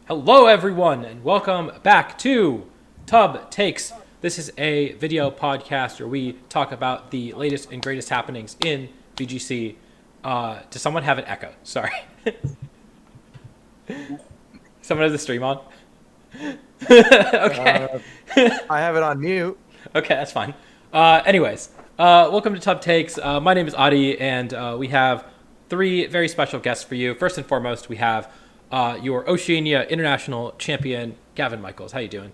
Hello, everyone, and welcome back to Tub Takes. This is a video podcast where we talk about the latest and greatest happenings in VGC. Does someone have an echo? Sorry. Someone has the stream on? Okay. I have it on mute. Okay, that's fine. Anyways, welcome to Tub Takes. My name is Adi, and we have three very special guests for you. First and foremost, we have your Oceania International Champion, Gavin Michaels. How you doing?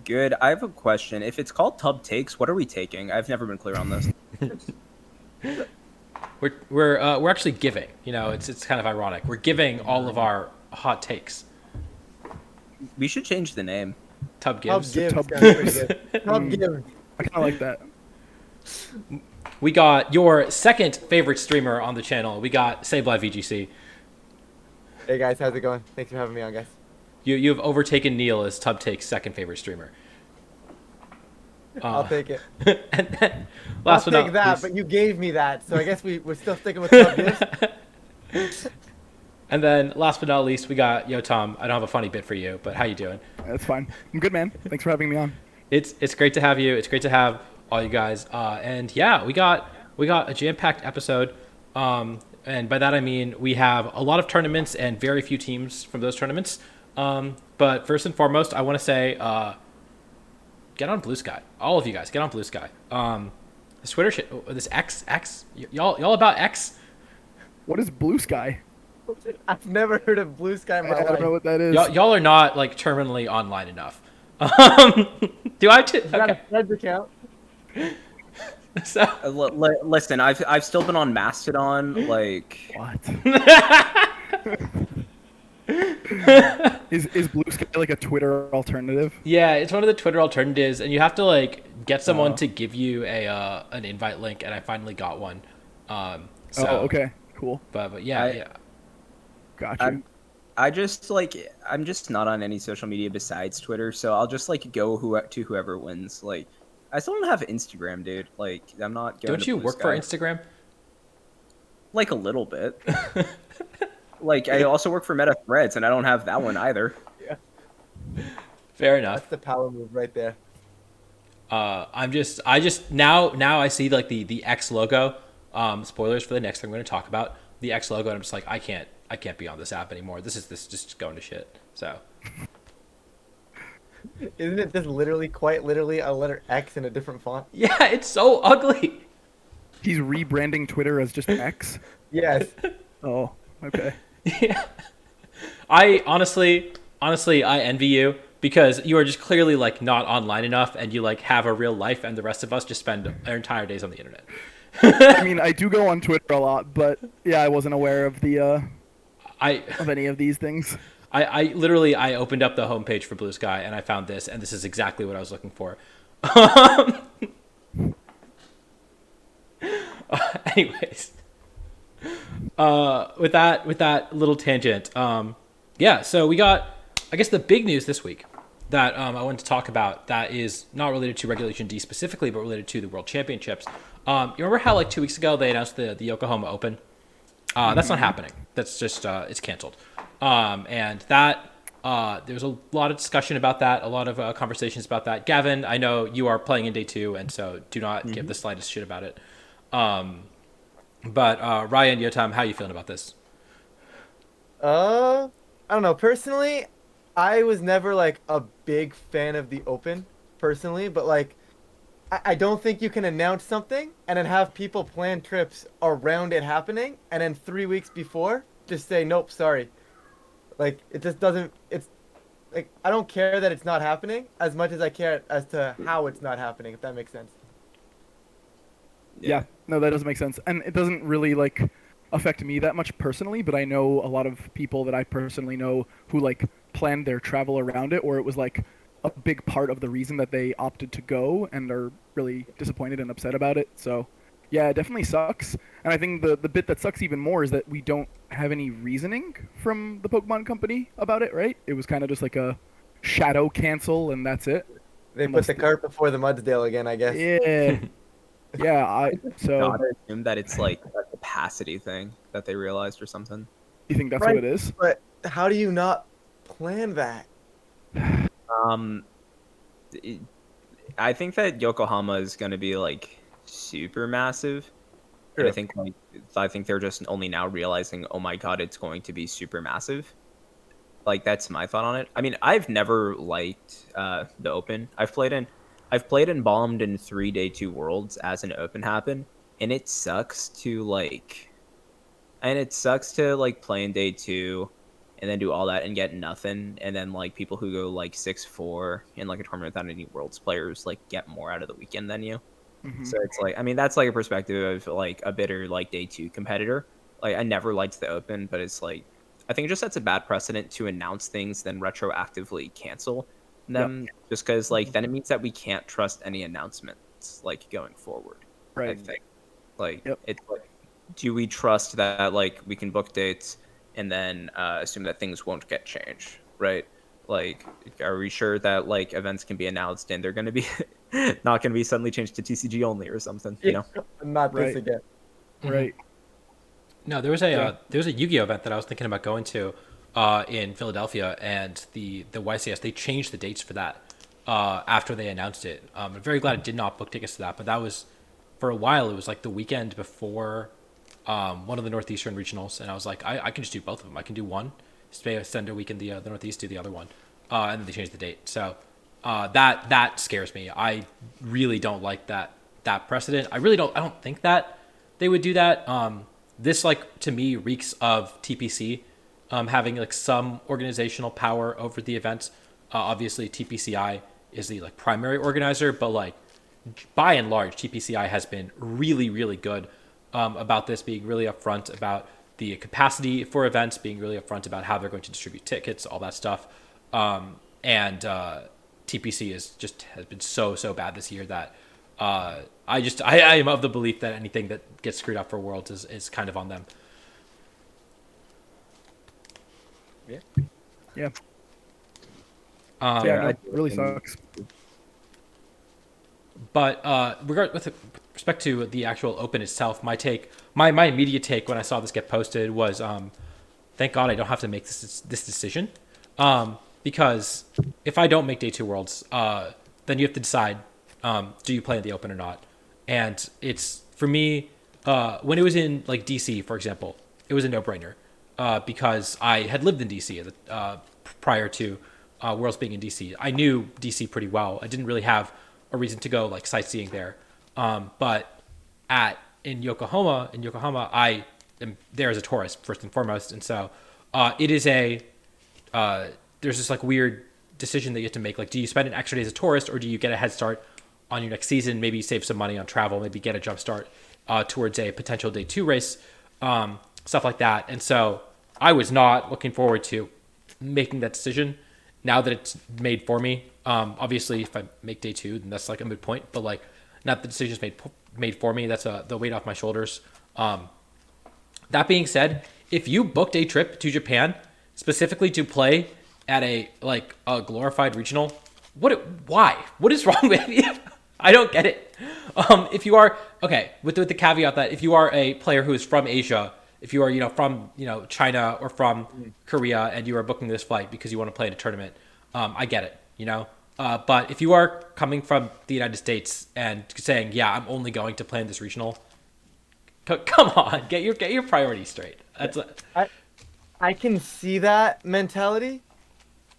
Good. I have a question. If it's called Tub Takes, what are we taking? I've never been clear on this. We're actually giving. You know, it's kind of ironic. We're giving all of our hot takes. We should change the name. Tub gives. Tub Tub gives. Tub gives. I kind of like that. We got your second favorite streamer on the channel. We got SableyeVGC. Hey guys, how's it going? Thanks for having me on, guys. You've overtaken Neil as Tub Takes' second favorite streamer. I'll take it. And then, I'll take that, but you gave me that, so I guess we're still sticking with Tub gives. And then, last but not least, we got Yotam. I don't have a funny bit for you, but how you doing? That's fine. I'm good, man. Thanks for having me on. It's great to have you. It's great to have all you guys. And yeah, we got a jam-packed episode. And by that I mean we have a lot of tournaments and very few teams from those tournaments. But first and foremost, I want to say, get on Blue Sky. All of you guys, get on Blue Sky. This Twitter shit, this X, y'all about X? What is Blue Sky? I've never heard of Blue Sky in my I don't know life. what that is. Y'all are not like terminally online enough. Do I? You got a Okay. Threads account? So, Listen, I've still been on Mastodon. Like, What? Is Blue Sky like a Twitter alternative? yeah, it's one of the Twitter alternatives, and you have to like get someone to give you an invite link, and I finally got one. So, Oh, okay. Cool. But yeah, yeah. Got you. I'm just not on any social media besides Twitter, so I'll just like go to whoever wins. Like, I still don't have Instagram, dude. Like, I'm not going. Don't to you Blue work for Sky. Instagram? Like a little bit. Like, I also work for Meta Threads, and I don't have that one either. Fair enough. That's the power move right there. I just now I see like the X logo. Spoilers for the next thing I'm going to talk about. The X logo, and I'm just like, I can't be on this app anymore. This is just going to shit. So Isn't it just literally, quite literally, a letter X in a different font? yeah, it's so ugly. He's rebranding Twitter as just X. Yes. Oh, okay. Yeah. I honestly, I envy you because you are just clearly like not online enough, and you like have a real life, and the rest of us just spend our entire days on the internet. I mean, I do go on Twitter a lot, but yeah, I wasn't aware of the of any of these things. I literally opened up the homepage for Blue Sky and I found this, and this is exactly what I was looking for. Anyways, with that little tangent, yeah. So we got, I guess, the big news this week that I wanted to talk about that is not related to Regulation D specifically, but related to the World Championships. You remember how like 2 weeks ago they announced the Yokohama Open? That's not happening. That's just it's canceled. And that there was a lot of discussion about that, a lot of conversations about that. Gavin, I know you are playing in day 2, and so do not give the slightest shit about it. But Ryan, Yotam, how are you feeling about this? I don't know. Personally, I was never like a big fan of the Open, personally, but like, I don't think you can announce something and then have people plan trips around it happening, and then 3 weeks before just say nope, sorry. Like, it just doesn't. It's like, I don't care that it's not happening as much as I care as to how it's not happening, if that makes sense. Yeah, no, that doesn't make sense, and it doesn't really like affect me that much personally. But I know a lot of people that I personally know who like planned their travel around it, or it was like a big part of the reason that they opted to go, and are really disappointed and upset about it. So yeah, it definitely sucks. And I think the bit that sucks even more is that we don't have any reasoning from the Pokemon Company about it, right? It was kind of just like a shadow cancel, and that's it. They put the cart before the Mudsdale again, I guess. Yeah. Yeah, so I assume that it's like a capacity thing that they realized or something. you think that's Right. what it is? But how do you not plan that? Um, it- I think that Yokohama is going to be like super massive, and True. I think they're just only now realizing, oh my god, it's going to be super massive. Like that's my thought on it. I mean, I've never liked the Open. I've played and bombed in 3 day 2 worlds as an Open happened, and it sucks to play in day 2 and then do all that and get nothing, and then like people who go like 6-4 in like a tournament without any worlds players like get more out of the weekend than you. Mhm. So it's like, I mean, that's like a perspective of like a bitter like day 2 competitor. Like I never liked the Open, but it's like I think it just sets a bad precedent to announce things then retroactively cancel them, just because like then it means that we can't trust any announcements like going forward. I Right. think like Yep. it's like, do we trust that like we can book dates and then assume that things won't get changed, right? Like, are we sure that like events can be announced and they're going to be not going to be suddenly changed to TCG only or something? You know? Not this Right. again. Right. No, there was a Yu-Gi-Oh event that I was thinking about going to in Philadelphia, and the YCS, they changed the dates for that after they announced it. I'm very glad I did not book tickets to that, but that was for a while. It was like the weekend before one of the Northeastern regionals, and I was like, I can just do both of them. I can do one, send a week in the Northeast, do the other one, and then they changed the date. So that scares me. I really don't like that precedent. I don't think that they would do that. This like to me reeks of TPC having like some organizational power over the events. Obviously, TPCI is the like primary organizer, but like by and large, TPCI has been really, really good about this, being really upfront about the capacity for events, being really upfront about how they're going to distribute tickets, all that stuff. And TPC has been so bad this year that I am of the belief that anything that gets screwed up for Worlds is kind of on them. Yeah. Yeah. Um, Yeah. No, I it really do. sucks. But with respect to the actual Open itself, my immediate take when I saw this get posted was, thank God I don't have to make this decision, because if I don't make day 2 Worlds, then you have to decide, do you play in the Open or not? And it's for me, when it was in like DC, for example, it was a no-brainer, because I had lived in DC prior to Worlds being in DC. I knew DC pretty well. I didn't really have a reason to go like sightseeing there. But in Yokohama, I am there as a tourist first and foremost, and so it is there's this like weird decision that you have to make. Like, do you spend an extra day as a tourist, or do you get a head start on your next season? Maybe save some money on travel, maybe get a jump start towards a potential day 2 race, stuff like that. And so I was not looking forward to making that decision. Now that it's made for me, obviously, if I make day 2, then that's like a moot point. But like, now that the decision's made for me, that's the weight off my shoulders. That being said, if you booked a trip to Japan specifically to play at a glorified regional, why? What is wrong with you? I don't get it. If you are okay, with the caveat that if you are a player who is from Asia, if you are from China or from Korea, and you are booking this flight because you want to play in a tournament, I get it. But if you are coming from the United States and saying, yeah, I'm only going to play in this regional, come on, get your priorities straight. I can see that mentality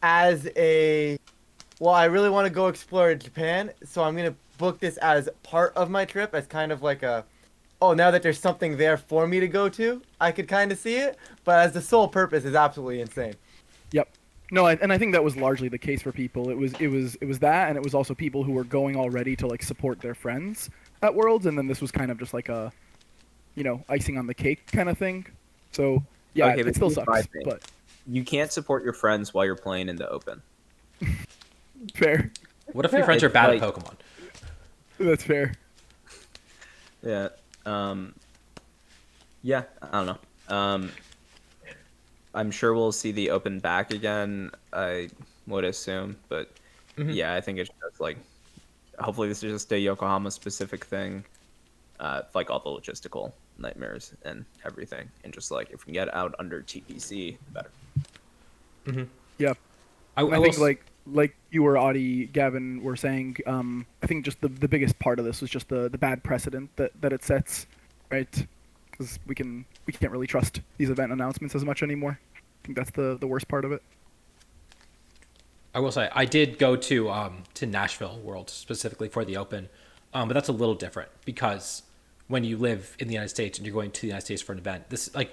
as I really want to go explore Japan, so I'm going to book this as part of my trip, as kind of like now that there's something there for me to go to, I could kind of see it, but as the sole purpose is absolutely insane. Yep. No, and I think that was largely the case for people. It was that, and it was also people who were going already to like support their friends at Worlds, and then this was kind of just like a, icing on the cake kind of thing. So yeah, Okay, it but still here's my sucks, thing. but You can't support your friends while you're playing in the Open. fair. What if your friends are bad like- at Pokemon? That's fair. Yeah. Yeah, I don't know. I'm sure we'll see the Open back again, I would assume, but yeah, I think it's just like, hopefully this is just a Yokohama specific thing, like all the logistical nightmares and everything, and just like if we can get out under TPC, the better. Yeah. And I will think like you or Audie, Gavin were saying, I think just the biggest part of this was just the bad precedent that it sets, right? Because we can't really trust these event announcements as much anymore. I think that's the worst part of it. I will say I did go to Nashville World specifically for the Open, but that's a little different because when you live in the United States and you're going to the United States for an event, this like,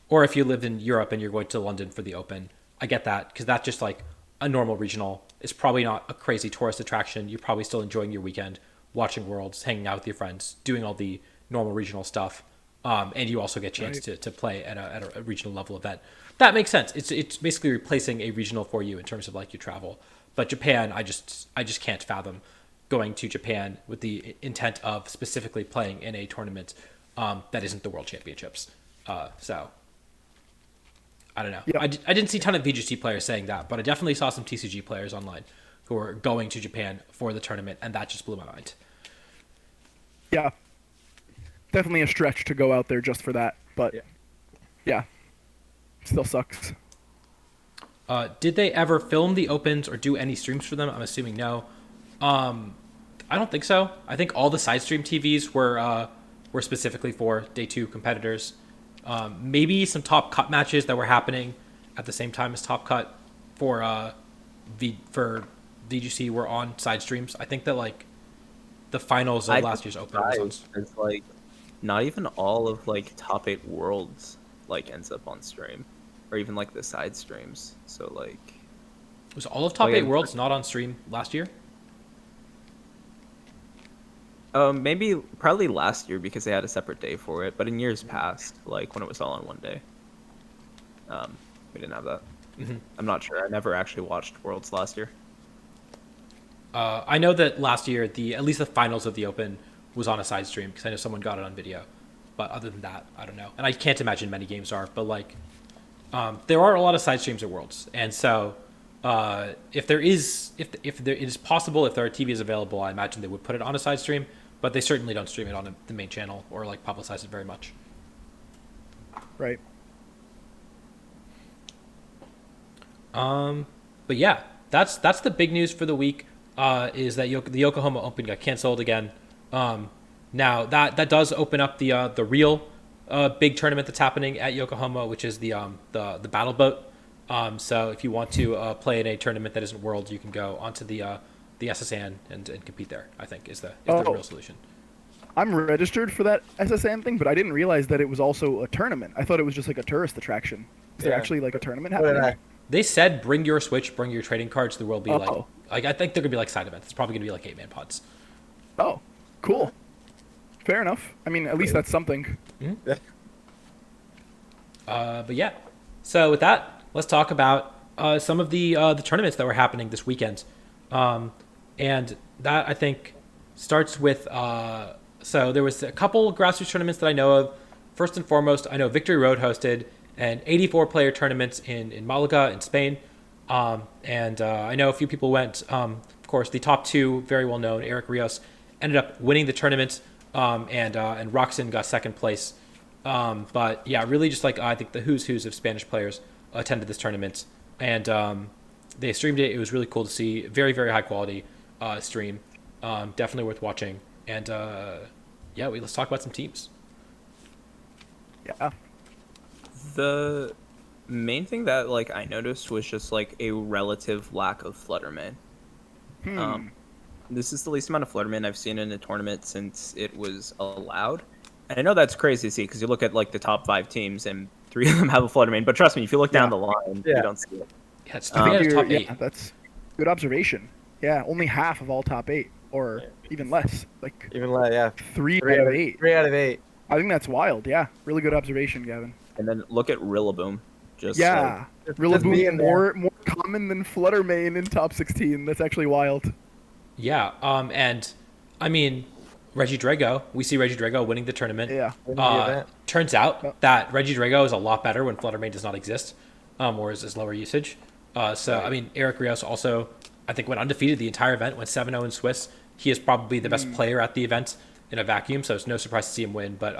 or if you lived in Europe and you're going to London for the Open, I get that because that's just like a normal regional. It's probably not a crazy tourist attraction. You're probably still enjoying your weekend, watching Worlds, hanging out with your friends, doing all the normal regional stuff, and you also get a chance to play at a regional level event. That makes sense. It's basically replacing a regional for you in terms of like your travel. But Japan, I just can't fathom going to Japan with the intent of specifically playing in a tournament that isn't the World Championships. So I don't know. Yep. I didn't see a ton of VGC players saying that, but I definitely saw some TCG players online who were going to Japan for the tournament, and that just blew my mind. Yeah, definitely a stretch to go out there just for that, but yeah, still sucks. Did they ever film the Opens or do any streams for them? I'm assuming no. I don't think so. I think all the side stream TVs were specifically for day 2 competitors. Maybe some top cut matches that were happening at the same time as top cut for VGC were on side streams. I think that like the finals of last year's Open was on. It's like not even all of like top 8 worlds like ends up on stream, or even like the side streams. So like, Was all of top 8 worlds not on stream last year? maybe probably last year because they had a separate day for it, but in years past, like when it was all on one day, we didn't have that. Mm-hmm. I'm not sure. I never actually watched Worlds last year. I know that last year at least the finals of the Open was on a side stream because I know someone got it on video. But other than that, I don't know. And I can't imagine many games are. But like, there are a lot of side streams at Worlds, and so if it is possible, if there are TVs available, I imagine they would put it on a side stream. But they certainly don't stream it on the main channel or like publicize it very much. Right. But yeah, that's the big news for the week. Is that the Yokohama Open got canceled again. Now that does open up the real big tournament that's happening at Yokohama, which is the Battle Boat. So if you want to play in a tournament that isn't World, you can go onto the SSN and compete there. I think is the real solution. I'm registered for that SSN thing, but I didn't realize that it was also a tournament. I thought it was just like a tourist attraction. Is there actually like a tournament happening? They said bring your Switch, bring your trading cards. There will be like I think they're gonna be like side events. It's probably gonna be like 8-man pods. Oh, cool. Fair enough. I mean, at least that's something. Mm-hmm. But yeah. So with that, let's talk about some of the tournaments that were happening this weekend. And that I think starts with so there was a couple grassroots tournaments that I know of. First and foremost, I know Victory Road hosted an 84-player tournament in Malaga in Spain. And I know a few people went. Of course, the top 2, very well known, Eric Rios, ended up winning the tournament, and Roxon got second place. But yeah, really just like I think the who's of Spanish players attended this tournament, and they streamed it. It was really cool to see. Very, very high quality stream. Definitely worth watching. And yeah, let's talk about some teams. Yeah. The main thing that like I noticed was just like a relative lack of Flutterman. This is the least amount of Flutterman I've seen in a tournament since it was allowed. And I know that's crazy to see because you look at like the top 5 teams and 3 of them have a Flutterman. But trust me, if you look down the line, you don't see it. Yeah, it's top 8. Yeah, that's good observation. Yeah, only half of all top 8, or even less. Like Even less, yeah. 3 out of 8. 3 out of 8. I think that's wild. Yeah, really good observation, Gavin. And then look at Rillaboom. Just Rillaboom more common than Fluttermane in top 16. That's actually wild. Yeah, and I mean, Reggie Drago. We see Reggie Drago winning the tournament. Yeah. Turns out that Reggie Drago is a lot better when Fluttermane does not exist, or is lower usage. So I mean, Eric Rios also, I think, went undefeated the entire event. Went 7-0 in Swiss. He is probably the best player at the event in a vacuum. So it's no surprise to see him win. But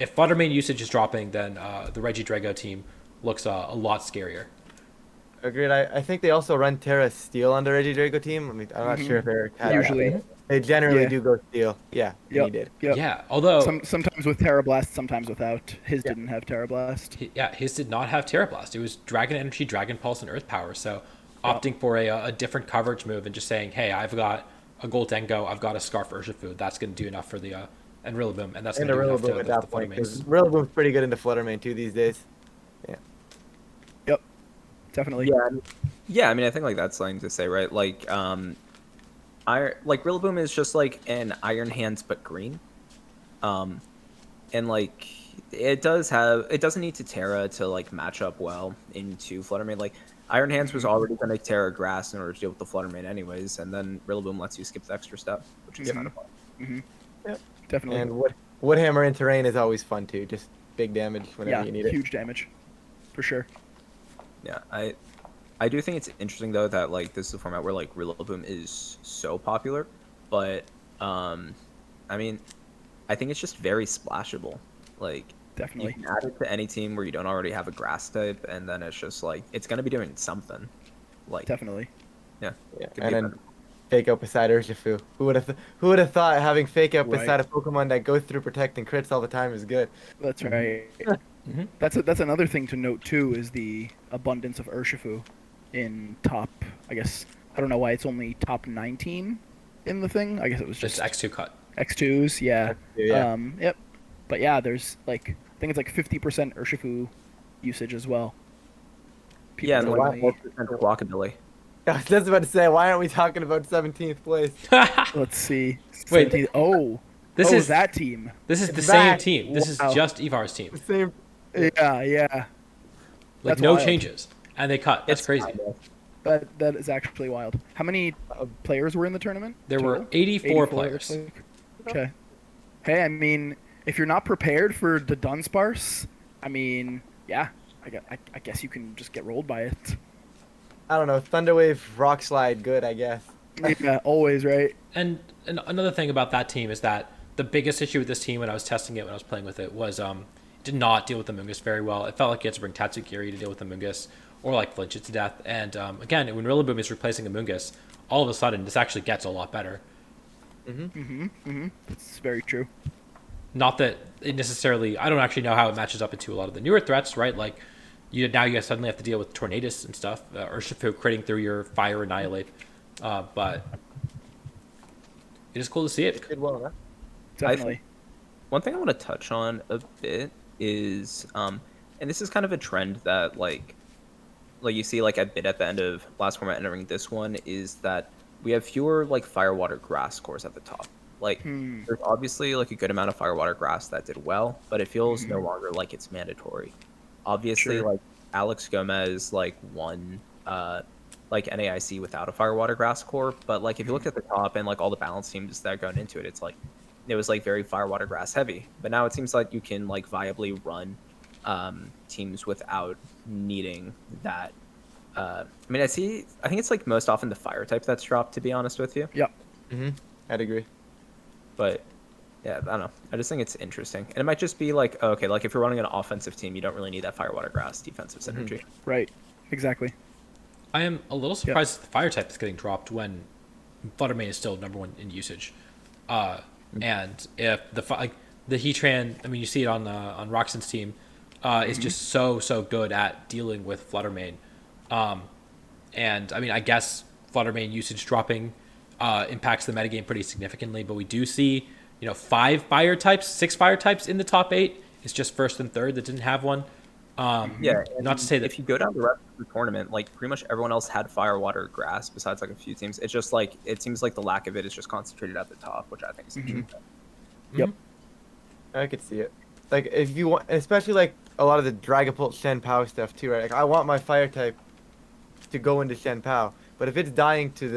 if Fluttermane usage is dropping, then the Reggie Drago team looks a lot scarier. Agreed. I think they also run Terra Steel on the Regidrago team. I mean, I'm not sure if Eric had that, Usually. but they generally Yeah. do go Steel. Yeah, and he Yep. did. Yep. Yeah, although Sometimes with Terra Blast, sometimes without. His Yeah. didn't have Terra Blast. his did not have Terra Blast. It was Dragon Energy, Dragon Pulse, and Earth Power. So Yeah. opting for a different coverage move and just saying, hey, I've got a Gold Dengo, I've got a Scarf Urshifu, that's going to do enough for the and Rillaboom, and that's going And to a do enough to Rillaboom at that the point, Fluttermanes. because Rillaboom's pretty good into Fluttermane too these days. Yep. Definitely. Yeah, I mean, I think like that's something to say, right? Like, Rillaboom is just like an Iron Hands but green, and like it doesn't need to Terra to like match up well into Fluttermane. Like Iron Hands was already going to Terra Grass in order to deal with the Fluttermane anyways, and then Rillaboom lets you skip the extra step, which is kind of fun. Mm-hmm. Yep. Definitely. And Woodhammer in terrain is always fun too. Just big damage whenever Yeah, you need it. huge damage. For sure. Yeah, I do think it's interesting though that like this is a format where like Rillaboom is so popular, but I mean, I think it's just very splashable. Like Definitely. you can add it to any team where you don't already have a grass type, and then it's just like it's gonna be doing something. Like Definitely. yeah, Yeah. could And be then fake out beside Urshifu. Who would have thought having fake out Right. beside a Pokemon that goes through protect and crits all the time is good. That's right. Mhm. That's another thing to note too is the abundance of Urshifu in top. I guess I don't know why it's only top 19 in the thing. I guess it was Just just X2 cut. X2s. Yeah. Yeah. Yep. But yeah, there's like I think it's like 50% Urshifu usage as well. People yeah, and don't like really- 4% walkability. I was just about to say, why aren't we talking about 17th place? Let's see. Wait. 17 Oh. This oh, is that team. This is the It's same back. team. This is Wow. just Ivar's team. Same. Yeah. Yeah. Like That's no wild. changes, and they cut. That's It's crazy. That is actually wild. How many players were in the tournament? There were total? 84 it players. looks like. Okay. Hey, I mean, if you're not prepared for the Dunsparce, I mean, yeah, I guess you can just get rolled by it. I don't know. Thunderwave, Rock Slide, good, I guess. Yeah, always, right? And another thing about that team is that the biggest issue with this team when I was testing it, when I was playing with it, was it did not deal with the Mungus very well. It felt like you had to bring Tatsukiri to deal with the Mungus, or like flinch it to death. And again, when Rillaboom is replacing a Mungus, all of a sudden this actually gets a lot better. That's very true. Not that it necessarily, I don't actually know how it matches up into a lot of the newer threats, right? Like you guys suddenly have to deal with Tornadus and stuff, or Urshifu critting through your Fire Annihilate. But it is cool to see it. Did well, huh? Definitely. One thing I want to touch on a bit is, and this is kind of a trend that like you see like a bit at the end of last format entering this one, is that we have fewer like fire, water, grass cores at the top. Like there's obviously like a good amount of fire, water, grass that did well, but it feels no longer like it's mandatory. Obviously, Sure. like Alex Gomez like won like NAIC without a fire, water, grass core, but like if you look at the top and like all the balance teams that are going into it, it's like it was like very fire, water, grass heavy. But now it seems like you can like viably run teams without needing that. I mean, I think it's like most often the fire type that's dropped, to be honest with you. Yep. I'd agree. But yeah, I don't know. I just think it's interesting, and it might just be like, okay, like if you're running an offensive team, you don't really need that fire, water, grass defensive synergy. Right. Exactly. I am a little surprised that the fire type is getting dropped when Fluttermane is still #1 in usage. And if the Heatran, I mean, you see it on Roxan's team, is just so good at dealing with Fluttermane. And I mean, I guess Fluttermane usage dropping impacts the metagame pretty significantly, but we do see 6 fire types in the top 8. It's just first and third that didn't have one. Yeah, Not to say that if you go down the rest of the tournament, like pretty much everyone else had fire, water, grass, besides like a few teams. It's just like it seems like the lack of it is just concentrated at the top, which I think is interesting. Yep. I could see it. Like if you want, especially like a lot of the Dragapult Shen Pao stuff too, right? Like I want my fire type to go into Shen Pao, but if it's dying to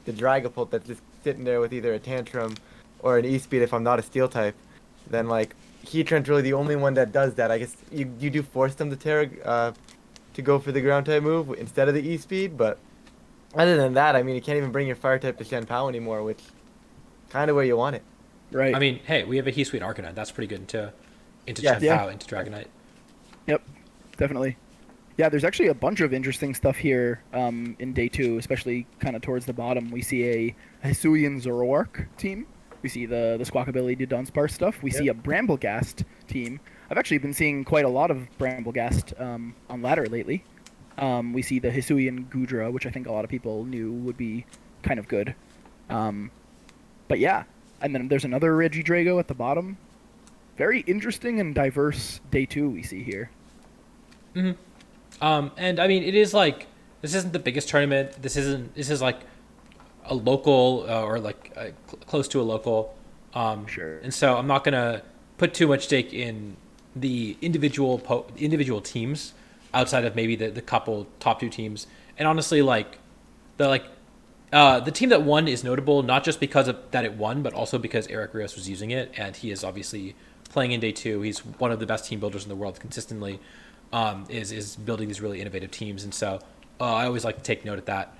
the Dragapult that's just sitting there with either a Tantrum or an E-Speed if I'm not a Steel type, then like Heatran's really the only one that does that. I guess you do force them to Terra to go for the ground type move instead of the E-Speed, but other than that, I mean, you can't even bring your fire type to Shen Pao anymore, which kind of where you want it. Right. I mean, hey, we have a Heat Sweet Arcanine. That's pretty good into Yeah. Chen Pao, into Dragonite. Yep. Definitely. Yeah, there's actually a bunch of interesting stuff here in day two, especially kind of towards the bottom. We see a Hisuian Zoroark team. We see the Squawkabilly to Dunsparce stuff. We see a Bramblegast team. I've actually been seeing quite a lot of Bramblegast on ladder lately. We see the Hisuian Gudra, which I think a lot of people knew would be kind of good. But yeah, and then there's another Regidrago at the bottom. Very interesting and diverse day two we see here. And I mean, it is like, this isn't the biggest tournament. This is like a local or like close to a local. Sure. And so I'm not gonna put too much stake in the individual teams outside of maybe the couple top two teams. And honestly, the team that won is notable not just because of that it won, but also because Eric Rios was using it, and he is obviously playing in day two. He's one of the best team builders in the world consistently. Is building these really innovative teams, and so I always like to take note of that.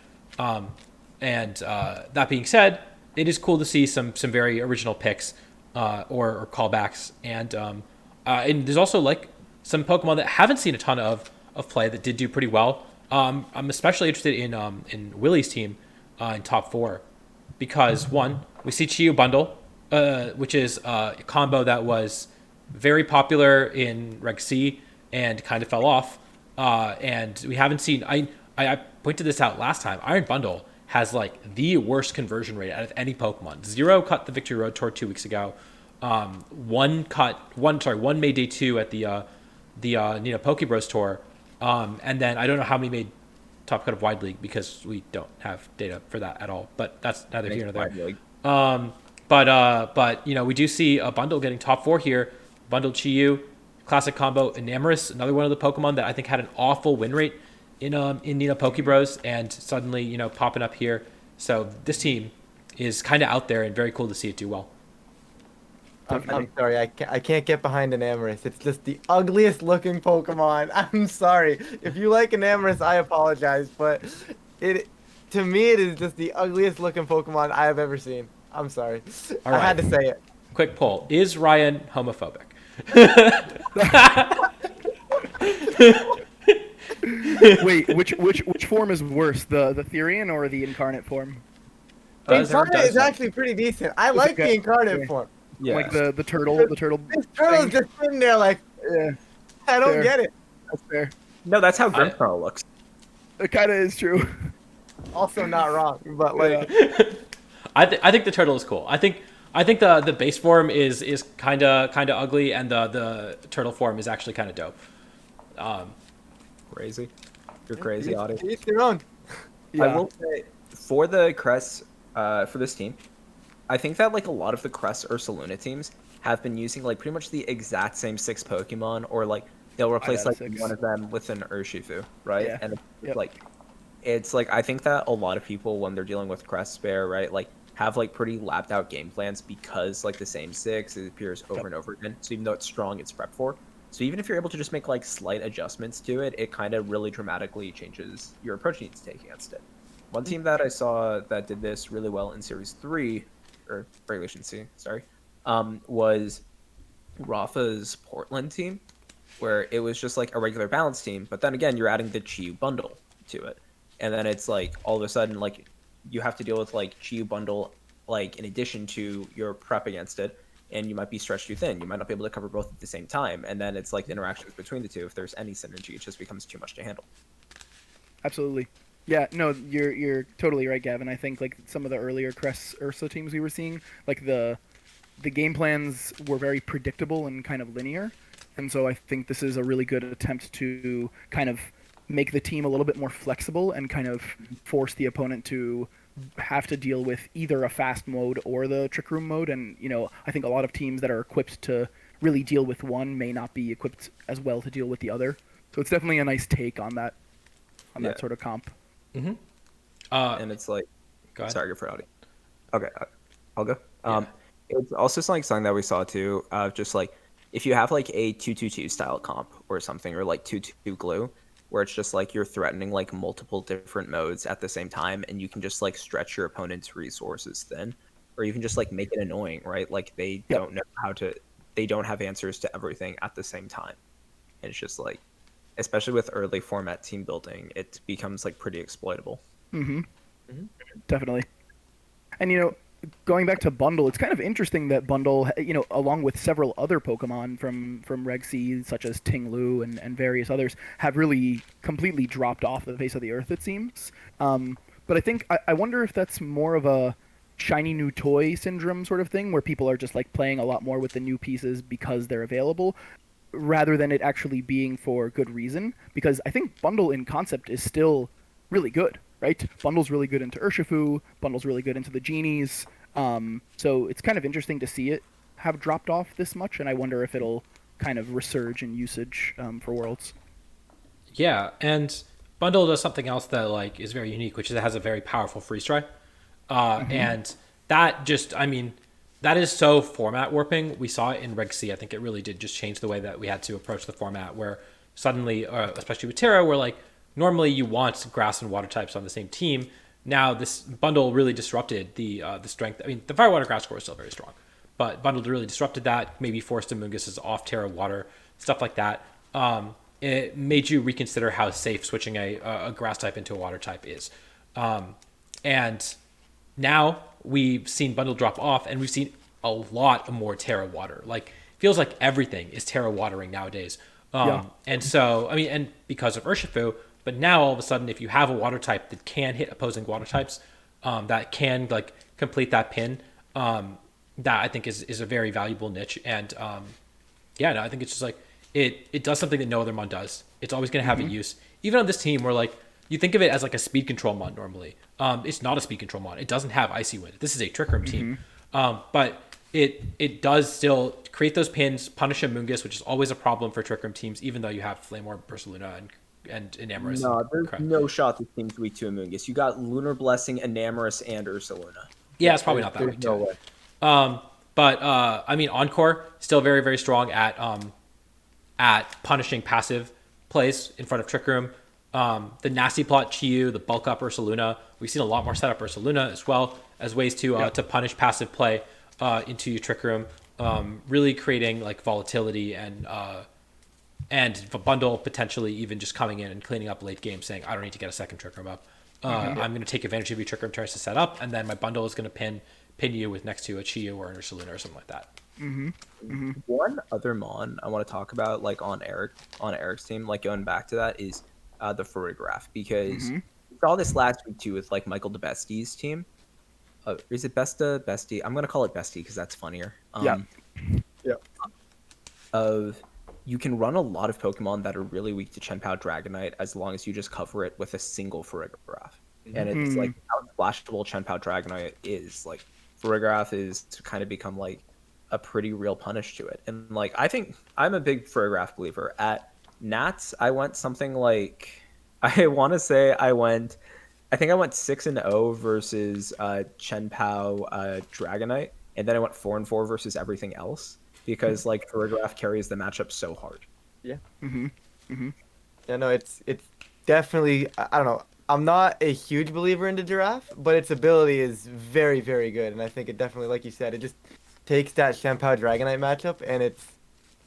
And that being said, it is cool to see some very original picks or callbacks, and there's also like some Pokemon that haven't seen a ton of play that did do pretty well. I'm especially interested in Willie's team in top four because one, we see Chiyu Bundle, which is a combo that was very popular in Reg C and kind of fell off. And we haven't seen, I pointed this out last time, Iron Bundle has like the worst conversion rate out of any Pokemon. 0 cut the Victory Road Tour 2 weeks ago. One made day 2 at the Nino Pokebros Tour. And then I don't know how many made top cut of Wide League because we don't have data for that at all. But that's neither here nor there. But we do see a Bundle getting top 4 here. Bundled Chiyu, classic combo. Enamorous, another one of the Pokemon that I think had an awful win rate in Nino Pokebros, and suddenly popping up here. So this team is kind of out there and very cool to see it do well. I'm sorry, I can't get behind Enamorous. It's just the ugliest looking Pokemon. I'm sorry. If you like Enamorous, I apologize, but to me it is just the ugliest looking Pokemon I have ever seen. I'm sorry. All right. I had to say it. Quick poll: is Ryan homophobic? Wait, which form is worse, the Therian or the incarnate form? Incarnate is actually pretty decent. I like the incarnate form. Yeah. Like the turtle. This turtle's thing. just sitting there like, Yeah, I don't fair. get it. That's fair. No, that's how Grimmsnarl looks. It kind of is true. Also not wrong, but like, I think the turtle is cool. I think the base form is kind of ugly, and the turtle form is actually kind of dope. Crazy. You're crazy, Audie. each their own. Yeah. I will say, for the Crest, for this team, I think that like a lot of the Crest Ursaluna teams have been using like pretty much the exact same 6 Pokemon, or like they'll replace like 6. one of them with an Urshifu, right? Yeah. And Yep. it's like I think that a lot of people when they're dealing with Crest Spare, right, like have like pretty lapped out game plans because like the same 6 it appears over and over again. So even though it's strong, it's prepped for. So even if you're able to just make like slight adjustments to it, it kind of really dramatically changes your approach you need to take against it. One team that I saw that did this really well in Series 3, or Regulation C, sorry, was Rafa's Portland team, where it was just like a regular balance team, but then again, you're adding the Chiyu bundle to it. And then it's like all of a sudden, like you have to deal with like Chiyu bundle, like in addition to your prep against it, and you might be stretched too thin. You might not be able to cover both at the same time. And then it's like the interactions between the two. If there's any synergy, it just becomes too much to handle. Absolutely. Yeah, no, you're totally right, Gavin. I think like some of the earlier Crest Ursa teams we were seeing, like the game plans were very predictable and kind of linear. And so I think this is a really good attempt to kind of make the team a little bit more flexible and kind of force the opponent to have to deal with either a fast mode or the Trick Room mode. And, I think a lot of teams that are equipped to really deal with one may not be equipped as well to deal with the other. So it's definitely a nice take on that sort of comp. Mm-hmm. And it's like, go ahead. sorry, go for Audi. Okay, I'll go. Yeah. It's also like something that we saw too, just like if you have like a 2-2-2 style comp or something, or like 2-2 glue, where it's just like you're threatening like multiple different modes at the same time, and you can just like stretch your opponent's resources thin, or you can just like make it annoying, right? Like they don't know they don't have answers to everything at the same time. And it's just like, especially with early format team building, it becomes like pretty exploitable. Definitely. And going back to Bundle, it's kind of interesting that Bundle, along with several other Pokemon from Reg C, such as Ting-Lu and various others, have really completely dropped off the face of the earth, it seems. But I think, I wonder if that's more of a shiny new toy syndrome sort of thing, where people are just like playing a lot more with the new pieces because they're available, rather than it actually being for good reason. Because I think Bundle in concept is still really good, right? Bundle's really good into Urshifu, Bundle's really good into the Genies. So it's kind of interesting to see it have dropped off this much, and I wonder if it'll kind of resurge in usage for Worlds. Yeah, and Bundle does something else that like is very unique, which is it has a very powerful freeze dry. And that just, I mean, that is so format warping. We saw it in Reg C. I think it really did just change the way that we had to approach the format, where suddenly, especially with Terra, where like normally you want grass and water types on the same team. Now this Bundle really disrupted the strength. I mean, the Fire Water Grass core is still very strong, but Bundle really disrupted that. Maybe forced Amoonguss's off Terra Water, stuff like that. It made you reconsider how safe switching a grass type into a water type is. And now we've seen Bundle drop off, and we've seen a lot more Terra Water. Like, feels like everything is Terra Watering nowadays. And so, I mean, and because of Urshifu, but now all of a sudden, if you have a water type that can hit opposing water types, that can like complete that pin, that I think is a very valuable niche. And yeah, no, I think it's just like it does something that no other mon does. It's always going to have a use. Even on this team, where like you think of it as like a speed control mon normally, it's not a speed control mon. It doesn't have Icy Wind. This is a Trick Room team, but it does still create those pins, punish Amoonguss, which is always a problem for Trick Room teams, even though you have Flame Orb, Ursaluna, and Enamorous. No, there's no shot this team's weak to Amoonguss. You got Lunar Blessing, Enamorous, and Ursaluna. Yeah, it's probably not that weak. No way. But I mean, Encore still very, very strong at punishing passive plays in front of Trick Room. The Nasty Plot Chiyu, the Bulk Up Ursaluna. We've seen a lot more setup Ursaluna as well as ways to punish passive play into your Trick Room, really creating like volatility and a Bundle potentially even just coming in and cleaning up late game, saying I don't need to get a second Trick Room up. I'm going to take advantage of your Trick Room turns to set up, and then my Bundle is going to pin you with next to a Chiyu or an Ursaluna or something like that. One other mon I want to talk about, like on Eric's team, like going back to that, is the Farigiraf, because we saw this last week too with like Michael DeBestie's team. Is it Bestie? I'm gonna call it Bestie because that's funnier. You can run a lot of Pokemon that are really weak to Chien-Pao Dragonite as long as you just cover it with a single Farigiraf. And it's like how splashable Chien-Pao Dragonite is. Like Farigiraf is to kind of become like a pretty real punish to it. And like I think I'm a big Farigiraf believer. At Nats, I went something like I want to say I went 6-0 versus Chien-Pao Dragonite, and then I went 4-4 versus everything else because like Farigiraf carries the matchup so hard. Yeah. Yeah, no, it's definitely, I don't know. I'm not a huge believer into Giraffe, but its ability is very, very good, and I think it definitely, like you said, it just takes that Chien-Pao Dragonite matchup, and it's,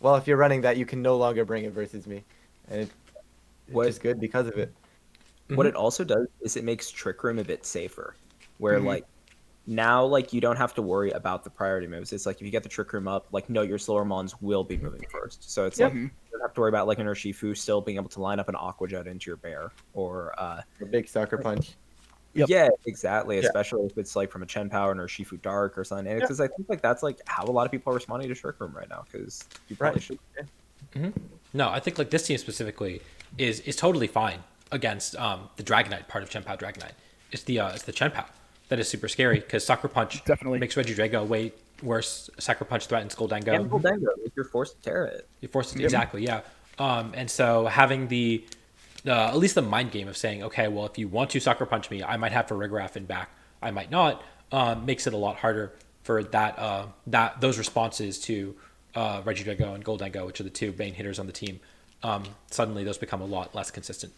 well, if you're running that, you can no longer bring it versus me, and it's just good because of it. What it also does is it makes Trick Room a bit safer, where like now like you don't have to worry about the priority moves. It's like if you get the Trick Room up, like no, your slower mons will be moving first. So it's like you don't have to worry about like an Urshifu still being able to line up an Aqua Jet into your bear or a big Sucker Punch. Yeah, exactly. Especially if it's like from a Chien-Pao or Urshifu Dark or something. Because I think like that's like how a lot of people are responding to Trick Room right now. Because you probably should. No, I think like this team specifically is totally fine against the Dragonite part of Chien-Pao Dragonite. It's the Chien-Pao that is super scary because Sucker Punch definitely makes Regidrago way worse. Sucker Punch threatens Goldengo. And Goldengo, if you're forced to tear it. You're forced to, exactly, yeah. And so having the at least the mind game of saying, okay, well, if you want to Sucker Punch me, I might have Farigiraf in back, I might not, makes it a lot harder for those responses to Regidrago and Goldengo, which are the two main hitters on the team. Suddenly those become a lot less consistent.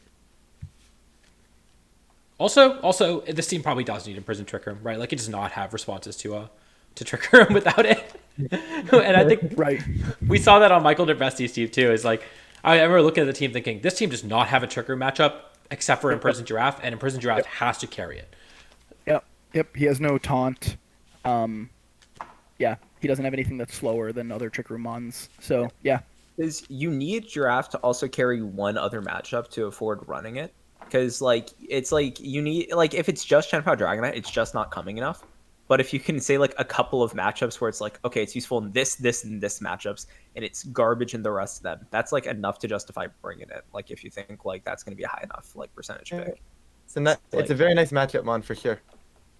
Also, this team probably does need Imprison Trick Room, right? Like, it does not have responses to Trick Room without it. And I think we saw that on Michael DeBestie's team, too. Is like, I remember looking at the team thinking, this team does not have a trick room matchup except for Imprisoned Giraffe, and Imprisoned Giraffe has to carry it. Yep. He has no taunt. Yeah, he doesn't have anything that's slower than other trick room mons. So yeah. Is you need Giraffe to also carry one other matchup to afford running it, because like it's like you need like if it's just Chen Pao Dragonite, it's just not coming enough. But if you can say like a couple of matchups where it's like, okay, it's useful in this, and this matchups, and it's garbage in the rest of them, that's like enough to justify bringing it. Like if you think like that's going to be a high enough like percentage pick. It's a very nice matchup mon for sure,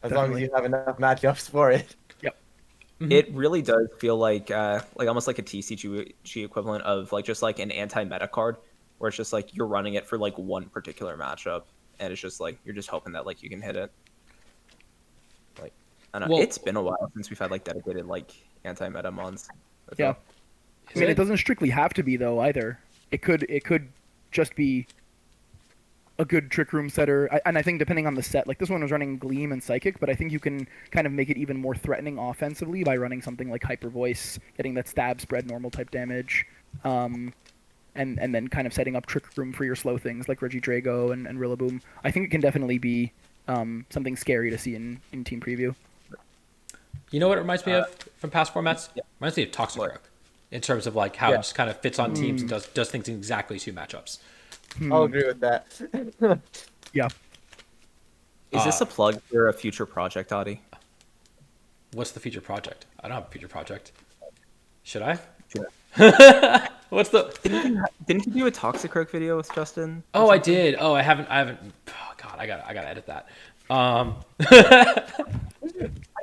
as long as you have enough matchups for it. It really does feel like almost like a TCG equivalent of like just like an anti-meta card, where it's just like you're running it for like one particular matchup, and it's just like you're just hoping that like you can hit it. Like I don't know, it's been a while since we've had like dedicated like anti-meta mons. Yeah, I mean it doesn't strictly have to be though either. It could just be a good trick room setter, and I think depending on the set, like this one was running Gleam and Psychic, but I think you can kind of make it even more threatening offensively by running something like Hyper Voice, getting that stab spread normal type damage, and then kind of setting up trick room for your slow things like Regidrago and Rillaboom. I think it can definitely be something scary to see in team preview. You know what it reminds me of from past formats? Yeah. Reminds me of Toxicroak in terms of like how it just kind of fits on teams and does things in exactly 2 matchups. I'll agree with that. Yeah. Is this a plug for a future project, Adi? What's the future project? I don't have a future project. Should I? Sure. What's the? Didn't you do a Toxicroak video with Justin? Oh, I did. Oh, I haven't. Oh, God, I gotta edit that.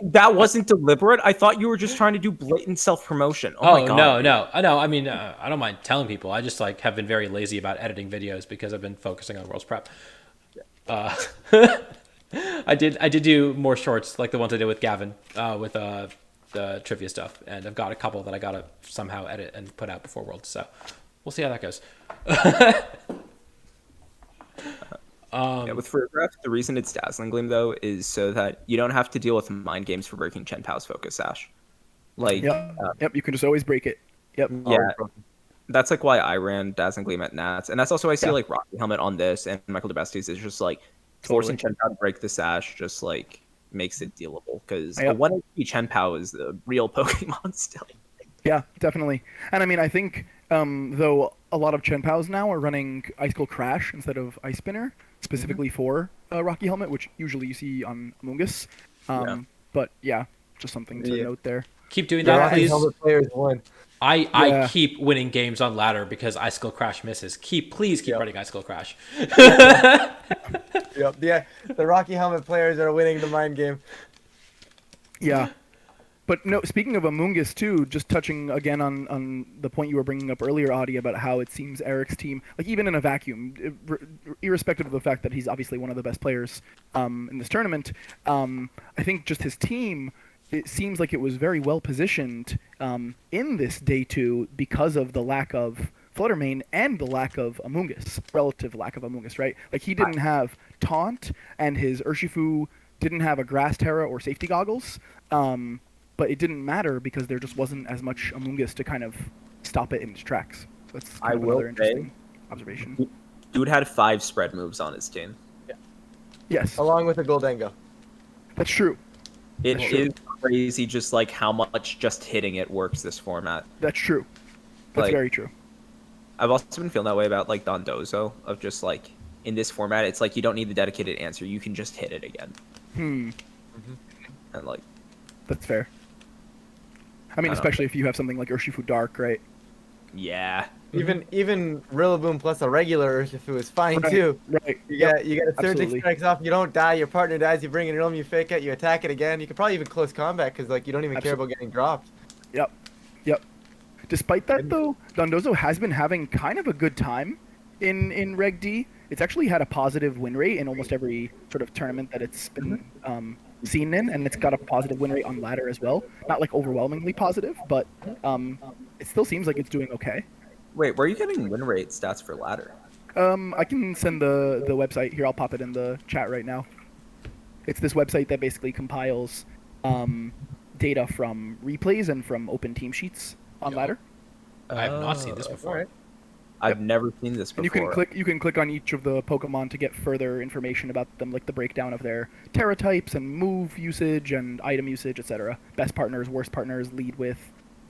That wasn't deliberate. I thought you were just trying to do blatant self-promotion. Oh my god. No. I know. I mean, I don't mind telling people. I just like have been very lazy about editing videos because I've been focusing on World's Prep. I did do more shorts like the ones I did with Gavin with the trivia stuff, and I've got a couple that I gotta somehow edit and put out before Worlds. So we'll see how that goes. With Photograph, the reason it's Dazzling Gleam though is so that you don't have to deal with mind games for breaking Chen Pao's Focus Sash. Like, you can just always break it. Yep. Yeah, that's like why I ran Dazzling Gleam at Nats, and that's also why I see like Rocky Helmet on this and Michael DeBestis is just like forcing Chen Pao to break the Sash just like makes it dealable because a 1 HP Chen Pao is the real Pokemon still. Yeah, definitely. And I mean, I think though a lot of Chen Paos now are running Icicle Crash instead of Ice Spinner, specifically for Rocky Helmet, which usually you see on Amoonguss. But yeah, just something to note there. Keep doing that, please. Helmet players won. I keep winning games on ladder because Icicle Crash misses. Please keep running Icicle Crash. Yep. Yeah, the Rocky Helmet players are winning the mind game. Yeah. But no, speaking of Amoonguss too, just touching again on the point you were bringing up earlier, Audie, about how it seems Eric's team, like even in a vacuum, irrespective of the fact that he's obviously one of the best players in this tournament, I think just his team, it seems like it was very well positioned in this day 2 because of the lack of Fluttermane and the lack of Amoonguss, relative lack of Amoonguss, right? Like he didn't have Taunt, and his Urshifu didn't have a Grass Terra or Safety Goggles. But it didn't matter because there just wasn't as much Amoonguss to kind of stop it in its tracks. So that's kind of another interesting observation. Dude had 5 spread moves on his team. Yeah. Yes. Along with a Goldengo. That's true. It is crazy just like how much just hitting it works this format. That's true. That's very true. I've also been feeling that way about like Dondozo, of just like in this format, it's like you don't need the dedicated answer. You can just hit it again. And like that's fair. I mean, especially if you have something like Urshifu Dark, right? Yeah. Even Rillaboom plus a regular Urshifu is fine too. Right. You get a Surging Strikes off, you don't die, your partner dies, you bring in Realm, you fake it, you attack it again. You could probably even close combat because like you don't even care about getting dropped. Yep. Despite that though, Dondozo has been having kind of a good time in Reg D. It's actually had a positive win rate in almost every sort of tournament that it's been seen in, and it's got a positive win rate on ladder as well. Not like overwhelmingly positive, but it still seems like it's doing okay. Wait, where are you getting win rate stats for ladder? I can send the website here. I'll pop it in the chat right now. It's this website that basically compiles data from replays and from open team sheets on ladder. I have not seen this before. Right. I've never seen this And before. you can click on each of the Pokemon to get further information about them, like the breakdown of their Terra types and move usage and item usage, etc. Best partners, worst partners, lead with.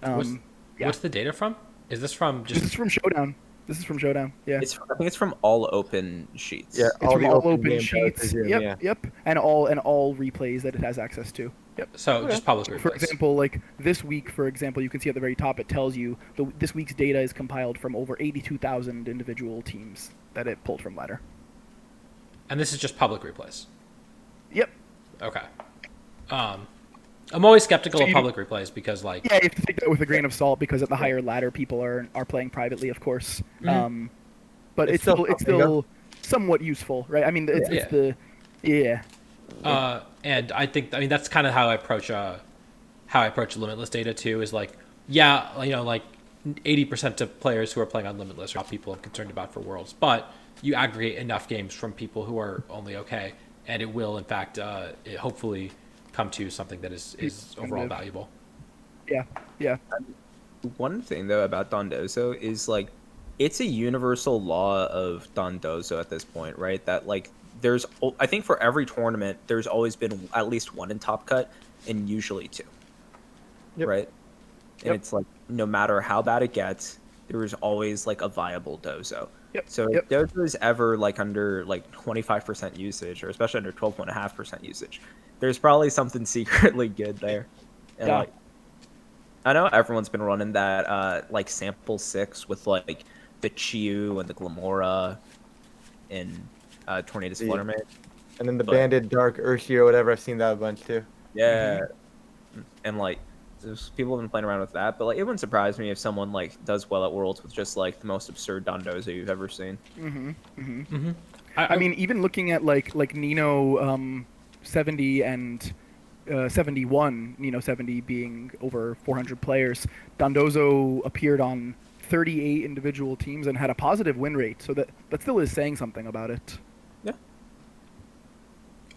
What's, Yeah. what's the data from? Is this from This just is from Showdown. This is from Showdown. Yeah. I think it's from all open sheets. Yeah, It's from the all open open game sheets. presume, Yep, yeah. yep, and all replays that it has access to. Yep. so just public For replays? example, like this week, for example, you can see at the very top it tells you this week's data is compiled from over 82,000 individual teams that it pulled from ladder. And this is just public replays. Yep. Okay. I'm always skeptical So of you- public replays because, like, Yeah, you have to take that with a grain of salt because at the higher ladder, people are playing privately, of course. But It's it's still still something, though. somewhat useful, right? I mean, it's Yeah. the yeah. and I mean that's kind of how I approach Limitless data too. Is like, yeah, like 80% of players who are playing on Limitless are not people I'm concerned about for Worlds, but you aggregate enough games from people who are only okay, and it will in fact hopefully come to something that is overall valuable. Yeah, yeah. One thing though about Dondozo is like it's a universal law of Dondozo at this point, right? That like I think for every tournament there's always been at least one in Top Cut and usually two. Yep. Right? And Yep. it's like no matter how bad it gets, there is always like a viable Dozo. Yep. So Yep. if Dozo is ever like under like 25% usage or especially under 12.5% usage, there's probably something secretly good there. And Yeah. like I know everyone's been running that like sample 6 with like the Chiyu and the Glamora and Tornadus The- Fluttermane. And then the But- banded Dark Urshi or whatever, I've seen that a bunch too. Yeah. And like there's people have been playing around with that, but like it wouldn't surprise me if someone like does well at Worlds with just like the most absurd Dondozo you've ever seen. I mean, even looking at like Nino 70 and 71, Nino 70 being over 400 players, Dondozo appeared on 38 individual teams and had a positive win rate, so that still is saying something about it.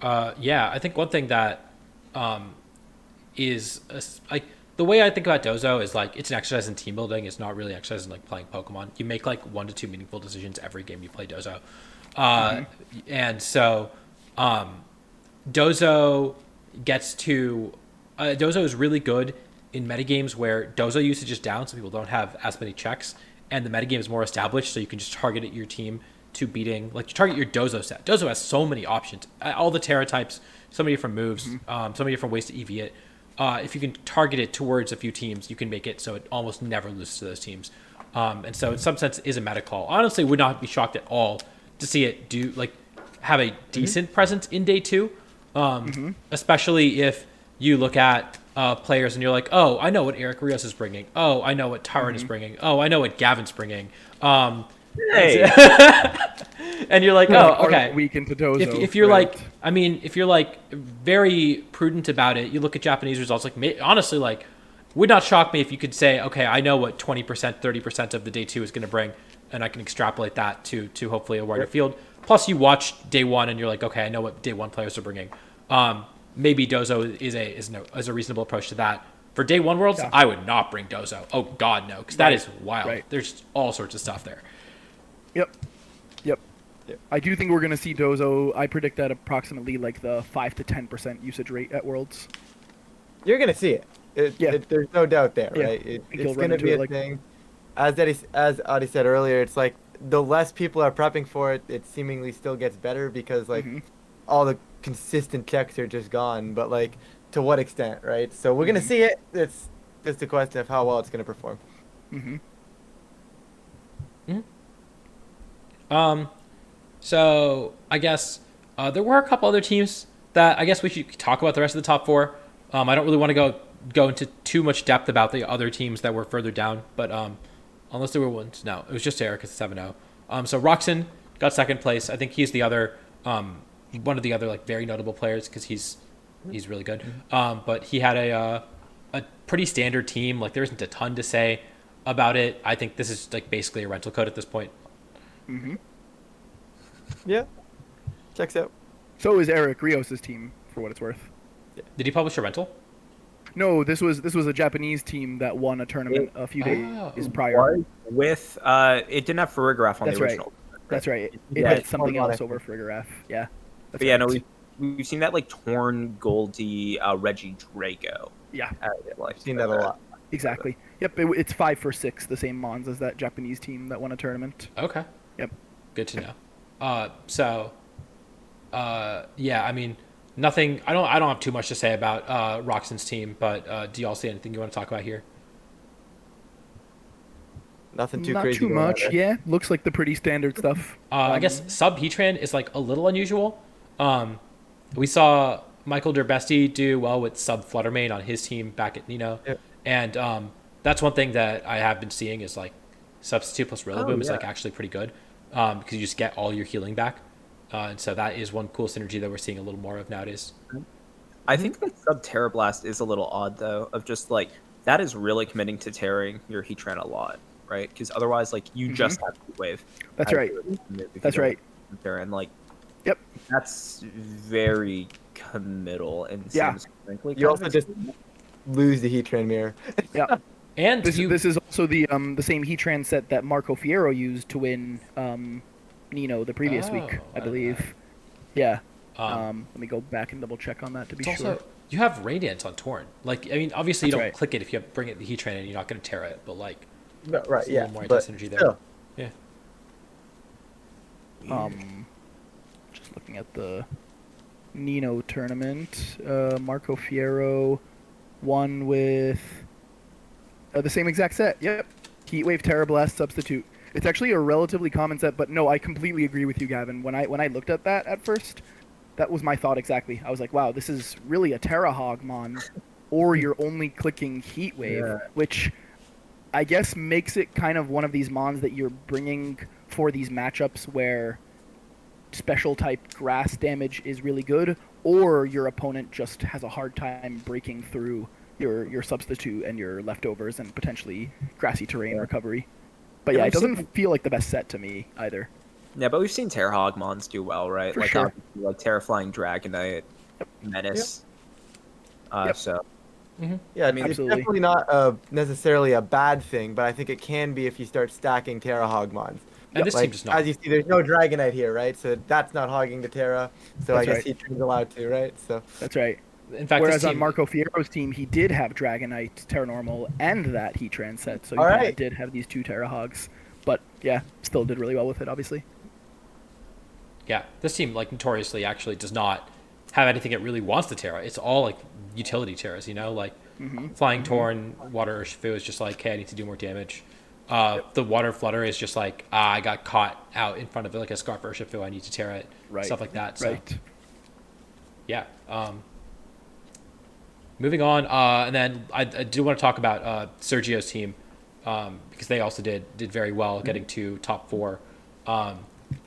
Yeah, I think one thing that is like the way I think about Dozo is like it's an exercise in team building. It's not really an exercise in like playing Pokemon. You make like 1 to 2 meaningful decisions every game you play Dozo, and so Dozo gets to Dozo is really good in metagames where Dozo usage is down, so people don't have as many checks, and the metagame is more established, so you can just target your team to beating, like you target your Dozo set. Dozo has so many options, all the Terra types, so many different moves, so many different ways to EV it. If you can target it towards a few teams, you can make it so it almost never loses to those teams. And so in some sense, it is a meta call. Honestly, would not be shocked at all to see it have a decent presence in day 2, especially if you look at players and you're like, oh, I know what Eric Rios is bringing. Oh, I know what Tyrant is bringing. Oh, I know what Gavin's bringing. Hey, And you're like, oh, okay. Week into Dozo. If you're right. like, I mean, if you're like very prudent about it, you look at Japanese results. Like, honestly, like, would not shock me if you could say, okay, I know what 20%, 30% of the day 2 is going to bring, and I can extrapolate that to hopefully a wider field. Plus, you watch day 1, and you're like, okay, I know what day 1 players are bringing. Maybe Dozo is a reasonable approach to that. For day 1 Worlds, Yeah. I would not bring Dozo. Oh God, no, because that is wild. Right. There's all sorts of stuff there. Yep. Yep. I do think we're going to see Dozo. I predict at approximately like the 5 to 10% usage rate at Worlds. You're gonna see it. Yeah. There's no doubt there, Yeah. right? I think It's you'll run gonna into be it, a like- thing. As Adi said earlier, it's like the less people are prepping for it, it seemingly still gets better because like all the consistent checks are just gone. But like, to what extent, right? So we're gonna see it. It's just a question of how well it's gonna perform. So I guess there were a couple other teams that I guess we should talk about the rest of the top 4. I don't really want to go into too much depth about the other teams that were further down, but unless there were ones, no, it was just Eric at 7-0. So Roxon got 2nd place. I think he's the other one of the other like very notable players because he's really good. But he had a pretty standard team. Like there isn't a ton to say about it. I think this is like basically a rental code at this point. Yeah, checks out. So is Eric Rios' team, for what it's worth. Did he publish a rental? No, this was a Japanese team that won a tournament a few days prior. Was with it didn't have Farigiraf on That's the right. original. That's right. It Yeah, had it's something Tormod, I else over think. Farigiraf. Yeah. That's But yeah, right. no, we've seen that like Torn, Goldie, Reggie Drago. Yeah. Like I've seen that a lot. Exactly. Yep. It's 5 for 6, the same mons as that Japanese team that won a tournament. Okay. Yep. Good to know. Yeah, I mean, nothing. I don't have too much to say about Roxanne's team, but do y'all see anything you want to talk about here? Nothing too Not crazy. too going on much. there. Yeah. Looks like the pretty standard stuff. I guess sub Heatran is like a little unusual. We saw Michael Derbesti do well with sub Fluttermane on his team back at Nino, Yep. and that's one thing that I have been seeing is like substitute plus Rillaboom is like actually pretty good because you just get all your healing back, and so that is one cool synergy that we're seeing a little more of nowadays. I think that sub Terra Blast is a little odd though, of just like that is really committing to tearing your Heatran a lot, right? Because otherwise, like you just have Heat Wave. That's right. That's right. And like, Yep. that's very committal and Yeah. seems frankly You kind also of just lose the Heatran mirror. Yeah. And This is also the same Heatran set that Marco Fierro used to win Nino the previous week, I I didn't know believe. Yeah. Um, Let me go back and double check on that to be it's sure. also you have Radiance on Torn. Like I mean, obviously you That's don't right. click it if you bring it the Heatran and you're not going to tear it, but like No, right, it's a yeah. little more But anti-synergy there. still, Yeah. Just looking at the Nino tournament, Marco Fierro won with the same exact set. Yep, Heatwave Terra Blast substitute. It's actually a relatively common set, but no, I completely agree with you, Gavin. When I looked at that at first, that was my thought exactly. I was like, wow, this is really a Terra Hog mon, or you're only clicking Heatwave, which I guess makes it kind of one of these mons that you're bringing for these matchups where special type grass damage is really good, or your opponent just has a hard time breaking through your substitute and your leftovers and potentially grassy terrain recovery. But yeah, it doesn't feel like the best set to me either. Yeah, but we've seen Terra Hog mons do well, right? For like sure. obviously, like Terraflying Dragonite, Menace. So yeah, mean, it's absolutely. definitely not necessarily a bad thing, but I think it can be if you start stacking Terra Hogmons. And this Like, team does not. as you see, there's no Dragonite here, right? So that's not hogging the Terra. So That's I guess right. Heatran's allowed to, right? So That's right. In fact, Whereas this team, on Marco Fierro's team, he did have Dragonite, Terra Normal, and that Heatran set, so he All kinda right. did have these 2 Terra Hogs. But yeah, still did really well with it, obviously. yeah, this team like notoriously actually does not have anything it really wants to Terra. It's all like utility Terras, you know, like Flying Torn, Water Urshifu is just like, hey, I need to do more damage. The Water Flutter is just like, I got caught out in front of like a Scarf Urshifu, I need to Terra it, Right. stuff like that. So Right. yeah. Moving on, and then I do want to talk about Sergio's team because they also did very well, getting to top 4,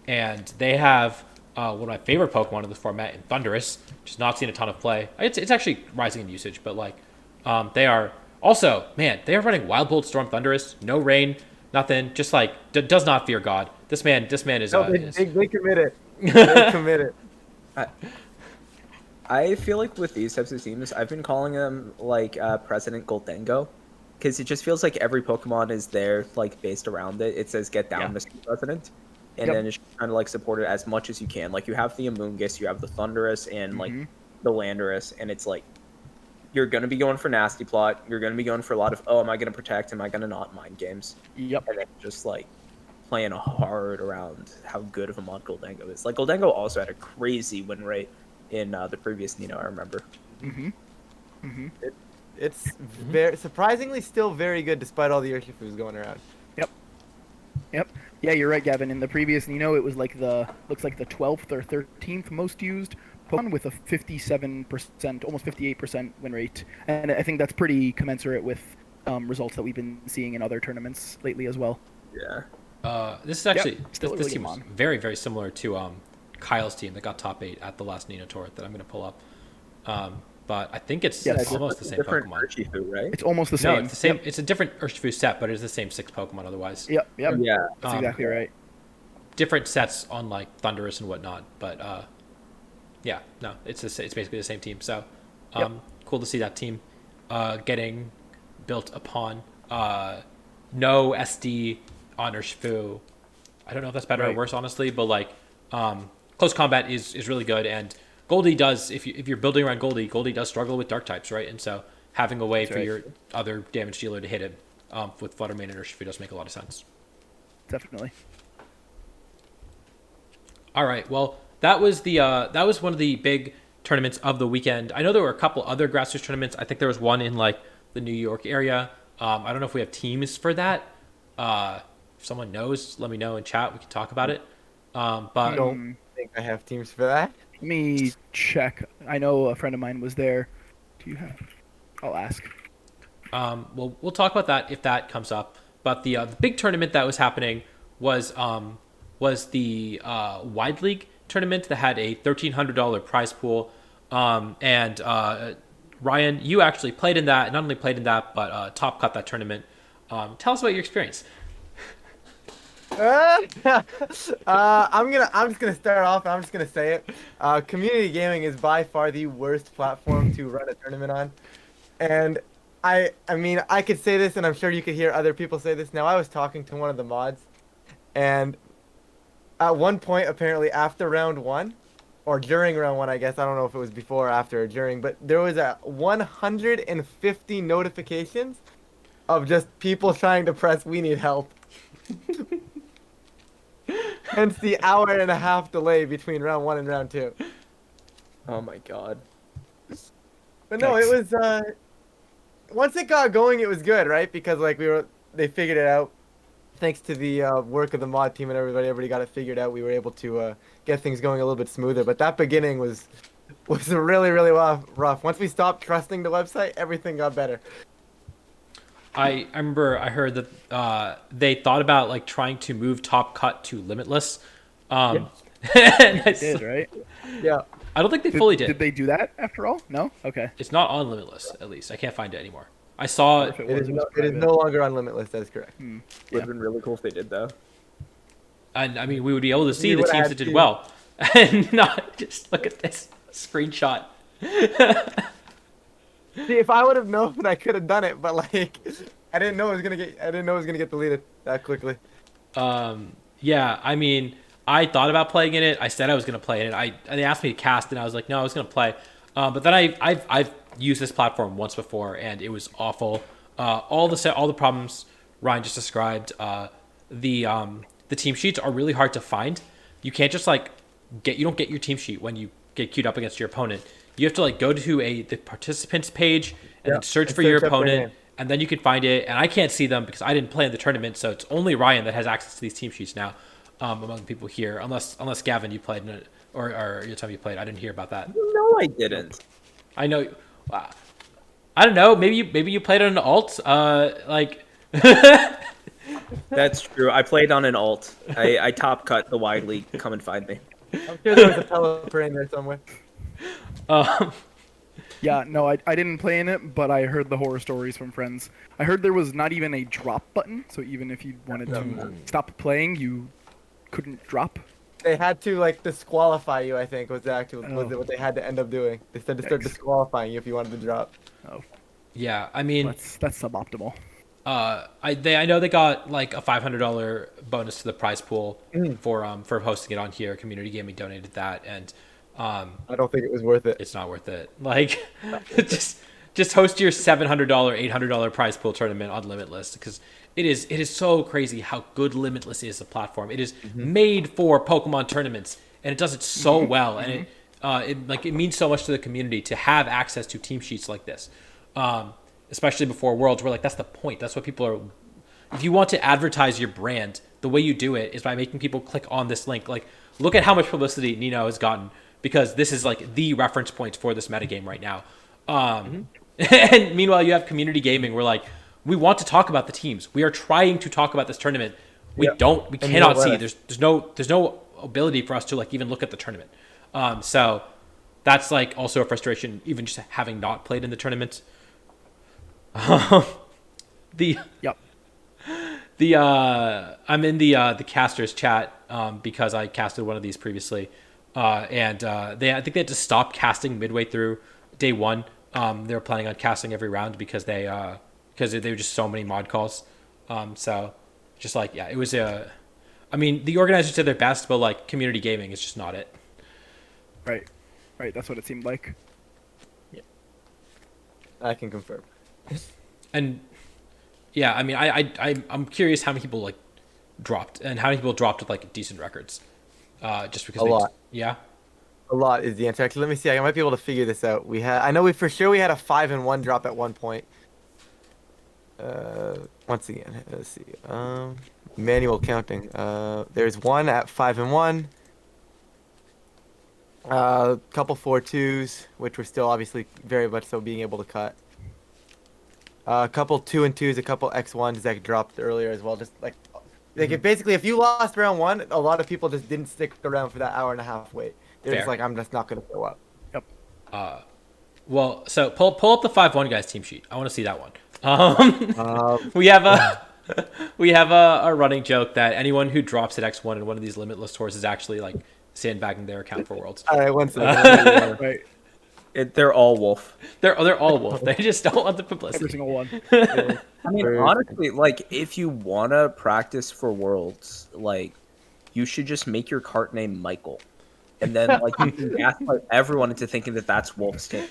and they have one of my favorite Pokemon in this format in Thundurus, which has not seen a ton of play. It's actually rising in usage, but like they are also they are running Wild Bolt Storm Thundurus, no rain, nothing, just like does not fear God. This man is. no, they commit it. They commit it. I feel like with these types of teams, I've been calling them like President Goldengo, because it just feels like every Pokemon is there like based around it. It says "Get down, Mr. President," and Yep. then it's trying to like support it as much as you can. Like you have the Amoonguss, you have the Thundurus, and like the Landorus, and it's like you're gonna be going for nasty plot. You're gonna be going for a lot of am I gonna protect? Am I gonna not mind games? Yep. And then just like playing hard around how good of a mod Goldengo is. Like Goldengo also had a crazy win rate in the previous Nino, I remember. It's very surprisingly still very good despite all the Urshifus going around. Yep. Yeah, you're right, Gavin. In the previous Nino, it was like looks like the 12th or 13th most used Pokemon with a 57%, almost 58% win rate, and I think that's pretty commensurate with results that we've been seeing in other tournaments lately as well. Yeah. This is actually still a this really team good is mon. very very similar to Kyle's team that got top 8 at the last Nino Tour that I'm going to pull up. But I think it's Yes. almost the same different Pokemon. Urshifu, right? It's almost the No, same. it's the same. Yep. It's a different Urshifu set, but it's the same 6 Pokemon otherwise. Yep. Yeah. That's exactly right. Different sets on like Thundurus and whatnot, but yeah, no, it's basically the same team. So cool to see that team. getting built upon. No SD on Urshifu. I don't know if that's better or worse, honestly, but like close combat is really good, and Goldie does, if you're building around Goldie does struggle with dark types, right? And so having a way for your other damage dealer to hit him with Flutter Mane and Urshifu does make a lot of sense. Definitely. All right, well, that was one of the big tournaments of the weekend. I know there were a couple other grassroots tournaments. I think there was one in like the New York area. I don't know if we have teams for that. If someone knows, let me know in chat. We can talk about it. But I don't think I have teams for that. Let me check. I know a friend of mine was there. Do you have? I'll ask. well, we'll talk about that if that comes up. But the big tournament that was happening was the Wide League tournament that had a $1,300 prize pool. And Ryan, you actually played in that. Not only played in that, but top cut that tournament. Tell us about your experience. I'm just gonna start off. And I'm just gonna say it. Community gaming is by far the worst platform to run a tournament on, and I mean I could say this, and I'm sure you could hear other people say this. Now I was talking to one of the mods, and at one point apparently after round one, or during round one, I guess I don't know if it was before, after, or during, but there was 150 notifications of just people trying to press "We need help." Hence the hour-and-a-half delay between round one and round two. Oh my god. But no, it was once it got going, it was good, right? Because like they figured it out. Thanks to the work of the mod team and everybody got it figured out. We were able to get things going a little bit smoother. But that beginning was really rough. Once we stopped trusting the website, everything got better. I remember I heard that they thought about like trying to move Top Cut to Limitless. They did, right? Yeah. I don't think they fully did. Did they do that after all? No? Okay. It's not on Limitless, at least. I can't find it anymore. I saw If It was, is, it no, was it is private. no longer on Limitless. That is correct. Would have been really cool if they did though. and I mean, we would be able to see We the would've teams had that did to- well, and not just look at this screenshot. See, if I would have known, I could have done it. But like, I didn't know it was gonna get deleted that quickly. Yeah, I mean, I thought about playing in it. I said I was going to play in it. They asked me to cast, and I was like, no, I was going to play. But then I've used this platform once before, and it was awful. All the problems Ryan just described. The team sheets are really hard to find. You can't just like you don't get your team sheet when you get queued up against your opponent. You have to like go to the participants page and then search for your search up their opponent. name. And then you can find it, and I can't see them because I didn't play in the tournament, so it's only Ryan that has access to these team sheets now, among the people here. Unless Gavin, you played in it, or Yotam, you played. I didn't hear about that. No, I didn't. I know. I don't know. Maybe you played on an alt. That's true. I played on an alt. I top cut the Wide League. Come and find me. I'm sure there was a Pelipper in there somewhere. Yeah, no, I didn't play in it, but I heard the horror stories from friends. I heard there was not even a drop button, so even if you wanted to stop playing, you couldn't drop. They had to like disqualify you. I think was what they had to end up doing. They said to start Yikes. disqualifying you if you wanted to drop. Oh, Yeah, I mean, that's suboptimal. I know they got like a $500 bonus to the prize pool for hosting it on here. Community Gaming donated that, and I don't think it was worth it. it's not worth it. Like, just host your $700, $800 prize pool tournament on Limitless, because it is so crazy how good Limitless is a platform. It is made for Pokemon tournaments, and it does it so well, and it means so much to the community to have access to team sheets like this, especially before Worlds, where like that's the point. That's what people are. If you want to advertise your brand, the way you do it is by making people click on this link. Like, look at how much publicity Nino has gotten, because this is like the reference point for this metagame right now. And meanwhile, you have community gaming where like we want to talk about the teams. We are trying to talk about this tournament. We cannot see. There's no ability for us to like even look at the tournament. So that's like also a frustration, even just having not played in the tournament. Yep. I'm in the casters chat because I casted one of these previously, and I think they had to stop casting midway through day one They were planning on casting every round because there were just so many mod calls. So just like, yeah, it was I mean, the organizers did their best, but like community gaming is just not it. Right. Right. That's what it seemed like. I can confirm. And yeah, I mean, I'm curious how many people like dropped and how many people dropped with like decent records. Just because A lot. Yeah. A lot is the answer. Actually, let me see. I might be able to figure this out. I know we for sure we had a 5-1 drop at one point. Once again, let's see. Manual counting. There's one at 5-1. Couple 4-2s, which we're still obviously very much so being able to cut. A couple 2-2s, a couple X1s that dropped earlier as well. Just like basically, if you lost round one, a lot of people just didn't stick around for that hour and a half wait. They're just Fair. like, I'm just not gonna show up. Yep. Well, so pull up the 5-1 guys team sheet. I want to see that one. We have a running joke that anyone who drops at X1 in one of these limitless tours is actually like sandbagging their account for Worlds. All right, one second. Right. They're all wolf. They're all wolf. They just don't want the publicity. Every single one. I mean, honestly, like if you wanna practice for Worlds, like you should just make your cart name Michael, and then like you can gaslight everyone into thinking that that's Wolf's team.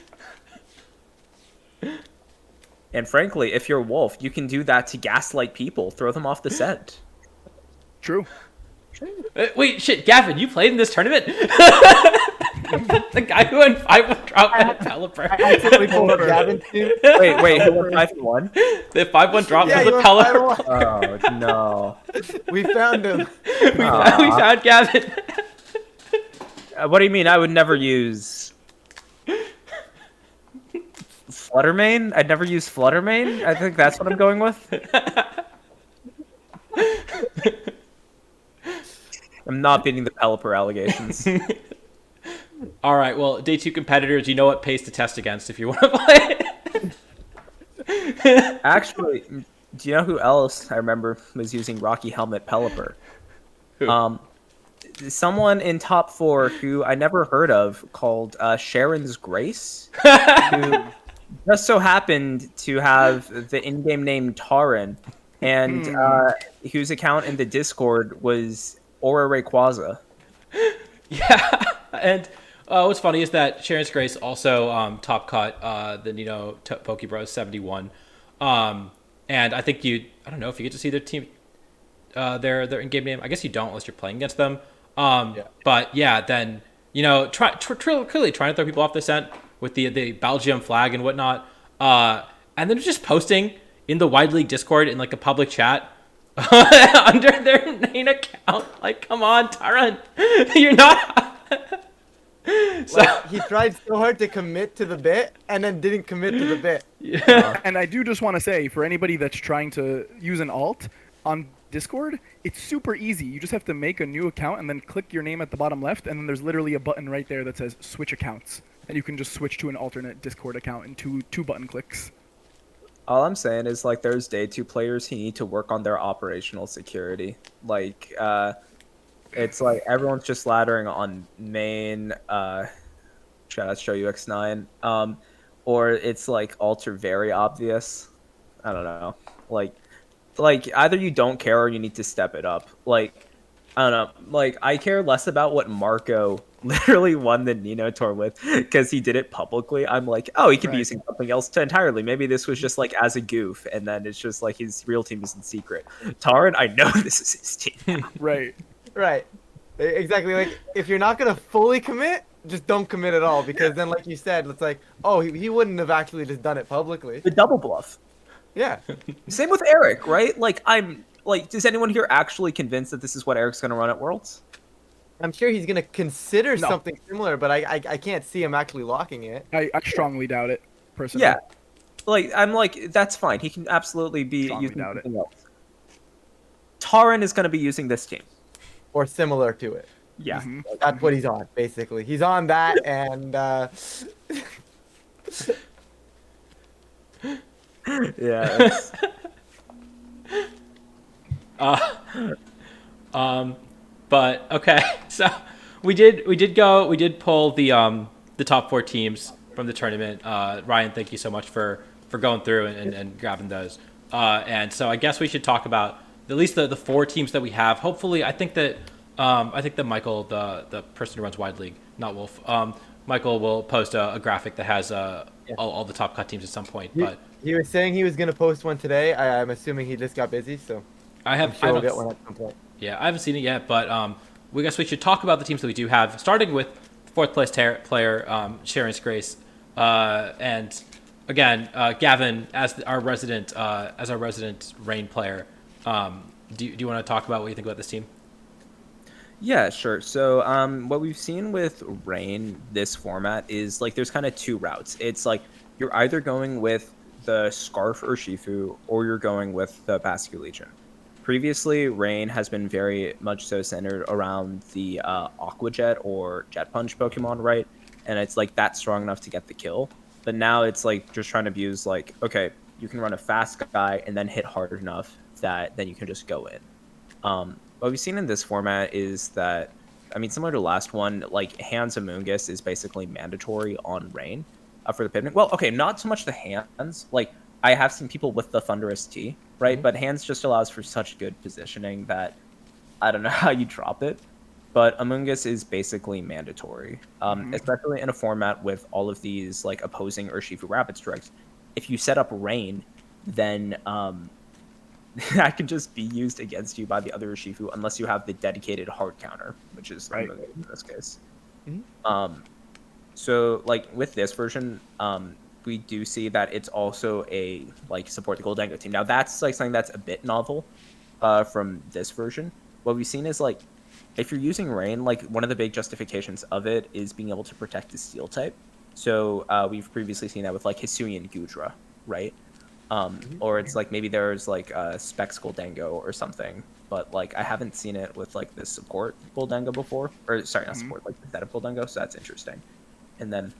And frankly, if you're Wolf, you can do that to gaslight people, throw them off the scent. True. Wait, shit, Gavin, you played in this tournament? The guy who won 5-1 drop at developer. I accidentally pulled up Gavin's team. Wait, who won 5-1? The 5-1 drop Yeah, was you a won Pelipper. 5-1. Oh no! We found him. We found Gavin. What do you mean? I would never use Fluttermane? I'd never use Fluttermane? I think that's what I'm going with. I'm not beating the Pelipper allegations. All right, well, day 2 competitors, you know what pace to test against if you want to play it. Actually, do you know who else I remember was using Rocky Helmet Pelipper? Who? Someone in top 4 who I never heard of called Sharon's Grace, who just so happened to have the in-game name Taran, and whose account in the Discord was Aura Rayquaza. Yeah, and what's funny is that Sharon's Grace also top cut the Nino Pokebros 71. And I think I don't know if you get to see their team, their in-game name. I guess you don't unless you're playing against them. But yeah, then, you know, clearly trying to throw people off the scent with the Belgium flag and whatnot. And then just posting in the Wide League Discord in like a public chat under their main account. Like, come on, Taran, you're not. So He tried so hard to commit to the bit and then didn't commit to the bit. And I do just want to say, for anybody that's trying to use an alt on Discord, it's super easy. You just have to make a new account and then click your name at the bottom left, and then there's literally a button right there that says switch accounts, and you can just switch to an alternate Discord account in two button clicks. All I'm saying is, like, there's day 2 players who need to work on their operational security. Like, it's like everyone's just laddering on main, shout out Show UX9, or it's like alts are very obvious. I don't know. Like either you don't care or you need to step it up. Like, I don't know. Like, I care less about what Marco literally won the Nino Tour with because he did it publicly. I'm like, oh, he could be using something else entirely. Maybe this was just like as a goof, and then it's just like his real team is in secret. Taran, I know this is his team. Right. Right. Exactly. Like, if you're not gonna fully commit, just don't commit at all, because then, like you said, it's like, oh, he wouldn't have actually just done it publicly. The double bluff. Yeah. Same with Eric, right? Like, I'm like, is anyone here actually convinced that this is what Eric's going to run at Worlds? I'm sure he's gonna consider something similar, but I can't see him actually locking it. I strongly doubt it, personally. Yeah. Like, I'm like, that's fine. He can absolutely be Strongly using doubt it. something else. Taran is going to be using this team. Or similar to it. Yeah. Mhm. That's what he's on, basically. He's on that, and Yeah. But okay, so we did pull the top 4 teams from the tournament. Ryan, thank you so much for going through and grabbing those. And so I guess we should talk about at least the 4 teams that we have. Hopefully, I think that Michael, the person who runs Wide League, not Wolf, Michael will post a graphic that has all the top cut teams at some point. But he was saying he was going to post one today. I'm assuming he just got busy, so I'm sure we'll get one at some point. Yeah, I haven't seen it yet, but we guess we should talk about the teams that we do have, starting with fourth place player Sharon's Grace, and again, Gavin as our resident Rain player. Do you want to talk about what you think about this team? Yeah, sure. So what we've seen with Rain this format is like there's kind of 2 routes. It's like you're either going with the Scarf Urshifu or you're going with the Bascu Legion. Previously, Rain has been very much so centered around the Aqua Jet or Jet Punch Pokemon, right? And it's like that's strong enough to get the kill. But now it's like just trying to abuse like, okay, you can run a fast guy and then hit hard enough that then you can just go in. What we've seen in this format is that, I mean, similar to the last one, like Hands Amoonguss is basically mandatory on Rain for the pivot. Well, okay, not so much the Hands. Like, I have seen people with the Thunderous T, right? Mm-hmm. But Hands just allows for such good positioning that I don't know how you drop it. But Amoonguss is basically mandatory, especially in a format with all of these like opposing Urshifu Rapid Strikes. If you set up Rain, then that can just be used against you by the other Urshifu unless you have the dedicated hard counter, which is right in this case. Mm-hmm. So like with this version, we do see that it's also a like support the Goldango team. Now that's like something that's a bit novel from this version. What we've seen is like if you're using Rain, like one of the big justifications of it is being able to protect the Steel type. So we've previously seen that with like Hisuian Gudra, right? Or it's like maybe there's like a Specs Goldango or something, but like I haven't seen it with like the support Goldango before, or sorry, not support, like the setup Goldango. So that's interesting. And then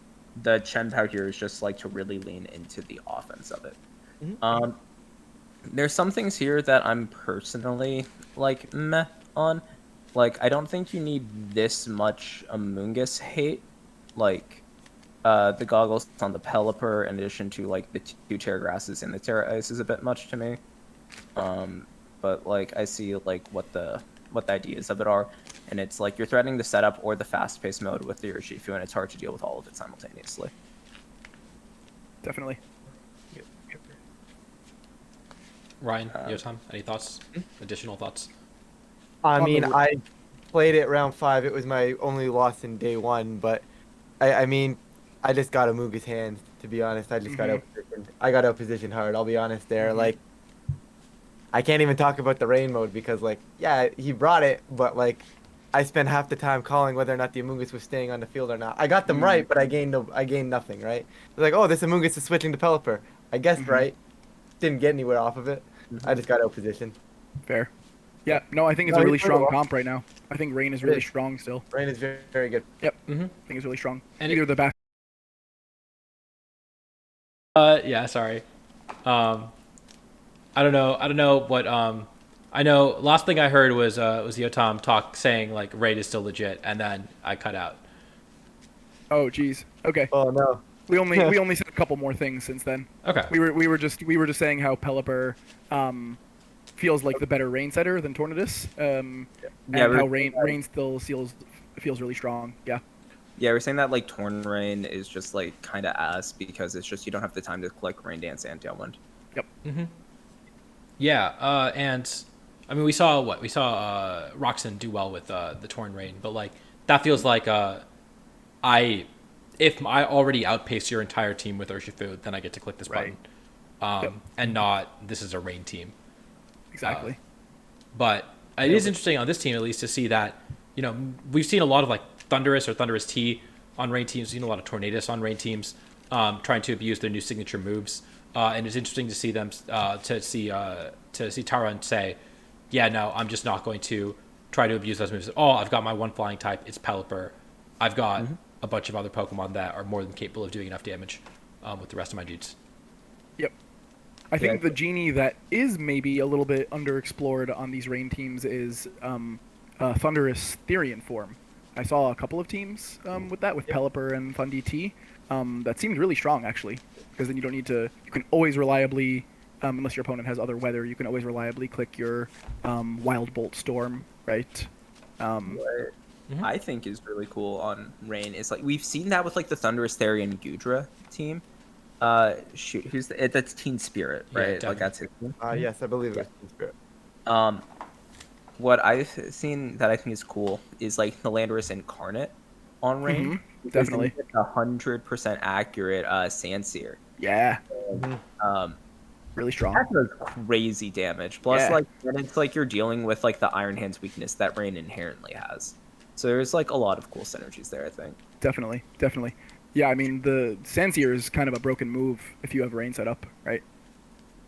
the Chen Pao here is just like to really lean into the offense of it. There's some things here that I'm personally like meh on. Like I don't think you need this much Amoonguss hate, like. The goggles on the Pelipper, in addition to like the 2 Terra Grasses and the Terra Ice, is a bit much to me. But like I see like what the ideas of it are, and it's like you're threatening the setup or the fast-paced mode with the Urshifu, and it's hard to deal with all of it simultaneously. Definitely. Ryan, Yotam, any thoughts? Additional thoughts? I mean, I played it round 5. It was my only loss in day 1, but I mean. I just got Amoonguss Hands, to be honest. I just got out-positioned. I got out-positioned hard, I'll be honest there. Like, I can't even talk about the Rain mode because, like, yeah, he brought it, but, like, I spent half the time calling whether or not the Amoonguss was staying on the field or not. I got them right, but I gained nothing, right? They're like, oh, this Amoonguss is switching to Pelipper. I guessed right. Didn't get anywhere off of it. I just got out-positioned. Fair. Yeah, no, I think it's a really strong comp right now. I think Rain is really strong still. Rain is very, very good. Yep. I think it's really strong. And either the back. Yeah, sorry. I don't know what I know last thing I heard was Yotam talk saying like Raid is still legit, and then I cut out. Oh geez. Okay. Oh no. We only said a couple more things since then. Okay. We were just saying how Pelipper feels like the better Rain setter than Tornadus. And how Rain still feels really strong. Yeah. Yeah, we're saying that like Torn Rain is just like kind of ass because it's just you don't have the time to collect Rain Dance and Tailwind. Yep. Yeah, and I mean we saw Roxanne do well with the Torn Rain, but like that feels like if I already outpace your entire team with Urshifu, then I get to click this button, and not this is a Rain team. Exactly. But it is interesting on this team at least to see that we've seen a lot of like Thunderous or Thunderous T on Rain teams. We've seen a lot of Tornadus on Rain teams trying to abuse their new signature moves. And it's interesting to see them to see Tara and say, yeah, no, I'm just not going to try to abuse those moves at all. I've got my one flying type. It's Pelipper. I've got a bunch of other Pokemon that are more than capable of doing enough damage with the rest of my dudes. Yep. I think the genie that is maybe a little bit underexplored on these Rain teams is Thunderous Therian form. I saw a couple of teams with that, with Pelipper and FunDT. That seemed really strong, actually, because then you don't need to. You can always reliably, unless your opponent has other weather, you can always reliably click your Wild Bolt Storm, right? What I think is really cool on Rain is like we've seen that with like the Thunderous Therian Gudra team. Shoot, that's Teen Spirit, Yeah, right? definitely. Like that's his team. Yes, I believe it was Team Spirit. What I've seen that I think is cool is like the Landorus Incarnate on Rain. Definitely. 100% accurate Sandseer. Yeah, Um, really strong. that does crazy damage. Plus, Yeah. like, then it's like you're dealing with like the Iron Hand's weakness that Rain inherently has. So there's like a lot of cool synergies there, I think. Definitely. Yeah, I mean, the Sandseer is kind of a broken move if you have Rain set up, right?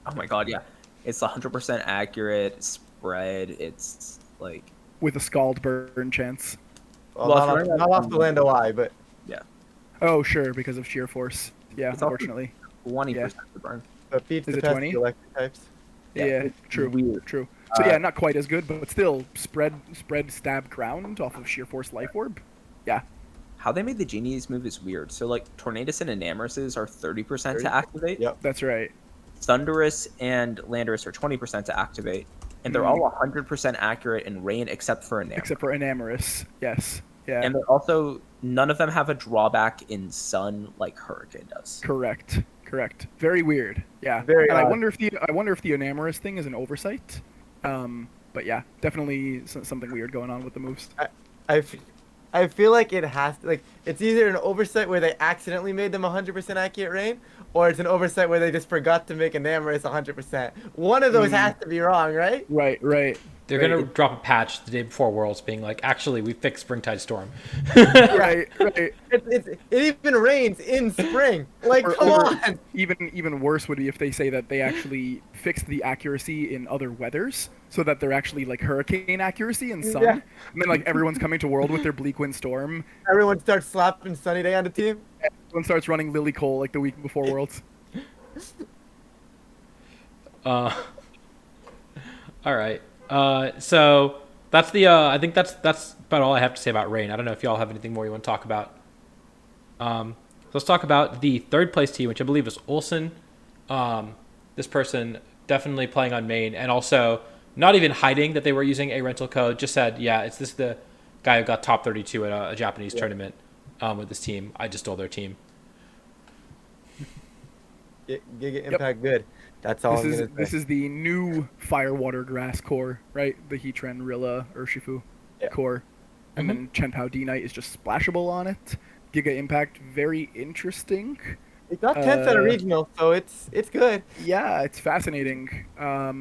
Oh my god, yeah. It's 100% accurate spread. It's like With a Scald burn chance. Well, Well, if not, you're off, running not off the land OI, but Oh, sure, because of sheer force. Yeah, It's also- unfortunately. 20% to burn. but beats Is the it pesky 20? electric types. Yeah, true. Weird. True. So yeah, not quite as good, but still spread stab ground off of sheer force life orb. Yeah. How they made the Genie's move is weird. So like Tornadus and Enamoruses are 30% to activate. Yep. That's right. Thunderous and Landorus are 20% to activate. And they're all 100% accurate in Rain except for Enamorus. Except for Enamorus. Yes. Yeah. And they're also none of them have a drawback in Sun like Hurricane does. Correct. Very weird. Yeah. Very and I odd. wonder if the Enamorus thing is an oversight. But yeah, definitely something weird going on with the moves. I feel like it has to, like, it's either an oversight where they accidentally made them 100% accurate Rain, or it's an oversight where they just forgot to make Enamorus 100%. One of those has to be wrong, right? Right. They're gonna drop a patch the day before Worlds, being like, "Actually, we fixed Springtide Storm." Right. It even rains in spring. Like, Or- come or on. Even worse would be if they say that they actually fixed the accuracy in other weathers, so that they're actually like hurricane accuracy in sun. Yeah. And then like everyone's coming to World with their Bleak Wind Storm. Everyone starts slapping Sunny Day on the team. Everyone starts running Lily Cole like the week before Worlds. All right. So that's the. I think that's about all I have to say about Rain. I don't know if y'all have anything more you want to talk about. Let's talk about the third place team, which I believe is Olsen. This person definitely playing on main, and also not even hiding that they were using a rental code. Just said, yeah, it's this the guy who got top 32 at a Japanese tournament with this team. I just stole their team. Giga Impact good. That's all I'm gonna say. This is the new Fire Water Grass core, right? The Heatran Rilla Urshifu core. And then Chenpao D-Knight is just splashable on it. Giga Impact, very interesting. It got 10th at a regional, so it's good. Yeah, it's fascinating. I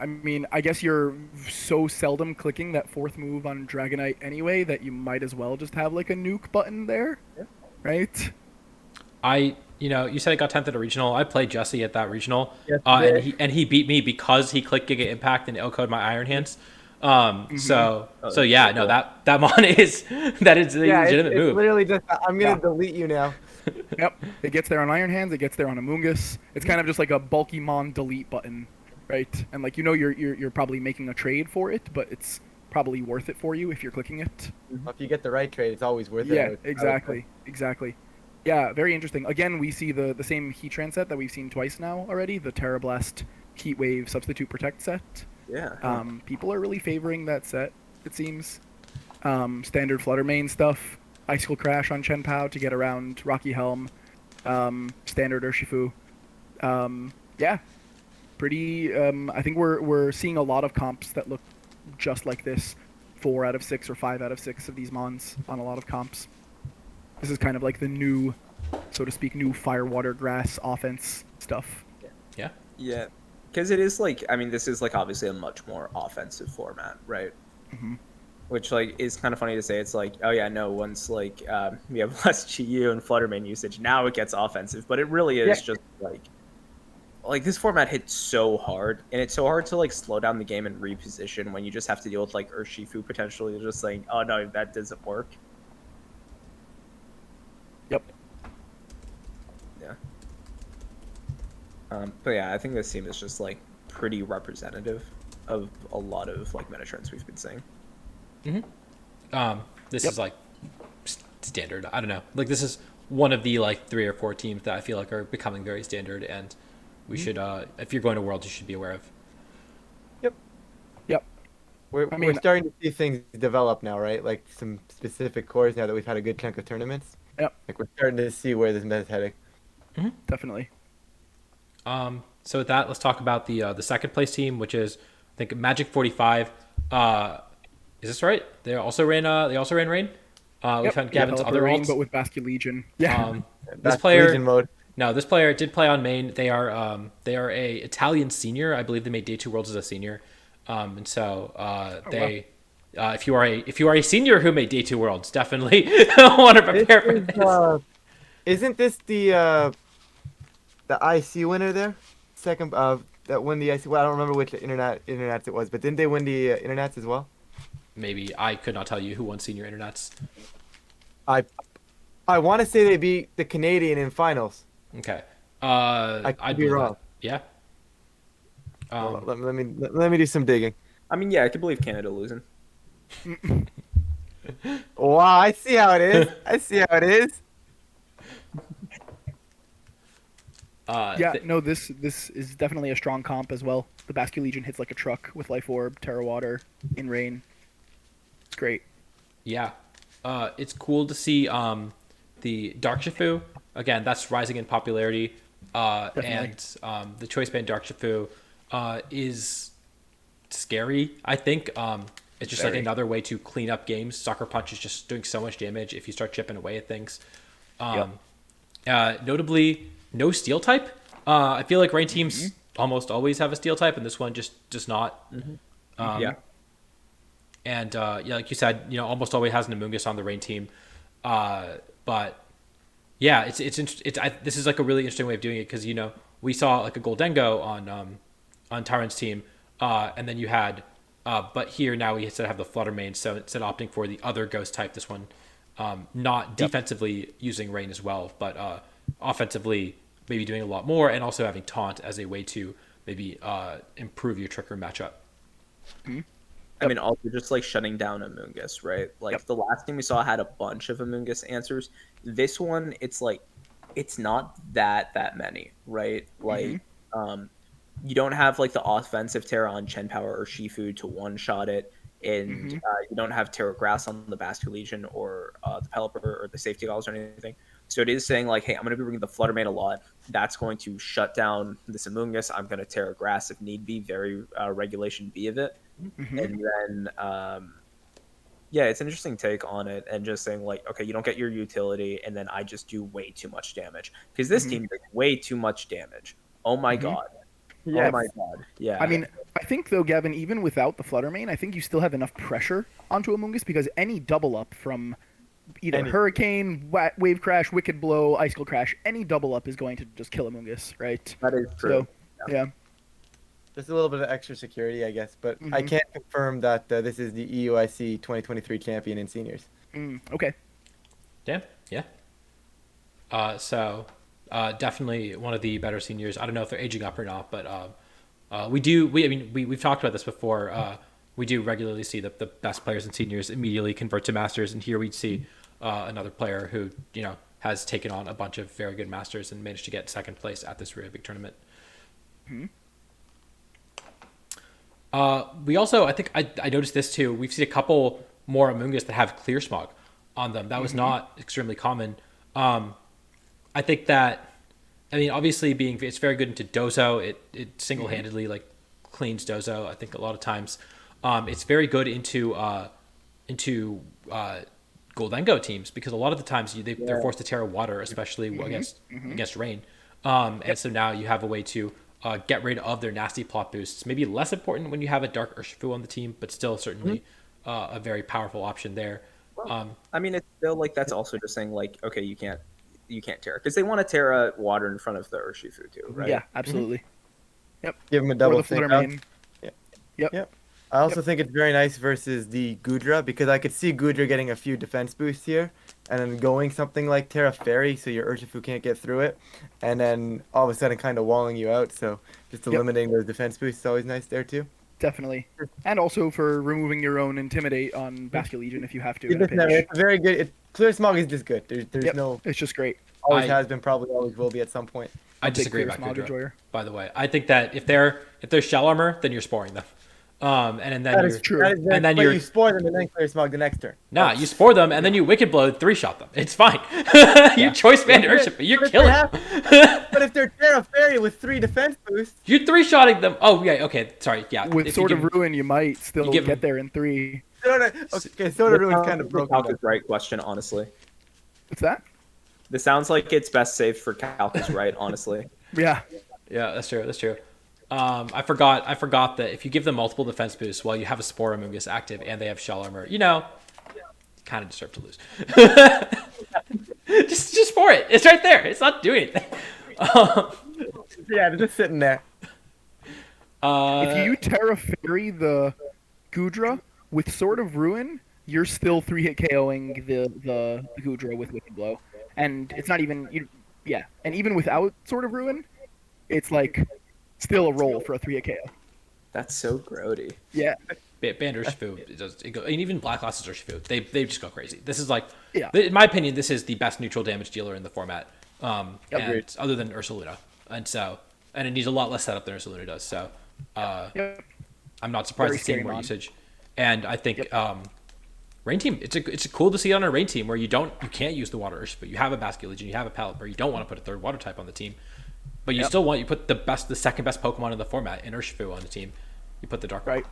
mean, I guess you're so seldom clicking that fourth move on Dragonite anyway that you might as well just have like a nuke button there, right? You said I got 10th at a regional. I played Jesse at that regional, Yes, and he beat me because he clicked Giga Impact and L-code my Iron Hands. So yeah, no, that mon is a legitimate it's move. literally just, I'm gonna delete you now. Yep, it gets there on Iron Hands, it gets there on Amoonguss. It's kind of just like a bulky mon delete button, right? And like you're probably making a trade for it, but it's probably worth it for you if you're clicking it. If you get the right trade, it's always worth it. Yeah, exactly. Yeah, very interesting. Again, we see the same Heatran set that we've seen twice now already, the Terrablast Heatwave Substitute Protect set. Yeah. People are really favoring that set, it seems. Standard Flutter Mane stuff, Icicle Crash on Chenpao to get around Rocky Helm, standard Urshifu. Yeah, pretty. I think we're seeing a lot of comps that look just like this. 4 out of 6 or 5 out of 6 of these mons on a lot of comps. This is kind of like the new, so to speak, new Fire, Water, Grass offense stuff. Yeah. Yeah. Because it is like, I mean, this is like obviously a much more offensive format, right? Mm-hmm. Which like is kind of funny to say. It's like, oh yeah, no, once like we have less GU and Fluttermane usage, now it gets offensive. But it really is just like this format hits so hard, and it's so hard to like slow down the game and reposition when you just have to deal with like Urshifu potentially just saying, oh no, that doesn't work. Yep. Yeah. But yeah, I think this team is just like pretty representative of a lot of like meta trends we've been seeing. This Yep. is like standard. I don't know. Like this is one of the like 3 or 4 teams that I feel like are becoming very standard, and we should, if you're going to Worlds, you should be aware of. Yep. Yep. We're I we're mean, starting to see things develop now, right? Like some specific cores now that we've had a good chunk of tournaments. yep, Like we're starting to see where this meta's heading. definitely. So with that, let's talk about the second place team, which is I think Magic 45. Is this right? They also ran rain. We Yep. found Yeah, Gavin's other Rain, alts. but with Basque Legion. Yeah. This That's player, Legion mode. no, this player did play on main. They are a Italian senior. I believe they made Day 2 Worlds as a senior, and so they. If you are a senior who made Day 2 Worlds, definitely want to prepare for this. Isn't this the IC winner there? Second that won the IC. Well, I don't remember which internets it was, but didn't they win the internets as well? Maybe I could not tell you who won senior internets. I want to say they beat the Canadian in finals. Okay, I could I'd be believe wrong. that. Yeah. Let me do some digging. I mean, yeah, I can believe Canada losing. Wow, I see how it is. I see how it is. Yeah, no, this is definitely a strong comp as well. The Basque Legion hits like a truck with Life Orb, Terra Water, in Rain. It's great. Yeah, it's cool to see the Dark Shifu. Again, that's rising in popularity, and the choice band Dark Shifu is scary. I think it's just like Very. another way to clean up games. Sucker Punch is just doing so much damage if you start chipping away at things. Notably, no steel type. I feel like rain teams almost always have a steel type, and this one just does not. Yeah. And yeah, like you said, almost always has an Amoonguss on the rain team. But yeah, this is like a really interesting way of doing it because we saw like a Goldengo on Tyrant's team, and then you had, but here now we instead have the Flutter main, so instead of opting for the other ghost type, this one, not defensively using rain as well, but offensively maybe doing a lot more, and also having taunt as a way to maybe improve your trick room matchup. I mean, also just like shutting down Amoonguss, right? Like the last thing we saw had a bunch of Amoonguss answers. This one, it's like, it's not that many, right? Like, you don't have like the offensive Terra on Chen Power or Shifu to one shot it, and you don't have Terra Grass on the Basque Legion or the Pelipper or the Safety Goggles or anything. So it is saying like, hey, I'm going to be bringing the Flutter Mane a lot. That's going to shut down this Amoonguss. I'm going to Terra Grass if need be, very regulation B of it. And then, yeah, it's an interesting take on it, and just saying like, okay, you don't get your utility, and then I just do way too much damage because this team does way too much damage. Oh my god! Yes. Oh my god! Yeah. I mean, I think though, Gavin, even without the Flutter Mane, I think you still have enough pressure onto Amoonguss because any double up from either Hurricane, Wave Crash, Wicked Blow, Icicle Crash, any double up is going to just kill Amoonguss, right? that is true. So, yeah. Just a little bit of extra security, I guess, but I can't confirm that this is the EUIC 2023 champion in seniors. Okay. Damn, yeah. So definitely one of the better seniors. I don't know if they're aging up or not, but we've talked about this before. We do regularly see the best players and seniors immediately convert to masters, and here we see another player who has taken on a bunch of very good masters and managed to get second place at this really big tournament. We also, I think I noticed this too. We've seen a couple more Amoonguss that have clear smog on them. That was not extremely common. I think that, obviously it's very good into Dozo. It single-handedly like cleans Dozo. I think a lot of times, it's very good into Goldengo teams because a lot of the times they're forced to Terra Water, especially against rain. And so now you have a way to get rid of their nasty plot boosts. Maybe less important when you have a Dark Urshifu on the team, but still certainly a very powerful option there. I mean, it's still like that's also just saying like, okay, you can't Terra because they want to Terra Water in front of the Urshifu too, right? Yeah, absolutely. Yep. Give him a Or double the Flutter think. Mane. Yep. I also think it's very nice versus the Gudra because I could see Gudra getting a few defense boosts here and then going something like Terra Fairy so your Urshifu can't get through it and then all of a sudden kind of walling you out. So just eliminating those defense boosts is always nice there too. Definitely. And also for removing your own Intimidate on Basket Legion if you have to You in a just never, pinch. it's very good. Clear Smog is just good. There's Yep, no, it's just great. always I- has been, probably always will be at some point. I Big disagree Clear about Smog Kudra, enjoyer. by the way. I think that if they're shell armor, then you're sporing them. And then That you're is true. That is very, and then but you're you spore them and then Clear Smog the next turn. nah, you spore them and then you wicked blow 3-shot them. It's fine. You choice band Earthship, but you're But if they killing have- them. But if they're Terra Fairy with 3 defense boosts, You're 3-shotting them. Oh yeah, okay, sorry, yeah. With If you Sword give- of Ruin, you might still give get them- there in 3. okay, Soda Ruin's kind of broken. Calc though. is right question, honestly. What's that? This sounds like it's best saved for Calc is right, honestly. Yeah. Yeah, that's true. That's true. I forgot that if you give them multiple defense boosts while you have a Spore Amogus active and they have shell armor, you kind of deserve to lose. just spore it. It's right there. It's not doing anything. Yeah, they're just sitting there. If you Terra Fairy the Gudra with Sword of Ruin, you're still 3-hit KOing the Gudra with Wicked Blow. And it's not even... yeah, and even without Sword of Ruin, it's like still a roll for a 3-hit KO. That's so grody. Yeah. Band Urshifu, and even Black Glasses Urshifu, they just go crazy. This is like, Yeah. in my opinion, this is the best neutral damage dealer in the format, and Agreed. other than Ursaluna, and it needs a lot less setup than Ursaluna does. So, Yep. I'm not surprised Very to see scary more mon. usage, and I think Rain Team, it's cool to see it on a Rain Team where you can't use the Water Urshifu, you have a Basket Legion, you have a Pelipper, you don't want to put a third Water type on the team, but you still you put the second best Pokemon in the format in Urshifu on the team. You put the Dark Right.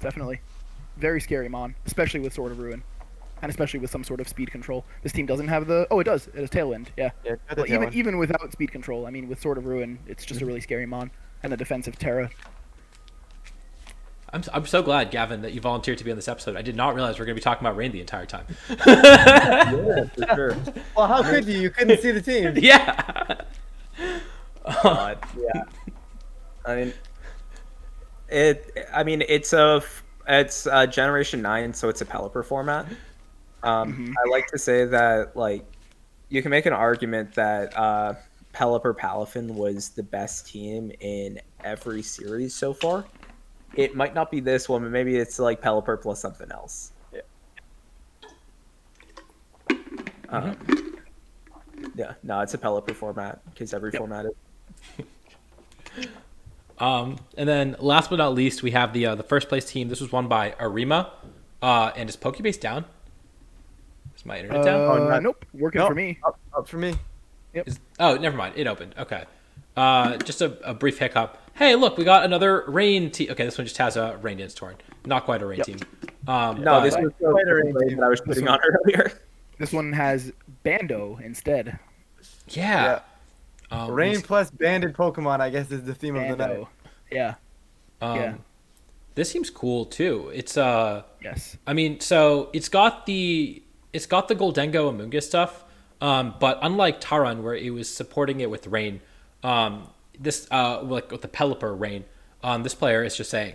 Definitely. Very scary mon, especially with Sword of Ruin. And especially with some sort of speed control. This team doesn't have the... Oh, it does. It has Tailwind, yeah. Yeah, got the Well, Tailwind. even without speed control, I mean, with Sword of Ruin, it's just a really scary mon. And a defensive Terra. I'm so glad, Gavin, that you volunteered to be on this episode. I did not realize we are going to be talking about Rain the entire time. Yeah, for sure. Well, how could you? You couldn't see the team. Yeah. Yeah. It's Generation 9, so it's a Pelipper format. I like to say that like you can make an argument that Pelipper Palafin was the best team in every series so far. It might not be this one, but maybe it's like Pelipper plus something else. Yeah, no, it's a Pelipper format because every format is. And then last but not least, we have the first place team. This was won by Arima. And is Pokebase down? Is my internet down? Nope. Working No, for me. Up for me. Oh, never mind. It opened. Okay. Just a brief hiccup. Hey, look, we got another Rain team. Okay, this one just has a Rain Dance Torn. Not quite a Rain team. No, but- this was the Quite a rain range. that I was putting on earlier. This one has Bando instead. Yeah. Rain plus banded Pokemon, I guess, is the theme of the night. Bando. Yeah. Yeah. This seems cool too. It's Yes. I mean, so it's got the Goldengo Amoonguss stuff, but unlike Taran, where it was supporting it with Rain, this like with the Pelipper Rain, this player is just saying,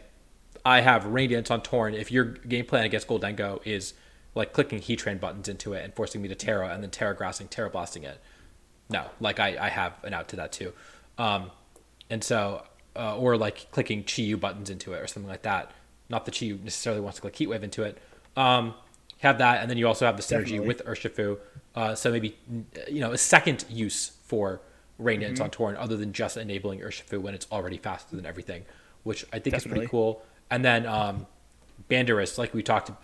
I have Rain Dance on Torn. If your game plan against Goldengo is like clicking Heat Train buttons into it and forcing me to Terra and then Terra Grassing, Terra Blasting it, no, like I have an out to that too, and so or like clicking Chi-Yu buttons into it or something like that. Not that Chi-Yu necessarily wants to click Heat Wave into it. Have that, and then you also have the synergy with Urshifu. So maybe a second use for Rain Dance on Torn other than just enabling Urshifu when it's already faster than everything, which I think is pretty cool. And then Banderas,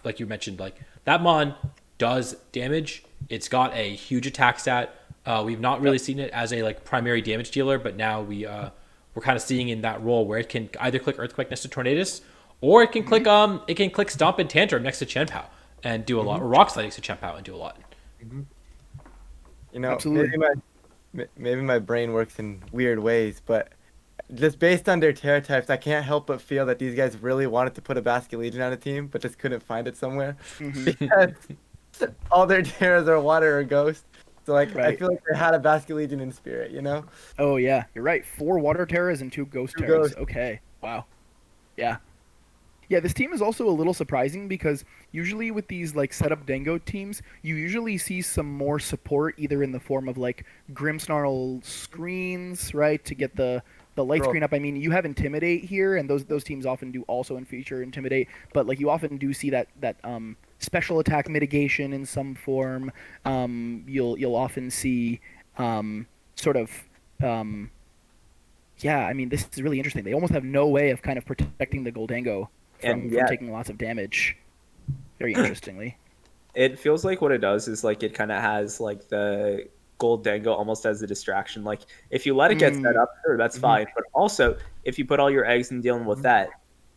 like you mentioned, like that mon does damage. It's got a huge attack stat. We've not really seen it as a like primary damage dealer, but now we're kind of seeing in that role where it can either click Earthquake next to Tornadus, or it can click Stomp and Tantrum next to Chenpao and do a lot, or Rock Slide next to Chenpao and do a lot. You know, Absolutely. maybe my brain works in weird ways, but just based on their Terra types, I can't help but feel that these guys really wanted to put a Basket Legion on a team, but just couldn't find it somewhere because all their Terras are Water or Ghost. So like, I Right. feel like they had a Basket Legion in spirit, you know? Oh yeah, you're right. 4 Water Terras and 2 Ghost 2 Terras. Ghost. Okay. Wow. Yeah. Yeah, this team is also a little surprising because usually with these like setup Dango teams, you usually see some more support either in the form of like Grimmsnarl screens, right, to get the the light Bro. screen up. I mean, you have Intimidate here, and those teams often do also in feature Intimidate, but like you often do see that special attack mitigation in some form. You'll often see sort of yeah. I mean, this is really interesting. They almost have no way of kind of protecting the Goldango from taking lots of damage. Very interestingly. It feels like what it does is like it kind of has like the gold dango almost as a distraction. Like if you let it get set up, sure, that's fine. But also, if you put all your eggs in dealing with that,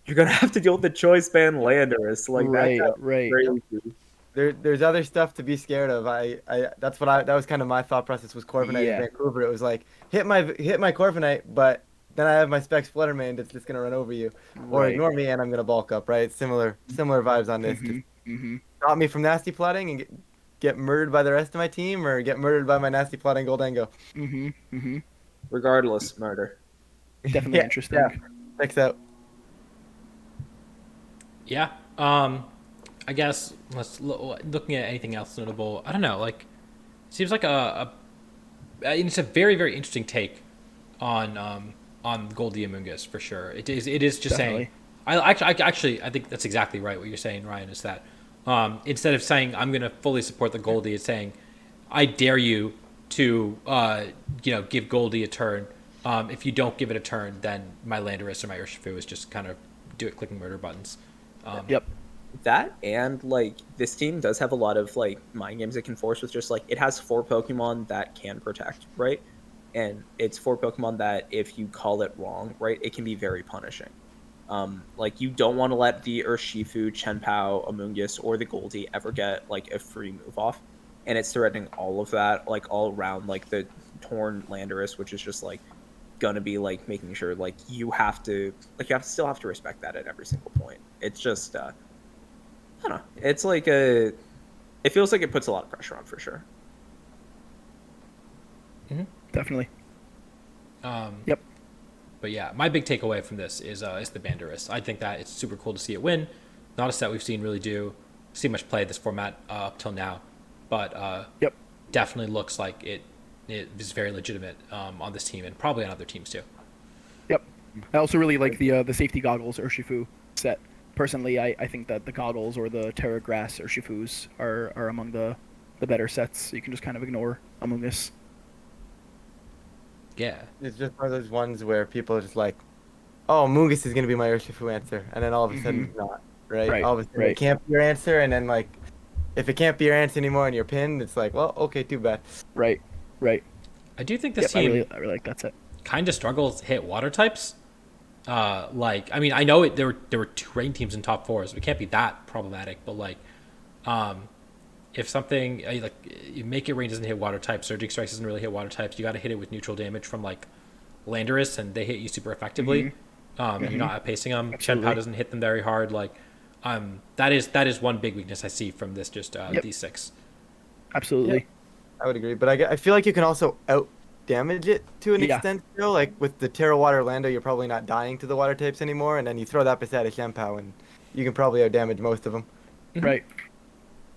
you're gonna have to deal with the choice band Landorus. Like Right, that's right. crazy. There's other stuff to be scared of. That was kind of my thought process was Corviknight Yeah. in Vancouver. It was like hit my Corviknight, but then I have my Specs Fluttermane that's just gonna run over you or Right. ignore me and I'm gonna bulk up. Right? Similar vibes on this. Just stop me from nasty plotting and get murdered by the rest of my team or get murdered by my nasty plotting Goldango. Regardless, murder. Definitely interesting. Yeah. Checks out. Yeah. I guess looking at anything else notable. I don't know. Like, it seems like it's a very, very interesting take on Goldie Amoongus for sure. It is just Definitely. saying. I think that's exactly right. What you're saying, Ryan, is that instead of saying I'm going to fully support the Goldie, it's saying I dare you to give Goldie a turn. If you don't give it a turn, then my Landorus or my Urshifu is just kind of clicking murder buttons. Yep. That and like this team does have a lot of like mind games it can force with just like it has 4 Pokemon that can protect, right? And it's 4 Pokemon that if you call it wrong, right, it can be very punishing. Like you don't want to let the Urshifu, Chenpao, Amoonguss, or the Goldie ever get like a free move off, and it's threatening all of that like all around like the Torn Landorus, which is just like gonna be like making sure like you still have to respect that at every single point. It's just I don't know. It's like it feels like it puts a lot of pressure on for sure. Definitely. Yep. But yeah, my big takeaway from this is the Bandurus. I think that it's super cool to see it win. Not a set we've seen really see much play this format up till now, but Yep. definitely looks like it is very legitimate on this team and probably on other teams too. Yep. I also really like the safety goggles Urshifu set. Personally, I think that the goggles or the Terra Grass Urshifus are among the better sets. You can just kind of ignore Amoonguss. Yeah. It's just one of those ones where people are just like, oh, Moongus is going to be my Urshifu answer. And then all of a sudden it's not, right? Right, All of a sudden right. it can't be your answer. And then, like, if it can't be your answer anymore and you're pinned, it's like, well, okay, too bad. Right. I do think this Yep, team I really like that set. kind of struggles to hit water types. I mean, I know there were 2 rain teams in top 4s. So it can't be that problematic, but like, if something like you make it rain doesn't hit water types, Surging Strikes doesn't really hit water types. You got to hit it with neutral damage from like Landorus, and they hit you super effectively. And you're not outpacing them. Absolutely. Chenpao doesn't hit them very hard. Like, that is one big weakness I see from this these 6. Absolutely. I would agree. But I feel like you can also out damage it to an Yeah. extent still. Like with the Terra Water Lando, you're probably not dying to the water types anymore. And then you throw that beside a Shenpao and you can probably out damage most of them. Right.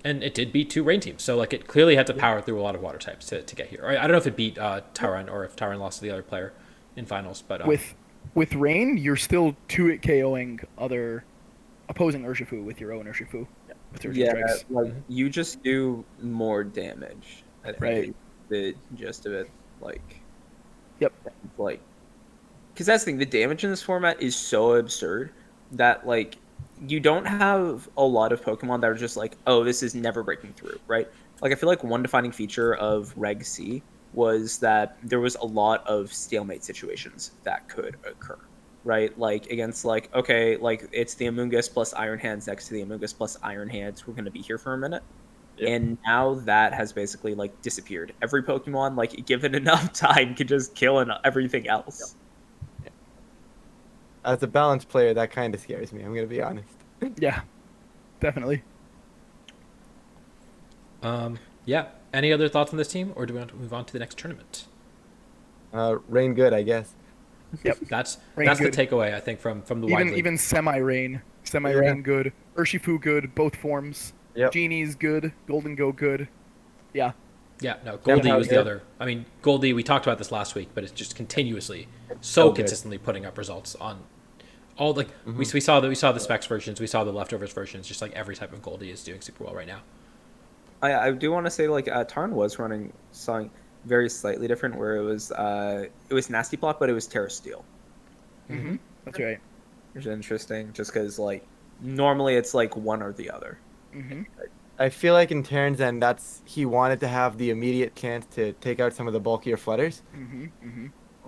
And it did beat 2 rain teams, so like it clearly had to power through a lot of water types to get here. I don't know if it beat Tyron or if Tyron lost to the other player in finals, but With rain, you're still 2 KOing other opposing Urshifu with your own Urshifu. With Surging Strikes. like you just do more damage. I think Right. is the gist of it. Like, Yep. like, because that's the thing. The damage in this format is so absurd that like you don't have a lot of Pokemon that are just like, oh, this is never breaking through, right? Like I feel like one defining feature of Reg C was that there was a lot of stalemate situations that could occur, right? Like against like, okay, like it's the Amoonguss plus Iron Hands next to the Amoonguss plus Iron Hands. We're going to be here for a minute. Yep. And now that has basically like disappeared. Every Pokemon, like given enough time, can just kill everything else. As a balanced player, that kind of scares me. I'm going to be honest. Yeah. Definitely. yeah. Any other thoughts on this team, or do we want to move on to the next tournament? Rain good, I guess. Yep. That's Rain the good. takeaway I think from the wide league. Even semi-rain good. Urshifu good, both forms. Yep. Genie's good. Golden Go good. Yeah. Yeah, no, Goldie how was the good. other. I mean, Goldie, we talked about this last week, but it's just continuously, so good. consistently putting up results on all like Mm-hmm. we saw the specs versions, we saw the leftovers versions, just like every type of Goldie is doing super well right now. I do want to say like Tarn was running something very slightly different, where it was Nasty Plot, but it was Terra Steel, Mm-hmm. That's right. which is interesting, just because like normally it's like one or the other. Mm-hmm. I feel like in Terran's end, he wanted to have the immediate chance to take out some of the bulkier flutters. Mm-hmm. Mm-hmm.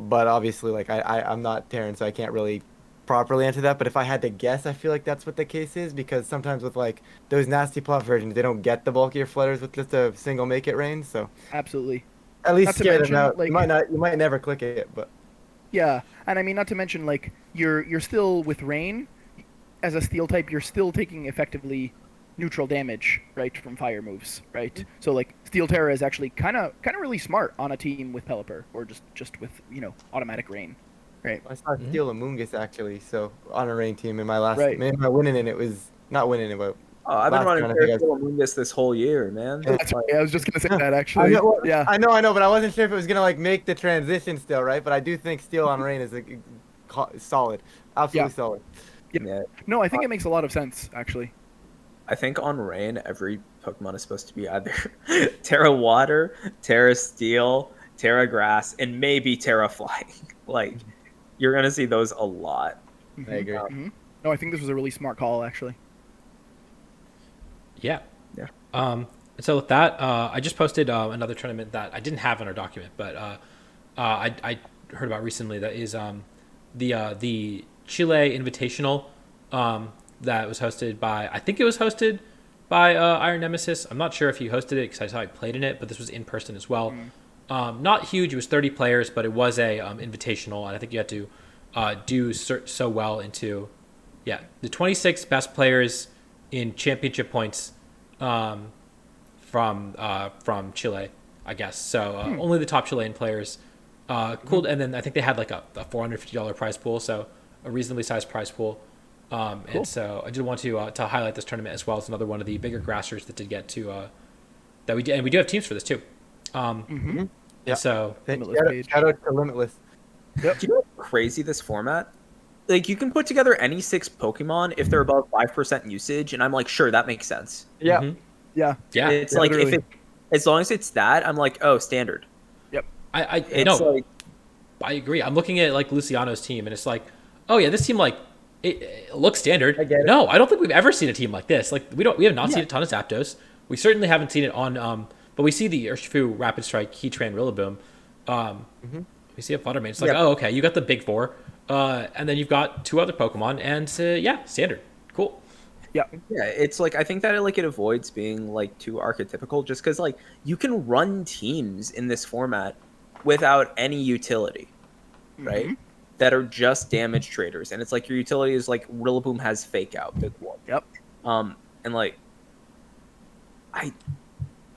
But obviously, like I'm not Terran, so I can't really properly answer that. But if I had to guess, I feel like that's what the case is, because sometimes with like those nasty plot versions, they don't get the bulkier flutters with just a single make it range. So Absolutely. at least Not to scare them mention, out. like- You might never click it, but Yeah, and I mean, not to mention, like, you're still with rain as a steel type, you're still taking effectively neutral damage, right, from fire moves, right? So like Steel Terra is actually kind of really smart on a team with Pelipper, or just with automatic rain, right? I saw Steel Amoongus actually. So on a rain team in my last, Right. maybe my winning in it was not winning it, but Oh, I've been last running round, I think I- Terra Steel this whole year, man. That's right. I was just gonna say that I actually. know, Yeah. I know, but I wasn't sure if it was gonna like make the transition still, right? But I do think Steel on Rain is solid, absolutely Yeah. solid. Yeah. No, I think it makes a lot of sense actually. I think on Rain, every Pokemon is supposed to be either Terra Water, Terra Steel, Terra Grass, and maybe Terra Flying. Like, you're gonna see those a lot. I agree. Mm-hmm. No, I think this was a really smart call actually. Yeah. Yeah. So with that, I just posted another tournament that I didn't have in our document, but I heard about recently. That is the Chile Invitational that was hosted by, I think it was hosted by Iron Nemesis. I'm not sure if he hosted it because I saw he played in it, but this was in person as well. Not huge. It was 30 players, but it was a invitational, and I think you had to do so well into the 26 best players in championship points from Chile, I guess. So only the top Chilean players. Cool. And then I think they had like a $450 prize pool, so a reasonably sized prize pool. And so I did want to highlight this tournament as well as another one of the bigger grassers that did get to that we did, and we do have teams for this too. Yeah. So Limitless page. Shout out to Limitless. Do you know how crazy this format? Like, you can put together any 6 Pokemon if they're above 5% usage, and I'm like, sure, that makes sense. Yeah. Mhm. Yeah. yeah, It's like, literally. as long as it's that, I'm like, oh, standard. I It's no, like, I agree. I'm looking at like Luciano's team, and it's like, oh yeah, this team like it looks standard. I get it. No, I don't think we've ever seen a team like this. Like we have not seen a ton of Zapdos. We certainly haven't seen it on but we see the Urshifu Rapid Strike, Heatran, Rillaboom. We see a Fluttermane. It's like, oh okay, you got the big 4, and then you've got 2 other Pokemon, and standard, cool. Yeah. yeah, it's like, I think that it avoids being like too archetypical, just because like you can run teams in this format without any utility, right? That are just damage traders, and it's like your utility is like Rillaboom has Fake Out, big one. Yep. And like I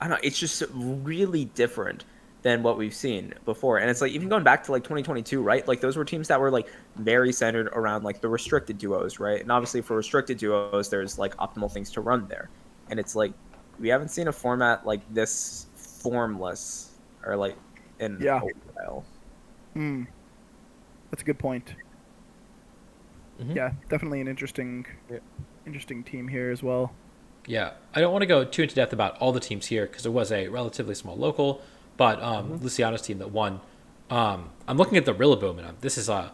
don't know, it's just really different than what we've seen before. And it's like, even going back to like 2022, right? Like those were teams that were like very centered around like the restricted duos, right? And obviously for restricted duos, there's like optimal things to run there. And it's like, we haven't seen a format like this formless or like in a while. That's a good point. Mhm. Yeah, definitely an interesting team here as well. Yeah, I don't want to go too into depth about all the teams here because it was a relatively small local, but Luciano's team that won. I'm looking at the Rillaboom, and this is not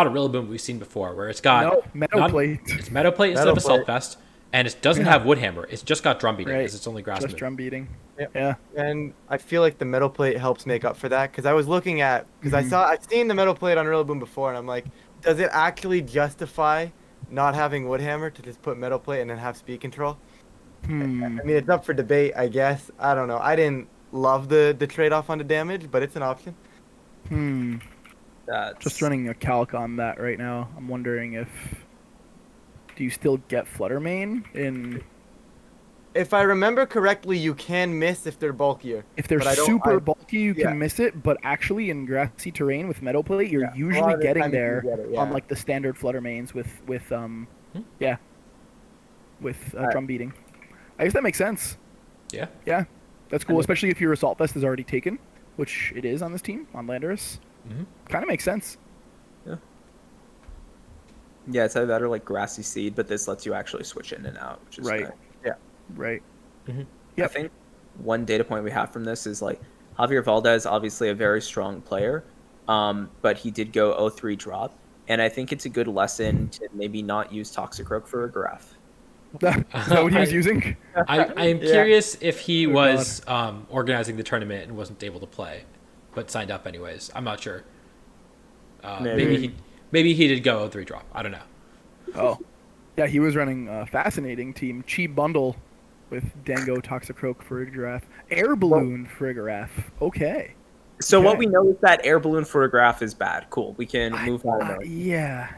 a Rillaboom we've seen before, where it's got Meadow Plate. It's Meadow Plate instead of Assault Vest, and it doesn't have Woodhammer. It's just got Drum Beating because it's only Grass Just move. drum beating. Yeah. And I feel like the metal plate helps make up for that, because I was looking at, I've seen the metal plate on Rillaboom before, and I'm like, does it actually justify not having Woodhammer to just put metal plate and then have speed control? I mean, it's up for debate, I guess. I don't know. I didn't love the trade-off on the damage, but it's an option. Just running a calc on that right now. I'm wondering do you still get Fluttermane in? If I remember correctly, you can miss if they're bulkier. If they're but I don't- super I- bulky, you yeah. can miss it. But actually, in grassy terrain with metal plate, you're Yeah, a lot usually of the getting time you there can get it, on yeah. like the standard Fluttermanes with drum beating. I guess that makes sense. Yeah. Yeah. That's cool, especially if your Assault Vest is already taken, which it is on this team, on Landorus. Kind of makes sense. Yeah, it's either that or like Grassy Seed, but this lets you actually switch in and out, which is Right. nice. Yeah. Right. I Yep. think one data point we have from this is like Javier Valdez, obviously a very strong player, but he did go 0-3 drop, and I think it's a good lesson to maybe not use Toxicroak for a graph. Is that what he was using? I am Yeah. curious if he Oh, was organizing the tournament and wasn't able to play, but signed up anyways. I'm not sure. Maybe he did go 0-3 drop. I don't know. Oh. Yeah, he was running a fascinating team. Cheap bundle with Dango, Toxicroak for a giraffe. Air Balloon for a giraffe. Okay. So Okay. what we know is that air balloon for a graph is bad. Cool, we can move on. Yeah.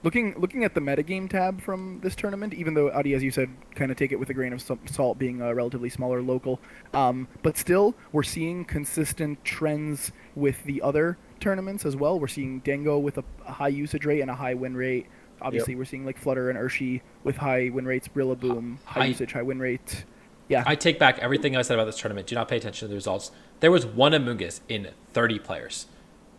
Looking at the metagame tab from this tournament, even though Adi, as you said, kind of take it with a grain of salt, being a relatively smaller local, but still we're seeing consistent trends with the other tournaments as well. We're seeing Dango with a high usage rate and a high win rate. Obviously, we're seeing like Flutter and Urshi with high win rates. Rillaboom, high usage, high win rate. Yeah. I take back everything I said about this tournament. Do not pay attention to the results. There was one Amoonguss in 30 players.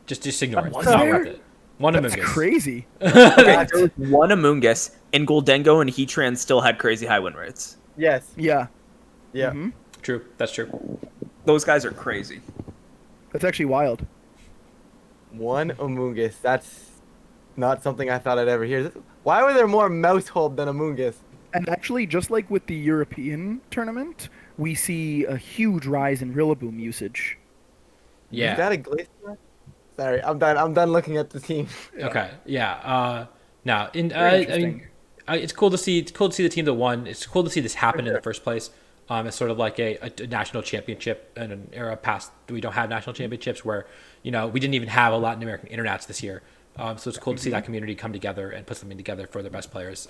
Just ignore it. It's not worth it. One That's Amoonguss. crazy. Okay, there was one Amoonguss, and Goldengo and Heatran still had crazy high win rates. Yes. Yeah. Yeah. Mhm. True. That's true. Those guys are crazy. That's actually wild. One Amoonguss. That's not something I thought I'd ever hear. Why were there more Mousehold than Amoonguss? And actually, just like with the European tournament, we see a huge rise in Rillaboom usage. Yeah. Is that a Glacier? Sorry, I'm done. I'm done looking at the team. Okay. Yeah. Now, Very I interesting. mean, it's cool to see. It's cool to see the team that won. It's cool to see this happen in the first place. It's sort of like a national championship in an era past. We don't have national championships where we didn't even have a Latin American internats this year. So it's cool to see that community come together and put something together for their best players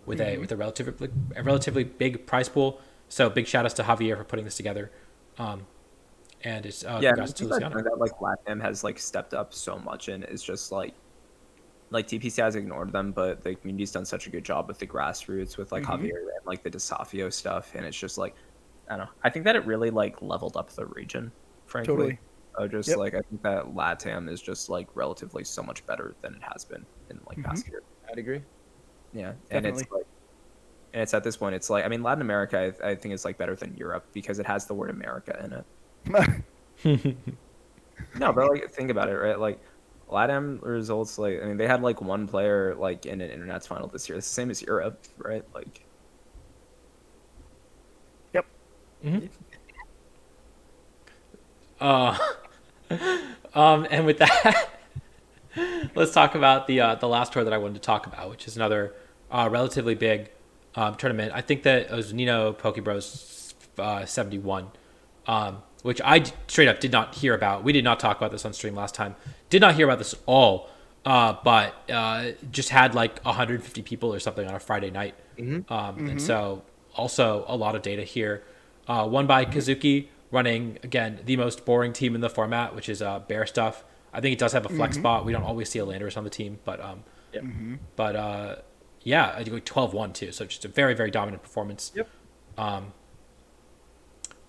with a relatively big prize pool. So big shout outs to Javier for putting this together. And it's congrats to Luciano. That like LATAM has like stepped up so much, and it's just like TPC has ignored them, but the community's done such a good job with the grassroots, with like Javier and like the Desafio stuff, and it's just like I don't know. I think that it really like leveled up the region, frankly. Totally. Like I think that LATAM is just like relatively so much better than it has been in like past years. I'd agree. Yeah, Definitely. and it's at this point, it's like I mean Latin America, I think is like better than Europe because it has the word America in it. No, but like think about it, right? Like LATAM results, like I mean they had like one player like in an internet's final this year. It's the same as Europe, right? Like. Yep. And with that, let's talk about the last tour that I wanted to talk about, which is another relatively big tournament. I think that it was Nino Pokebros 71, which I straight up did not hear about. We did not talk about this on stream last time. Did not hear about this at all, but just had like 150 people or something on a Friday night. And so also a lot of data here. Won by Kazuki, running, again, the most boring team in the format, which is Bear Stuff. I think it does have a flex spot. We don't always see a Landorus on the team, but yeah, I go 12-1 too, so just a very, very dominant performance. Yep.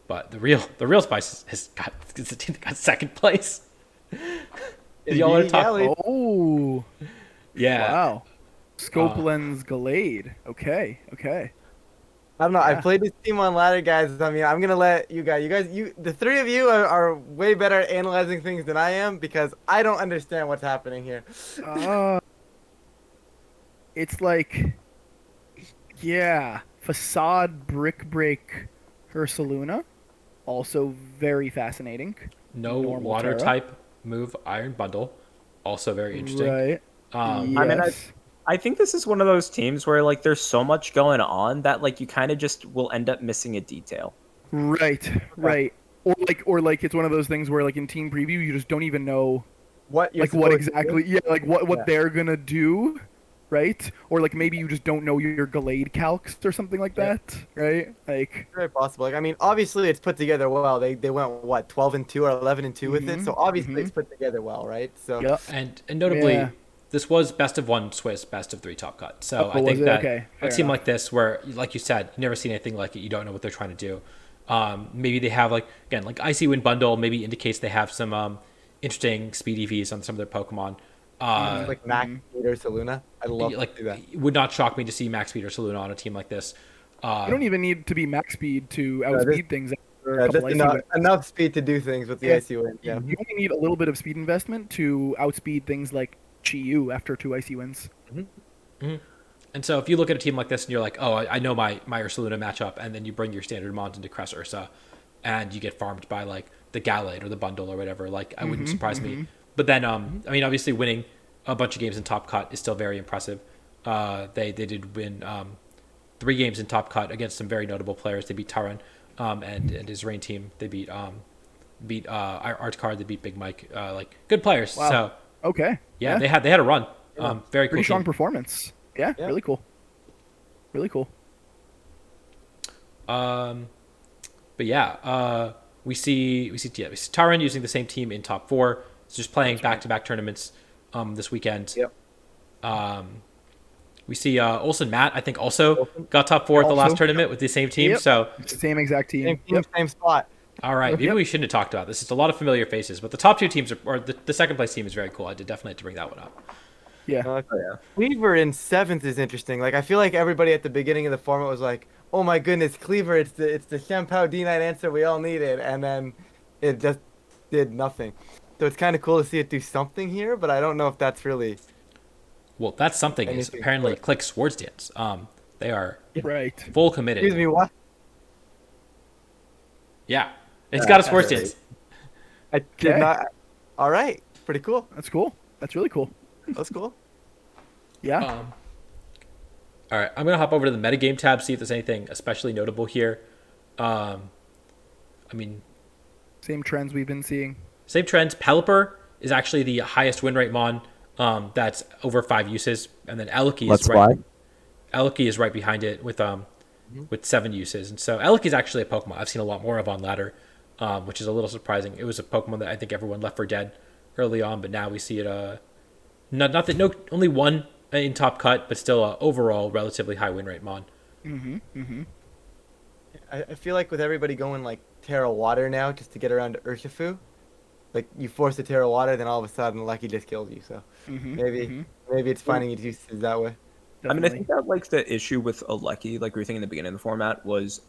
But the real spice is the team that got second place. Do y'all want to talk? Oh. Yeah. Wow. Scope lens Gallade. Okay. I don't know. I played this team on ladder, guys. I mean, I'm gonna let you guys. The three of you are way better at analyzing things than I am because I don't understand what's happening here. It's like, yeah, Facade Brick Break Ursaluna, also very fascinating. No Normal water Terra. type move Iron Bundle, also very interesting. Right. I mean, Yes. I think this is one of those teams where like there's so much going on that like you kind of just will end up missing a detail. Right. Or like it's one of those things where like in team preview you just don't even know What you're like what supposed to do. exactly what Yeah. they're gonna do, right? Or like maybe you just don't know your Gallade calcs or something like Yeah. that, right? Like Very possible. Like, I mean, obviously it's put together well. They went what 12-2 or 11-2 with it. So obviously it's put together well, right? So yeah. And notably, Yeah. this was best of one Swiss, best of three top cut. So Oh, I was think it? that Okay, a fair team enough. like this, where like you said, you never seen anything like it, you don't know what they're trying to do. Maybe they have like again like Icy Wind bundle maybe indicates they have some interesting speed EVs on some of their Pokemon. Like Max Speed or Saluna. I'd love Like to see that. it would not shock me to see Max Speed or Saluna on a team like this. You don't even need to be max speed to outspeed things after a Yeah, couple just icy enough speed to do things with the Yeah. Icy Wind. Yeah. You only need a little bit of speed investment to outspeed things like Chi-Yu after 2 icy wins. And so if you look at a team like this and you're like, oh, I know my Ursaluna matchup, and then you bring your standard Mons into Cress Ursa, and you get farmed by like the Gallade or the bundle or whatever, like I wouldn't surprise me. But then, I mean, obviously winning a bunch of games in Top Cut is still very impressive. They did win 3 games in Top Cut against some very notable players. They beat Taran and his Rain team. They beat Art Card. They beat Big Mike. Like good players. Wow. So Okay. yeah, they had a run. Very cool. Pretty strong team. performance. Yeah, Yeah. really cool. Really cool. But yeah, we see Taran using the same team in top 4. It's just playing back-to-back tournaments this weekend. Yep. We see Olsen Matt, I think, also got top 4 at the last Also. tournament with the same team. Yep. So Same exact team. Same team, same spot. all right, maybe Yep. we shouldn't have talked about this. It's a lot of familiar faces, but the top 2 teams or the second place team is very cool. I did definitely have to bring that one up. Yeah. Cleaver in 7th is interesting. Like I feel like everybody at the beginning of the format was like, "Oh my goodness, Cleaver! It's the Shenpao D9 answer we all needed," and then it just did nothing. So it's kind of cool to see it do something here, but I don't know if that's really. Well, that's something is Anything apparently for it. Click Swords Dance. They are Right. full committed. Excuse me, what? Yeah, it's got a Swords that's Dance. I did Okay. not. All right, pretty cool. That's cool. That's really cool. That's cool. Yeah. All right, I'm gonna hop over to the metagame tab, see if there's anything especially notable here. I mean, Same trends we've been seeing. same trends. Pelipper is actually the highest win rate mon. That's over 5 uses, and then Eliki Let's is right. fly. Eliki is right behind it with 7 uses, and so Eliki is actually a Pokemon I've seen a lot more of on ladder, which is a little surprising. It was a Pokemon that I think everyone left for dead early on, but now we see it. Only 1 in top cut, but still overall relatively high win rate mon. I feel like with everybody going like Terra Water now just to get around to Urshifu, like you force a Terra Water, then all of a sudden Lucky just kills you. So maybe it's finding its uses that way. I mean, I think that like the issue with Alecki, like we were thinking in the beginning of the format, was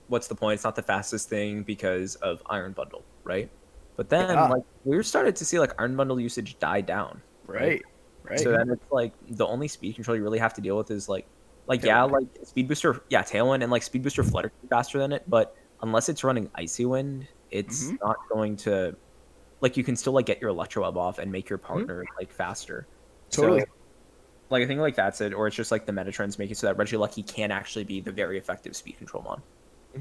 what's the point? It's not the fastest thing because of Iron Bundle, right? But then Yeah. like we were started to see like Iron Bundle usage die down. Right. Right. So then it's like the only speed control you really have to deal with is like Tailwind. like Speed Booster, Tailwind, and like Speed Booster Flutter faster than it, but unless it's running Icy Wind, it's not going to like you can still like get your Electro Web off and make your partner like faster. Totally. So, like I think like that's it, or it's just like the meta trends make it so that Regilucky can actually be the very effective speed control mon.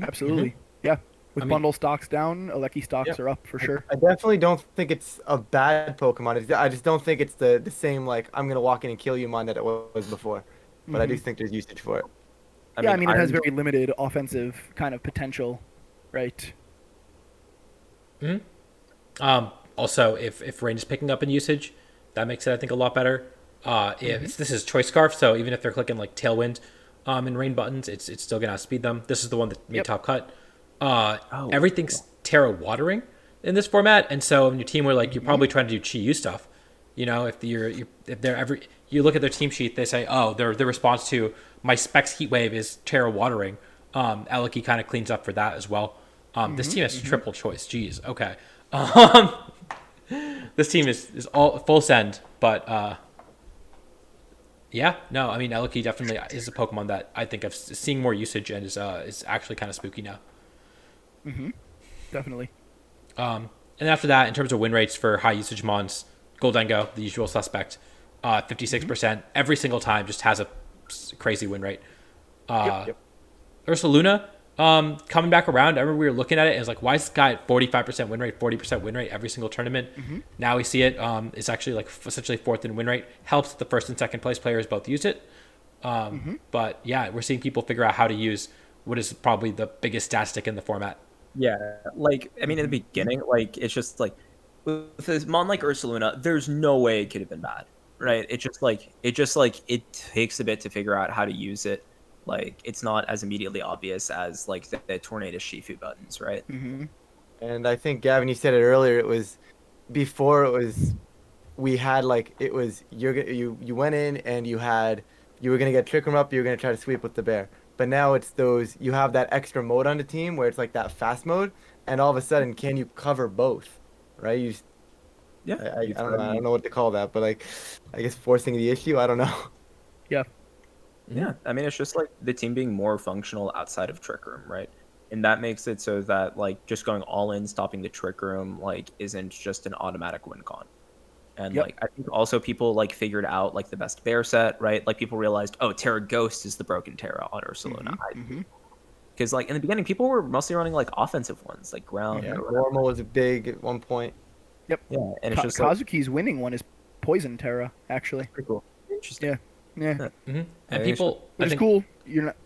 Absolutely. Yeah. With I mean- bundle stocks down, Alecki stocks Yep. are up for sure. I definitely don't think it's a bad Pokemon. I just don't think it's the same like I'm gonna walk in and kill you mon that it was before. But I do think there's usage for it. I mean, it has Iron- very limited offensive kind of potential, right? Also, if Rain is picking up in usage, that makes it I think a lot better. This is Choice Scarf, so even if they're clicking like Tailwind in Rain buttons, it's still gonna outspeed them. This is the one that made Yep. top cut. Everything's Terra watering in this format, and so in your team where like you're probably trying to do Chi-Yu stuff, you know, if they're you look at their team sheet, they say, oh, their response to my Specs Heat Wave is Terra watering. Eliki kind of cleans up for that as well. This team has triple choice. Jeez, okay. This team is all full send, but yeah, no, I mean Eliki definitely is a Pokemon that I think I've seeing more usage and is actually kind of spooky now. Definitely. And after that, in terms of win rates for high usage mons, Goldengo, the usual suspect, 56% every single time, just has a crazy win rate. Yep. Ursaluna, coming back around. I remember we were looking at it and it's like, why is this guy at 45% win rate, 40% win rate every single tournament? Now we see it. It's actually like essentially 4th in win rate. Helps that the 1st and 2nd place players both use it. But yeah, we're seeing people figure out how to use what is probably the biggest stat stick in the format. Yeah, like I mean, in the beginning, like it's just like with this mon like Ursaluna, there's no way it could have been bad, right? It just like it takes a bit to figure out how to use it. like it's not as immediately obvious as like the Tornado Shifu buttons, right? Mm-hmm. And I think Gavin, you said it earlier. It was before it was we had like it was you went in and you were gonna get trick room up. You were gonna try to sweep with the bear. But now it's those you have that extra mode on the team where it's like that fast mode, and all of a sudden, can you cover both? Right? Yeah, I don't know. I don't know what to call that, but like, I guess forcing the issue. I don't know. Yeah. Yeah, I mean, it's just like the team being more functional outside of Trick Room, right? And that makes it so that like just going all in, stopping the Trick Room, like isn't just an automatic win con. And Yep. like I think also people like figured out like the best bear set, right? Like people realized, oh, Terra Ghost is the broken Terra on Ursaluna. Mm-hmm. Because like in the beginning, people were mostly running like offensive ones, like ground. Yeah, or whatever. normal was big at one point. Yep. Yeah, and it's just like, Kazuki's winning one is Poison Terra, actually. pretty cool. Interesting. Yeah. Yeah. Mm-hmm. And it's people, I Which is think cool. You're not.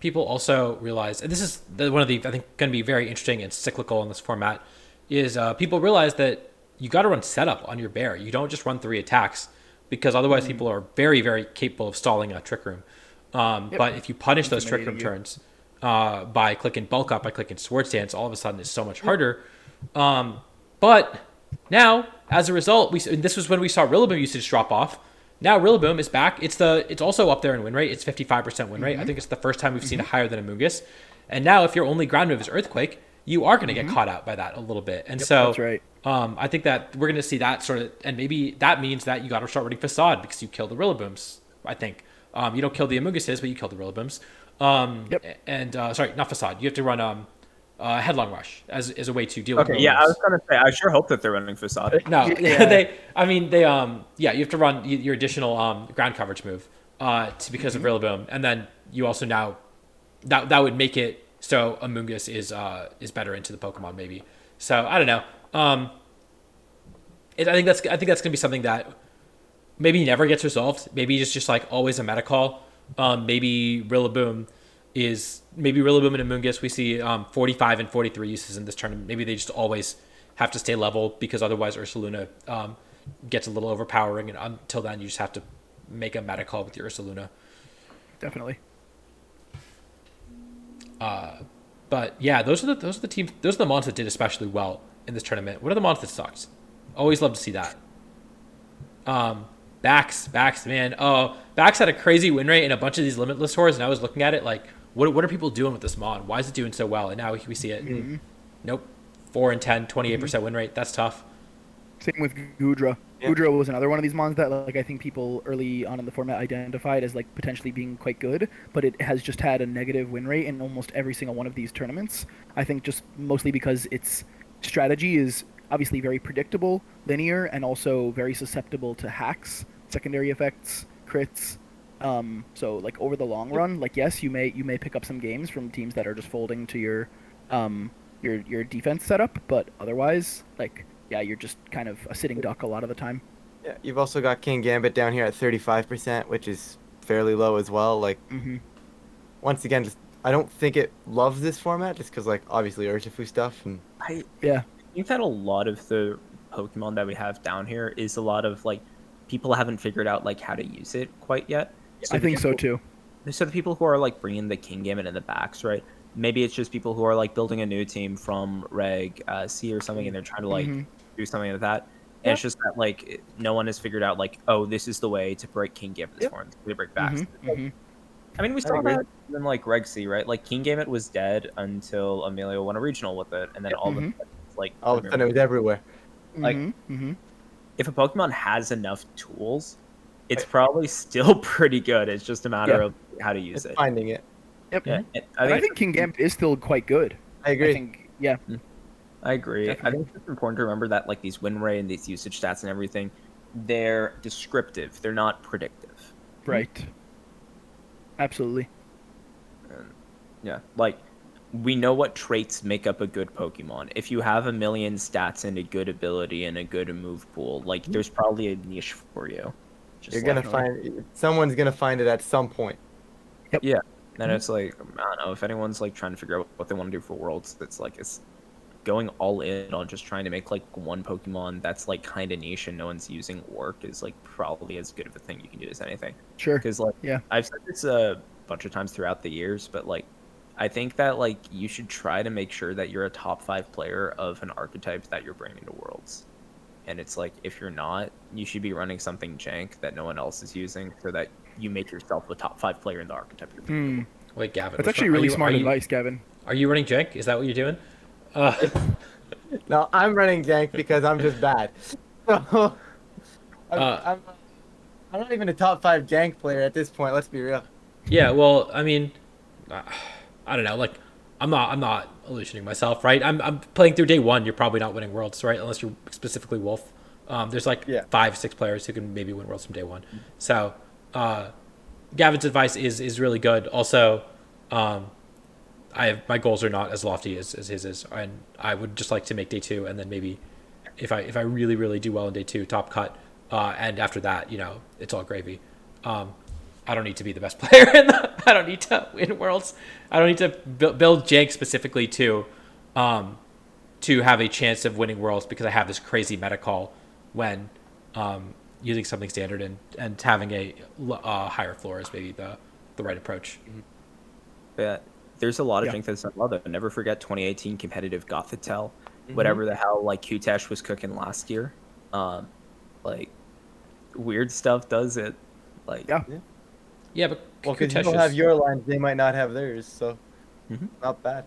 people also realize, and this is one of the, I think, going to be very interesting and cyclical in this format, is people realize that you got to run setup on your bear. You don't just run 3 attacks, because otherwise people are very, very capable of stalling a trick room. But if you punish those trick room turns by clicking bulk up, by clicking sword stance, all of a sudden it's so much harder. But now, as a result, and this was when we saw Rillaboom usage drop off. Now Rillaboom is back. It's also up there in win rate. It's 55% win rate. I think it's the first time we've seen it higher than Amoonguss. And now if your only ground move is Earthquake, you are going to get caught out by that a little bit. And so That's right. I think that we're going to see that sort of, and maybe that means that you got to start running Facade because you kill the Rillabooms, I think. You don't kill the Amoongusses, but you kill the Rillabooms. And sorry, not Facade. You have to run Headlong Rush as a way to deal with Okay, yeah, I Rillabooms. was gonna say, I sure hope that they're running Facade. No, Yeah. you have to run your additional ground coverage move because of Rillaboom, and then you also now that would make it so Amoonguss is better into the Pokemon maybe. So I don't know. I think that's gonna be something that maybe never gets resolved. Maybe it's just like always a meta call. Maybe Rillaboom and Amoonguss, we see 45 and 43 uses in this tournament. Maybe they just always have to stay level because otherwise Ursaluna gets a little overpowering, and until then you just have to make a meta call with your Ursaluna. Definitely. But yeah, those are the teams. Those are the mons that did especially well in this tournament. What are the mons that sucked? Always love to see that. Bax, man. Oh, Bax had a crazy win rate in a bunch of these Limitless tours, and I was looking at it like, what are people doing with this mon? Why is it doing so well? And now we see it. Nope. 4 and 10, 28% win rate. That's tough. Same with Goodra. Yeah. Goodra was another one of these mons that like I think people early on in the format identified as like potentially being quite good, but it has just had a negative win rate in almost every single one of these tournaments. I think just mostly because its strategy is obviously very predictable, linear, and also very susceptible to hacks, secondary effects, crits. So like over the long run, like yes, you may pick up some games from teams that are just folding to your defense setup, but otherwise, like yeah, you're just kind of a sitting duck a lot of the time. Yeah, you've also got King Gambit down here at 35%, which is fairly low as well. Like, once again, just I don't think it loves this format just because, like, obviously Urshifu stuff. And I Yeah. think that a lot of the Pokemon that we have down here is a lot of like people haven't figured out like how to use it quite yet. I think so too. So the people who are like bringing the King Gambit in the backs, right? Maybe it's just people who are like building a new team from Reg C or something, and they're trying to like do something like that. And it's just that like no one has figured out like, oh, this is the way to break King Gambit this form. They break backs. I mean, we saw that in like Reg C, right? Like King Gambit was dead until Emilio won a regional with it, and then all of a sudden, like all of a sudden it was everywhere. like if a Pokemon has enough tools, it's probably still pretty good. It's just a matter of how to use it. Finding it. Yep. Yeah, I think King Gambit is still quite good. I agree. I think, yeah. I agree. Definitely. I think it's important to remember that like these win rate and these usage stats and everything, they're descriptive. They're not predictive. Right. Absolutely. Yeah, like we know what traits make up a good Pokemon. If you have a million stats and a good ability and a good move pool, like there's probably a niche for you. Just You're gonna find someone's gonna find it at some point. Yeah. And it's like, I don't know, if anyone's like trying to figure out what they want to do for Worlds, it's like it's going all in on just trying to make like one Pokemon that's like kind of niche and no one's using work is like probably as good of a thing you can do as anything. Sure. Because like Yeah. I've said this bunch of times throughout the years, but like I think that like you should try to make sure that you're a top 5 player of an archetype that you're bringing to Worlds. And it's like if you're not, you should be running something jank that no one else is using, so that you make yourself a top 5 player in the archetype you're bringing. Wait, Gavin. That's which actually one- really are you- smart are you- advice, Gavin. Are you running jank? Is that what you're doing? No, I'm running jank because I'm just bad. So, I'm not even a top 5 jank player at this point. Let's be real. Yeah, well, I mean, I don't know. Like, I'm not illusioning myself, right? I'm playing through day 1. You're probably not winning Worlds, right? Unless you're specifically Wolf. There's like 5-6 players who can maybe win Worlds from day 1. So, Gavin's advice is really good. Also, my goals are not as lofty as his is, and I would just like to make day 2, and then maybe if I really really do well in day 2, top cut, and after that, it's all gravy. I don't need to be the best player I don't need to win Worlds. I don't need to build jank specifically to have a chance of winning Worlds because I have this crazy meta call when using something standard and having a higher floor is maybe the right approach. Yeah, there's a lot of Yeah. jank that's not well, though. Never forget 2018 competitive Gothitelle, whatever the hell like Qtesh was cooking last year. Like weird stuff does it. Like Yeah. Yeah, but Well, because you Kutesh don't have your lines, they might not have theirs, so not bad.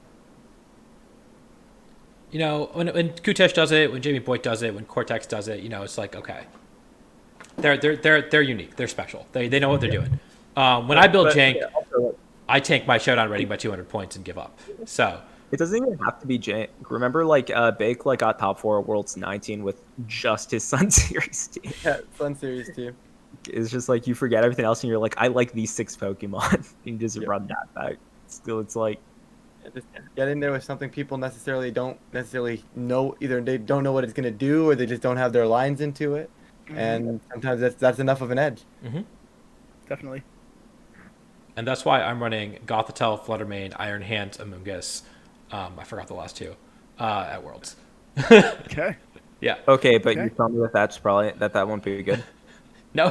when Kutesh does it, when Jamie Boyd does it, when Cortex does it, it's like okay, they're unique, they're special, they know what they're doing. When I build jank, also, I tank my showdown rating by 200 points and give up. So it doesn't even have to be jank. Remember, like Bake like got top 4 at Worlds 19 with just his Sun Series team. Yeah, Sun Series team. It's just like you forget everything else and you're like, I like these 6 Pokemon. You just run that back. Still, it's like Just get in there with something people don't necessarily know. Either they don't know what it's gonna do, or they just don't have their lines into it. And sometimes that's enough of an edge. Definitely. and that's why I'm running Gothitelle, Fluttermane, Iron Hand, Amoonguss. I forgot the last 2 at Worlds. Okay. Yeah. okay, but you Okay. tell me that that's probably that won't be good. No,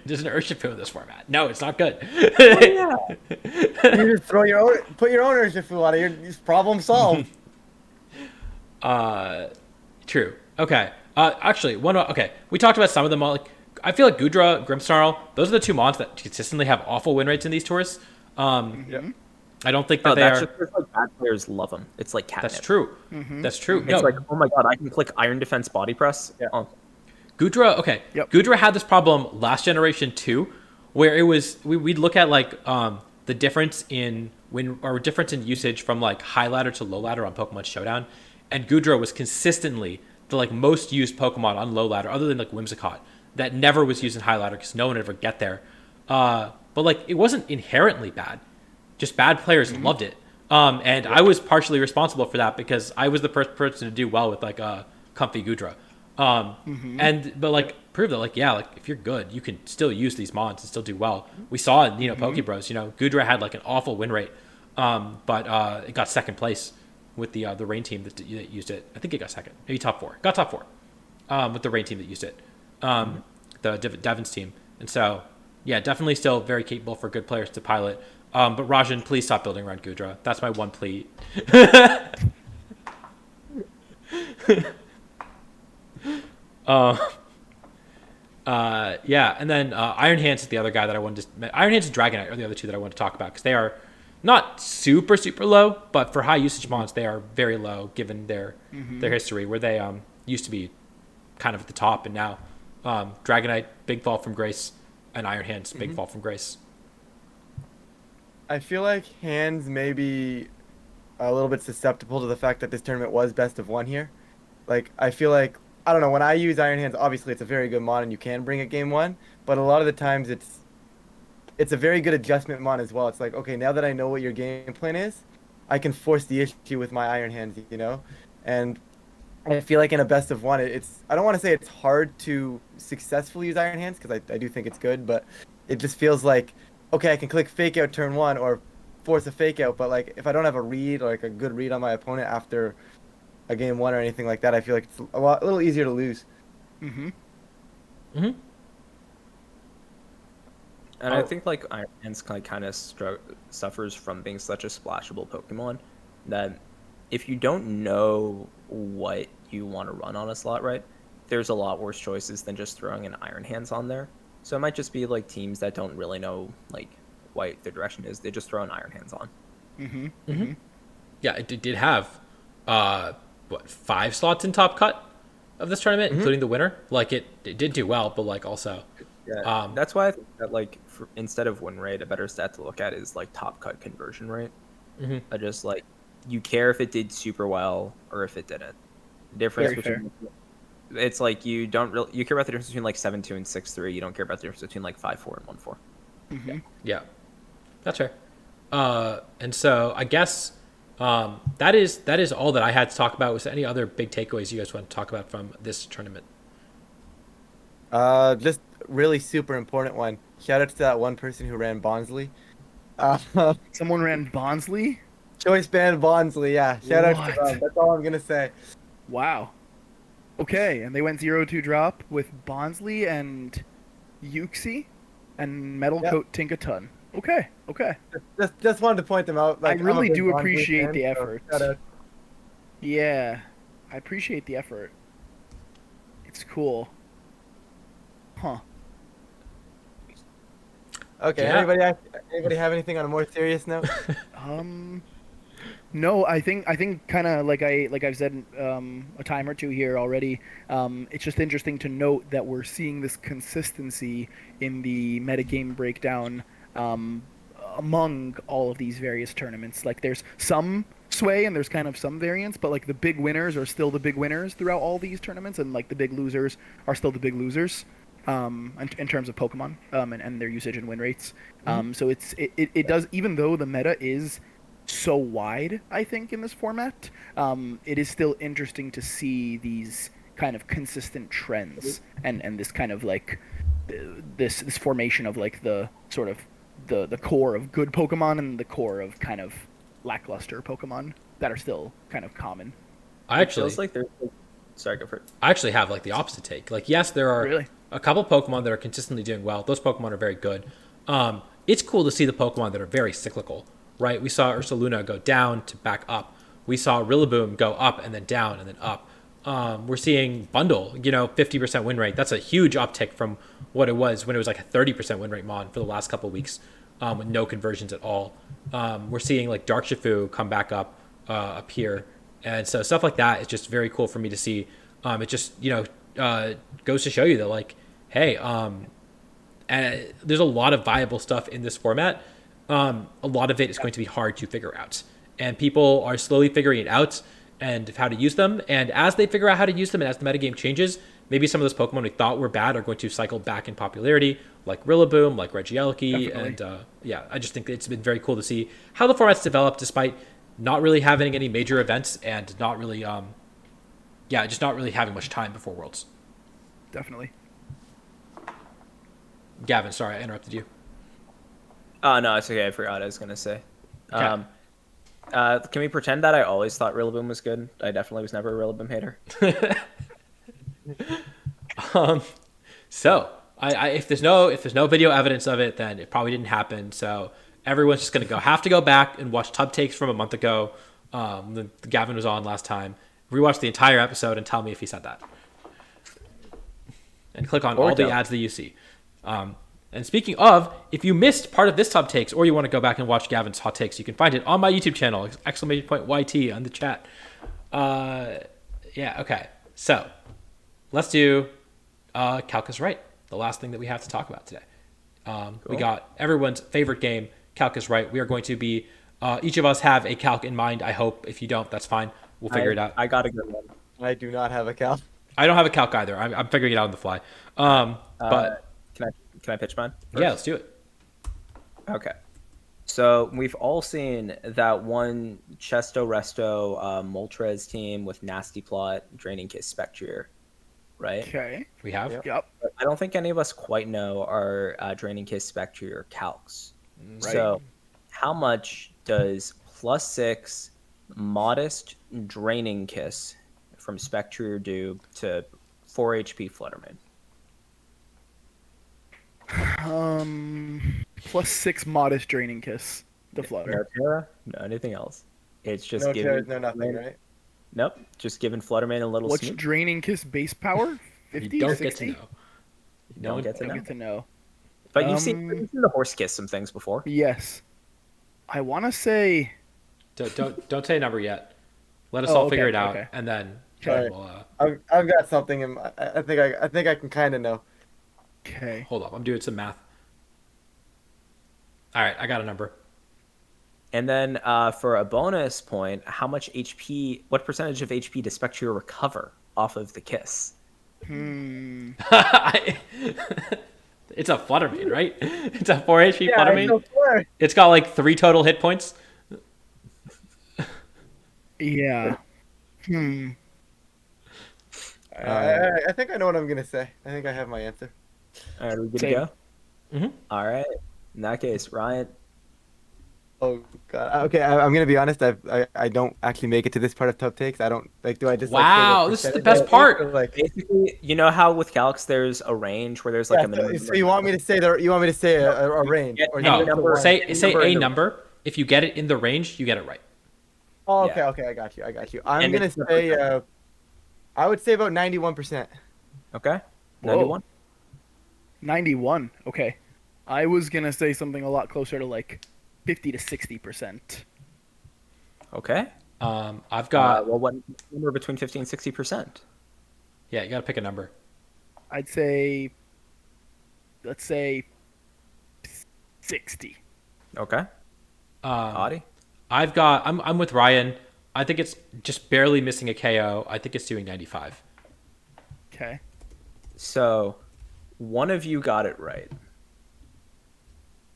there's an Urshifu in this format. No, it's not good. Yeah. You just put your own Urshifu out of your problem solved. True. Okay. Actually, okay. We talked about some of them. Like, I feel like Goodra, Grimmsnarl, those are the 2 mons that consistently have awful win rates in these tours. I don't think that they That's are. just because like bad players love them. It's like catnip. That's true. That's true. It's No, like, oh my god, I can click Iron Defense Body Press. Yeah. Oh, Goodra. Okay. Yep. Goodra had this problem last generation too, where it was we'd look at like the difference in difference in usage from like high ladder to low ladder on Pokemon Showdown, and Goodra was consistently the like most used Pokemon on low ladder, other than like Whimsicott, that never was used in high ladder because no one would ever get there. But like it wasn't inherently bad, just bad players loved it. And I was partially responsible for that because I was the first person to do well with like a comfy Goodra. But like prove that like if you're good, you can still use these mods and still do well. We saw in Pokebros, Goodra had like an awful win rate, but it got second place with the Rain team that used it. I think it got second, maybe top 4. Got top 4 with the Rain team that used it, the Devin's team. And so yeah, definitely still very capable for good players to pilot. But Rajan, please stop building around Goodra. That's my one plea. Yeah, and then Iron Hands is the other guy that I wanted to. Iron Hands and Dragonite are the other 2 that I want to talk about because they are not super low, but for high usage mons they are very low given their history, where they used to be kind of at the top, and now Dragonite, big fall from grace, and Iron Hands, big fall from grace. I feel like Hands may be a little bit susceptible to the fact that this tournament was best of 1 here. Like, I feel like, I don't know, when I use Iron Hands, obviously it's a very good mon and you can bring it game 1, but a lot of the times it's a very good adjustment mon as well. It's like, okay, now that I know what your game plan is, I can force the issue with my Iron Hands, And I feel like in a best of 1, I don't want to say it's hard to successfully use Iron Hands, because I do think it's good, but it just feels like, okay, I can click Fake Out turn 1 or force a Fake Out, but like if I don't have a read, or like a good read on my opponent after a game 1 or anything like that, I feel like it's a little easier to lose. And Oh. I think like Iron Hands kind of suffers from being such a splashable Pokemon that if you don't know what you want to run on a slot, right, there's a lot worse choices than just throwing an Iron Hands on there. So it might just be like teams that don't really know like what their direction is. They just throw an Iron Hands on. Yeah, it did have, what, 5 slots in top cut of this tournament, including the winner. Like it did do well, but like also, Yeah, that's why I think that like instead of win rate, a better stat to look at is like top cut conversion rate. I just like you care if it did super well or if it didn't. The difference Very between it's like you don't really you care about the difference between like 7-2 and 6-3. You don't care about the difference between like 5-4 and 1-4. yeah, that's fair. And so I guess that is all that I had to talk about. Was there any other big takeaways you guys want to talk about from this tournament? Just really super important one. Shout out to that one person who ran Bonsley. Someone ran Bonsley. Choice band Bonsley, yeah. Shout out to What? them. That's all I'm gonna say. Wow. Okay, and they went 0-2 drop with Bonsley and Yuxi and Metal Yep. Coat Tinkaton. Okay. Just wanted to point them out. Like, I really I'm a big do Bonsley appreciate fan, the so effort. shout out. Yeah, I appreciate the effort. It's cool. Huh. Okay, Yeah. anybody have anything on a more serious note? No, I think kind of like I've said a time or two here already. It's just interesting to note that we're seeing this consistency in the metagame breakdown among all of these various tournaments. Like there's some sway and there's kind of some variance, but like the big winners are still the big winners throughout all these tournaments, and like the big losers are still the big losers. In terms of Pokemon and their usage and win rates. So it does, even though the meta is so wide, I think, in this format, it is still interesting to see these kind of consistent trends and this kind of like this formation of like the sort of the core of good Pokemon and the core of kind of lackluster Pokemon that are still kind of common. I It feels like there's sorry, go for it. I actually have like the opposite take. Like, yes, there are Really? a couple Pokemon that are consistently doing well. Those Pokemon are very good. It's cool to see the Pokemon that are very cyclical, right? We saw Ursaluna go down to back up. We saw Rillaboom go up and then down and then up. We're seeing Bundle, 50% win rate. That's a huge uptick from what it was when it was like a 30% win rate Mon for the last couple of weeks with no conversions at all. We're seeing like Darkshifu come back up here. And so stuff like that is just very cool for me to see. It just, goes to show you that like, hey, and there's a lot of viable stuff in this format. A lot of it is going to be hard to figure out. And people are slowly figuring it out and how to use them. And as they figure out how to use them and as the metagame changes, maybe some of those Pokemon we thought were bad are going to cycle back in popularity, like Rillaboom, like Regieleki. Definitely. And I just think it's been very cool to see how the format's developed despite not really having any major events and not really, just not really having much time before Worlds. Definitely. Gavin, sorry, I interrupted you. Oh no, it's okay. I forgot what I was gonna say. Okay. Can we pretend that I always thought Rillaboom was good? I definitely was never a Rillaboom hater. So if there's no video evidence of it, then it probably didn't happen. So everyone's just gonna have to go back and watch Tub Takes from a month ago. Gavin was on last time. Rewatch the entire episode and tell me if he said that. And click on all the ads that you see. And speaking of, if you missed part of this Tub Takes or you want to go back and watch Gavin's hot takes, you can find it on my YouTube channel, ! YT on the chat. Okay. So let's do Calc is Right, the last thing that we have to talk about today. Cool. We got everyone's favorite game, Calc is Right. We are going to be, each of us have a calc in mind, I hope. If you don't, that's fine. We'll figure it out. I got a good one. I do not have a calc. I don't have a calc either. I'm figuring it out on the fly. But can I pitch mine first? Yeah, let's do it. Okay. So we've all seen that one Chesto Resto Moltres team with Nasty Plot, Draining Kiss, Spectrier, right? Okay. We have? Yep. But I don't think any of us quite know our Draining Kiss, Spectrier calcs. Right. So how much does +6 modest Draining Kiss from Spectrier do to 4 HP Fluttermane? +6 modest draining kiss. The No flutter. Terra, no anything else. It's just No giving tears, no nothing, right? Nope, just giving Flutterman a little What's smooch. draining kiss base power? 50, You don't 60? get to know. You don't get to Don't know. get to know. But you've seen the horse kiss some things before. Yes. I want to say. Don't say a number yet. Let us Oh, all figure okay, it out, okay. and then Okay. we'll, I've got something in my, I think I can kind of know. Okay. hold up. I'm doing some math. All right, I got a number. And then for a bonus point, how much HP? What percentage of HP does Spectre recover off of the kiss? It's a Fluttermane, right? It's a 4 HP Yeah, Fluttermane. I know for- It's got like 3 total hit points. Yeah. I think I know what I'm gonna say. I think I have my answer. All right, are we good Same. to go? Mhm. All right. In that case, Ryan. Oh god. Okay, I'm gonna be honest. I don't actually make it to this part of top takes. I don't like. Do I just like, say Wow, the this is the percentage best I think, part. or, like, Basically, you know how with calcs there's a range where there's like yeah, a minimum. so you want me to say a range? Yeah, Or any just the number- one? Say number in a the- number. If you get it in the range, you get it right. Oh, Yeah. okay. I got you. I'm And gonna it's the say. percentage. I would say about 91%. Okay. Whoa. 91. 91. Okay. I was going to say something a lot closer to like 50 to 60%. Okay. I've got well, what number between 50 and 60%? yeah. You got to pick a number. I'd say, let's say 60. Okay. Audie? I've got. I'm with Ryan. I think it's just barely missing a KO. I think it's doing 95. Okay. So, one of you got it right.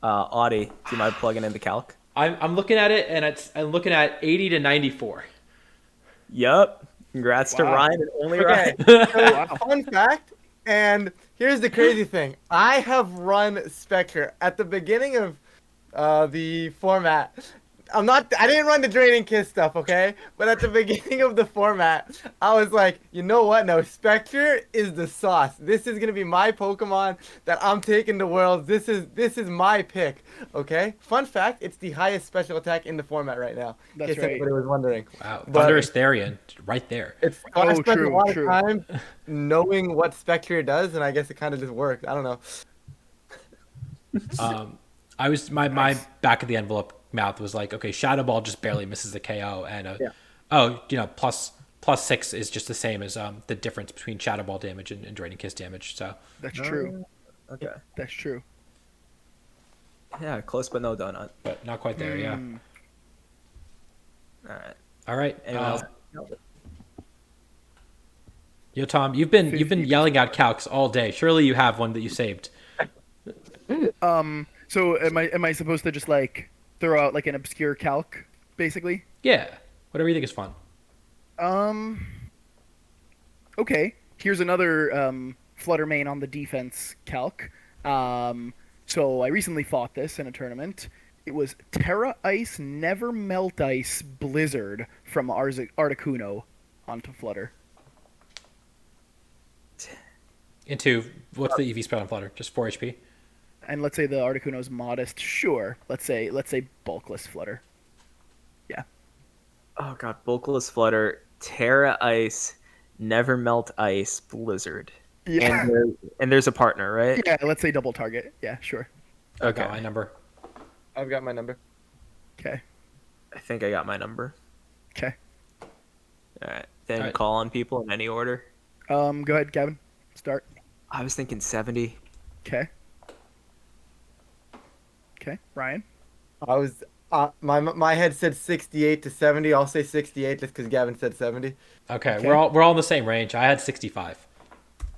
Audie, do you mind plugging in the calc? I'm looking at it, and I'm looking at 80 to 94. Yup. Congrats to Wow. Ryan and only Okay. Ryan. So, Wow. fun fact, and here's the crazy thing. I have run Spectre at the beginning of the format. I didn't run the draining kiss stuff, okay? But at the beginning of the format, I was like, you know what? No, Spectre is the sauce. This is gonna be my Pokemon that I'm taking to Worlds. This is my pick, okay? Fun fact, it's the highest special attack in the format right now. That's in case right. anybody was wondering. Wow, But- Thunderous Therian, right there. It's I Oh, spent true, a lot true. of time knowing what Spectre does, and I guess it kind of just worked. I don't know. I was my back of the envelope mouth was like, okay, Shadow Ball just barely misses the KO, and plus 6 is just the same as the difference between Shadow Ball damage and Draining Kiss damage. So That's true. Okay. That's true. Yeah, close but no donut. but not quite there. Yeah. All right. All right. Anyone else? Yotam, you've been yelling out calcs all day. Surely you have one that you saved. So am I supposed to just like throw out like an obscure calc, basically? Yeah. Whatever you think is fun. Okay. Here's another Fluttermane on the defense calc. So I recently fought this in a tournament. It was Terra Ice, Never Melt Ice, Blizzard from Articuno onto Flutter. Into what's the EV spread on Flutter? Just 4 HP. And let's say the Articuno's modest. Sure. Let's say bulkless Flutter. Yeah. Oh god, Bulkless Flutter, Terra Ice, Never Melt Ice, Blizzard. Yeah. And there's a partner, right? Yeah. Let's say double target. Yeah. Sure. I Okay. got my number. I've got my number. Okay. I think I got my number. Okay. All right. Then All right. call on people in any order. Go ahead, Gavin. Start. I was thinking 70. Okay. Okay. Ryan. I was my head said 68 to 70. I'll say 68 just because Gavin said 70. Okay, Okay. we're all in the same range. I had 65.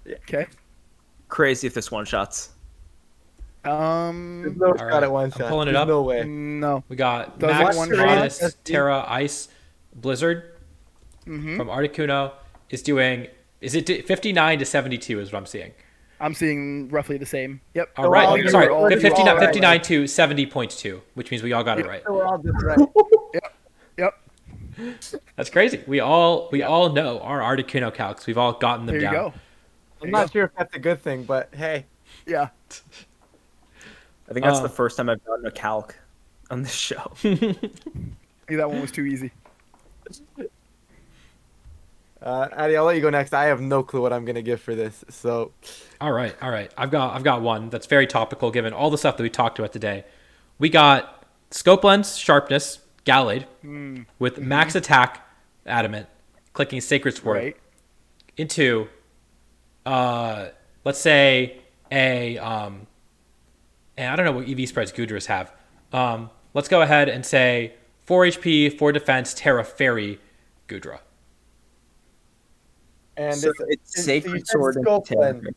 Okay. Crazy if this one shots. There's no shot right, at one I'm shot. pulling it There's up. no way. No. We got Does Max, one Modest, shot? Terra, Ice, Blizzard Mm-hmm. from Articuno is doing. Is it 59 to 72? Is what I'm seeing. I'm seeing roughly the same. Yep. All right. all- Sorry, we're all 59, right. 59 to 70.2, which means we all got it right. So we're all just right. Yep. That's crazy. We all know our Articuno calcs. We've all gotten them There you down. go. I'm not sure if that's a good thing, but hey. Yeah. I think that's the first time I've gotten a calc on this show. That one was too easy. Addy, I'll let you go next. I have no clue what I'm gonna give for this. So, All right. I've got one that's very topical given all the stuff that we talked about today. We got scope lens, sharpness, Gallade with max attack, adamant, clicking sacred sword Right. into, let's say a and I don't know what EV spreads Gudras have. Let's go ahead and say 4 HP, 4 defense, Terra Fairy, Gudra. and So it's it's so you Sacred said Sword and scope Terra lens. Fairy.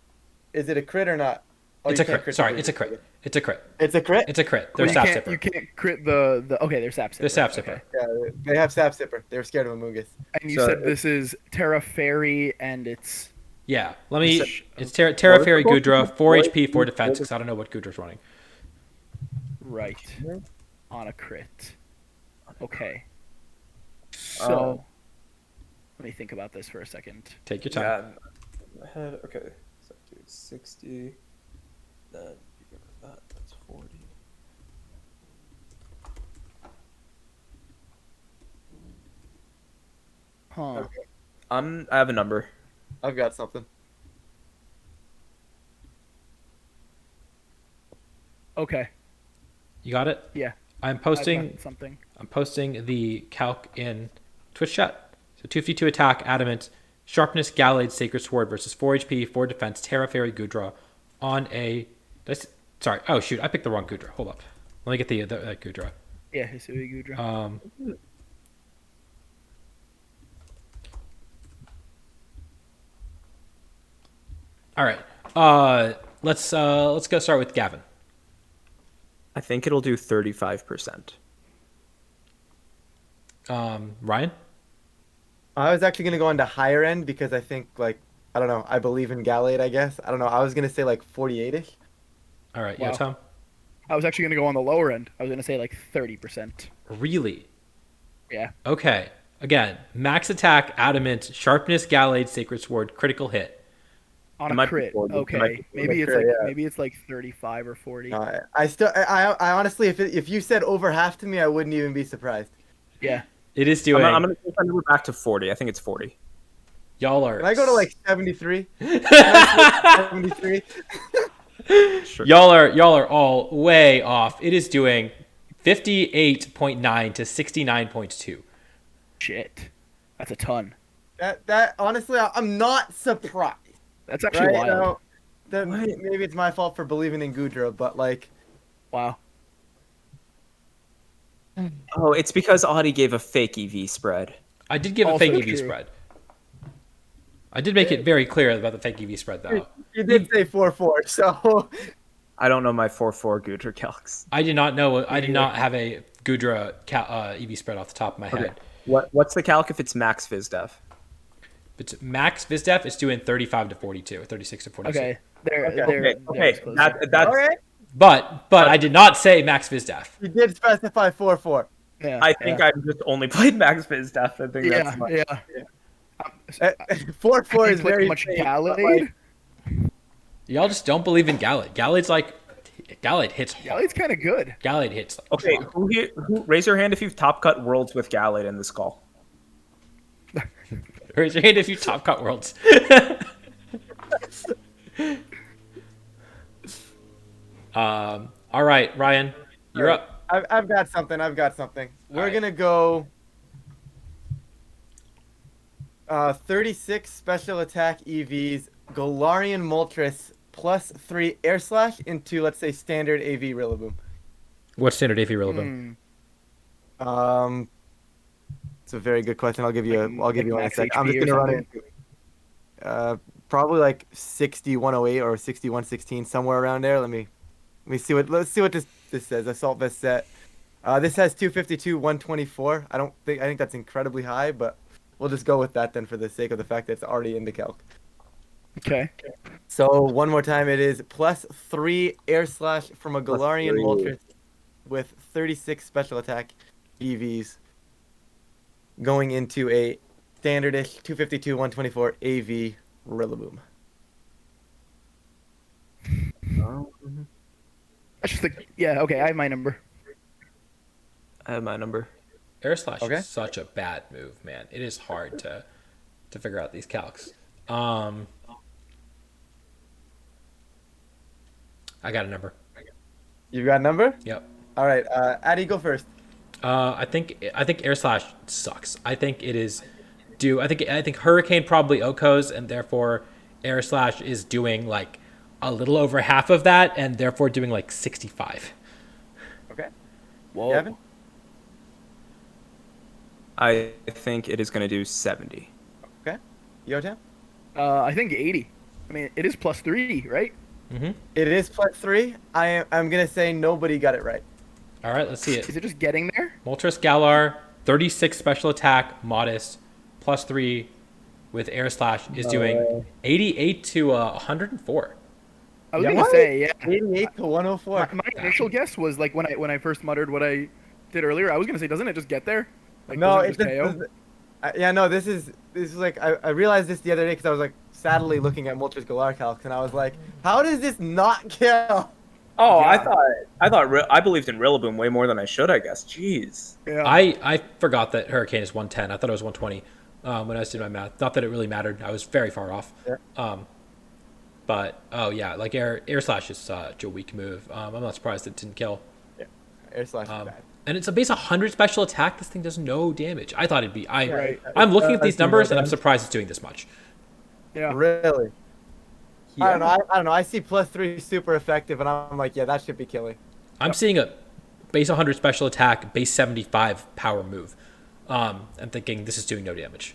Is it a crit or not? Oh, It's you a can't crit. Sorry, the it's a Gudra. crit. It's a crit. It's a crit. It's a crit. They're Well, sap you zipper. can't crit the okay, they're sap zipper. They're sap Okay. zipper. Yeah, they have Sap Zipper. They were scared of Amogus. And you So said this is Terra Fairy and it's Yeah. Let me. It's It's Terra What Fairy is it Gudra, called? 4 What HP, 4 is- defense, what is- because I don't know what Gudra's running. right on a crit. Okay. So let me think about this for a second. Take your time. Yeah, I had okay. So do 60. Then you give her that. That's 40. Huh. I have a number. I've got something. Okay. You got it? Yeah. I'm I've posting. got something. I'm posting the calc in Twitch chat. So 252 attack, adamant, sharpness, Gallade, sacred sword versus 4 HP, 4 defense, Terra Fairy Gudra on a. Sorry. Oh shoot, I picked the wrong Gudra. Hold up. Let me get the Gudra. Yeah, Hisui Gudra. All right. Let's go start with Gavin. I think it'll do 35%. Ryan. I was actually gonna go on to higher end because I think I don't know. I believe in Gallade. I guess I don't know. I was gonna say 48ish. All right. Wow. Yotam. I was actually gonna go on the lower end. I was gonna say like 30%. Really? Yeah. Okay. Again, max attack, adamant, sharpness, Gallade, sacred sword, critical hit. On It a might be crit. 40. It might Okay. be Maybe it's crit, like yeah. maybe it's like 35 or 40. I honestly, if you said over half to me, I wouldn't even be surprised. Yeah. It is doing. I'm gonna take my number back to 40. I think it's 40. Y'all are. Can I go to 73? 73. Sure. Y'all are all way off. It is doing 58.9 to 69.2. Shit. That's a ton. That honestly, I'm not surprised. That's actually Right wild. now, maybe it's my fault for believing in Gudra, but Wow. Oh, it's because Audie gave a fake EV spread. I did give a Also fake EV true. spread. I did make it very clear about the fake EV spread, though. you did say 4-4, so I don't know my 4-4 Gudra calcs. I did not know. I did not have a Gudra EV spread off the top of my head. What's the calc if it's max FizDef? But max VizDef is doing 35 to 42, or 36 to 42. Okay. They're Okay, closer. that's all right. But I did not say max VizDef. You did specify 4-4. Yeah. I think I've just only played max FizDef. I think that's my... yeah. 4-4 is Play very much safe, but, Gallade. Y'all just don't believe in Gallade. Gallade hits hard. Gallade's kind of good. Gallade hits like Okay, hard. who raise your hand if you've top cut worlds with Gallade in this call? Raise your hand if you top cut worlds. All right, Ryan, you're up. I've got something. We're right. gonna go 36 special attack EVs, Galarian Moltres +3 air slash into, let's say, standard AV Rillaboom. What's standard AV relevant? It's a very good question. I'll give you one in a max sec. I'm HP just or gonna run it. Probably 60-108 or 60-116, somewhere around there. Let's see what this says. Assault vest set. This has 252-124. I think that's incredibly high, but we'll just go with that then for the sake of the fact that it's already in the calc. Okay. So one more time, it is +3 air slash from a Galarian +3. Moltres with 36 special attack EVs going into a standardish 252-124 AV Rillaboom. That's just like, yeah, okay, I have my number. I have my number. Air slash Okay. is such a bad move, man. It is hard to figure out these calcs. I got a number. You got a number? Yep. All right. Addy, go first. I think air slash sucks. I think it is due. I think hurricane probably Okos, and therefore air slash is doing like a little over half of that, and therefore doing like 65. Okay. Whoa. Gavin? I think it is going to do 70. Okay. Yotam? I think 80. I mean, it is +3, right? Mm-hmm. It is +3. I'm gonna say nobody got it right. All right, let's see Is it. it just getting there? Moltres Galar, 36 special attack, modest, +3 with air slash is doing 88 to 104. I was Yeah, gonna what? say, yeah. 88 to 104. My initial guess was like when I first muttered what I did earlier. I was gonna say, doesn't it just get there? Like, No, doesn't it just KO? doesn't. Yeah, no. This is like I realized this the other day because I was like sadly looking at Moltres Galar calcs and I was like, how does this not kill? Oh, Yeah. I believed in Rillaboom way more than I should, I guess. Jeez. Yeah. I forgot that hurricane is 110. I thought it was 120 when I was doing my math. Not that it really mattered. I was very far off. Yeah. But oh yeah, like air slash is such a weak move. I'm not surprised it didn't kill. Air slash is bad. And it's a base 100 special attack. This thing does no damage. I thought it'd be. Right. I'm looking at I these see numbers no and I'm damage. surprised it's doing this much. Yeah. Really? Yeah. I don't know. I don't know. I see +3 super effective, and I'm like, yeah, that should be killing. I'm seeing a base 100 special attack, base 75 power move. I'm thinking this is doing no damage.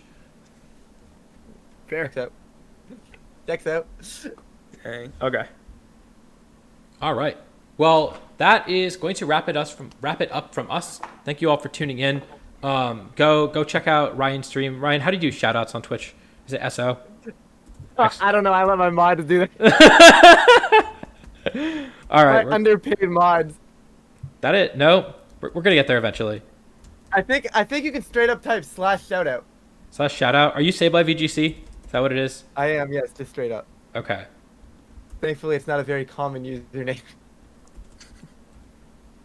Fair. Checks out. Checks out. Dang. Okay. All right. Well, that is going to wrap it up from us. Thank you all for tuning in. Go check out Ryan's stream. Ryan, how do you do shout outs on Twitch? Is it SO? I don't know. I let my mods do that. All right. My underpaid mods. That it? No, we're gonna get there eventually. I think you can straight up type /shoutout. So shout out. Are you SableyeVGC? Is that what it is? I am, yes, just straight up. Okay. Thankfully, it's not a very common username.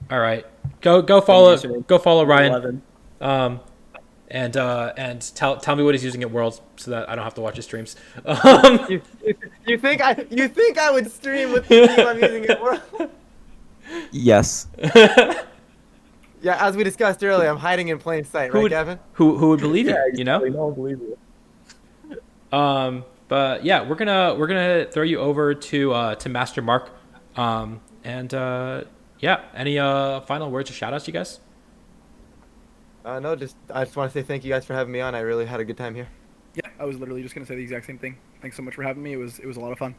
All right. Go follow Ryan. 11. And tell me what he's using at Worlds so that I don't have to watch his streams. You think I would stream with the team I'm using it for? Yes. Yeah, as we discussed earlier, I'm hiding in plain sight, right, Gavin? Who would believe it? You know. No one believes it. But yeah, we're gonna throw you over to Master Mark. Yeah, any final words or shout outs, you guys? No, I just want to say thank you guys for having me on. I really had a good time here. Yeah, I was literally just gonna say the exact same thing. Thanks so much for having me. It was a lot of fun.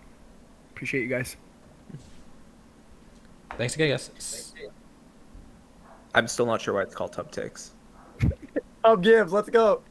Appreciate you guys. Thanks again, guys. I'm still not sure why it's called Tub Ticks. Oh, Gibbs, let's go.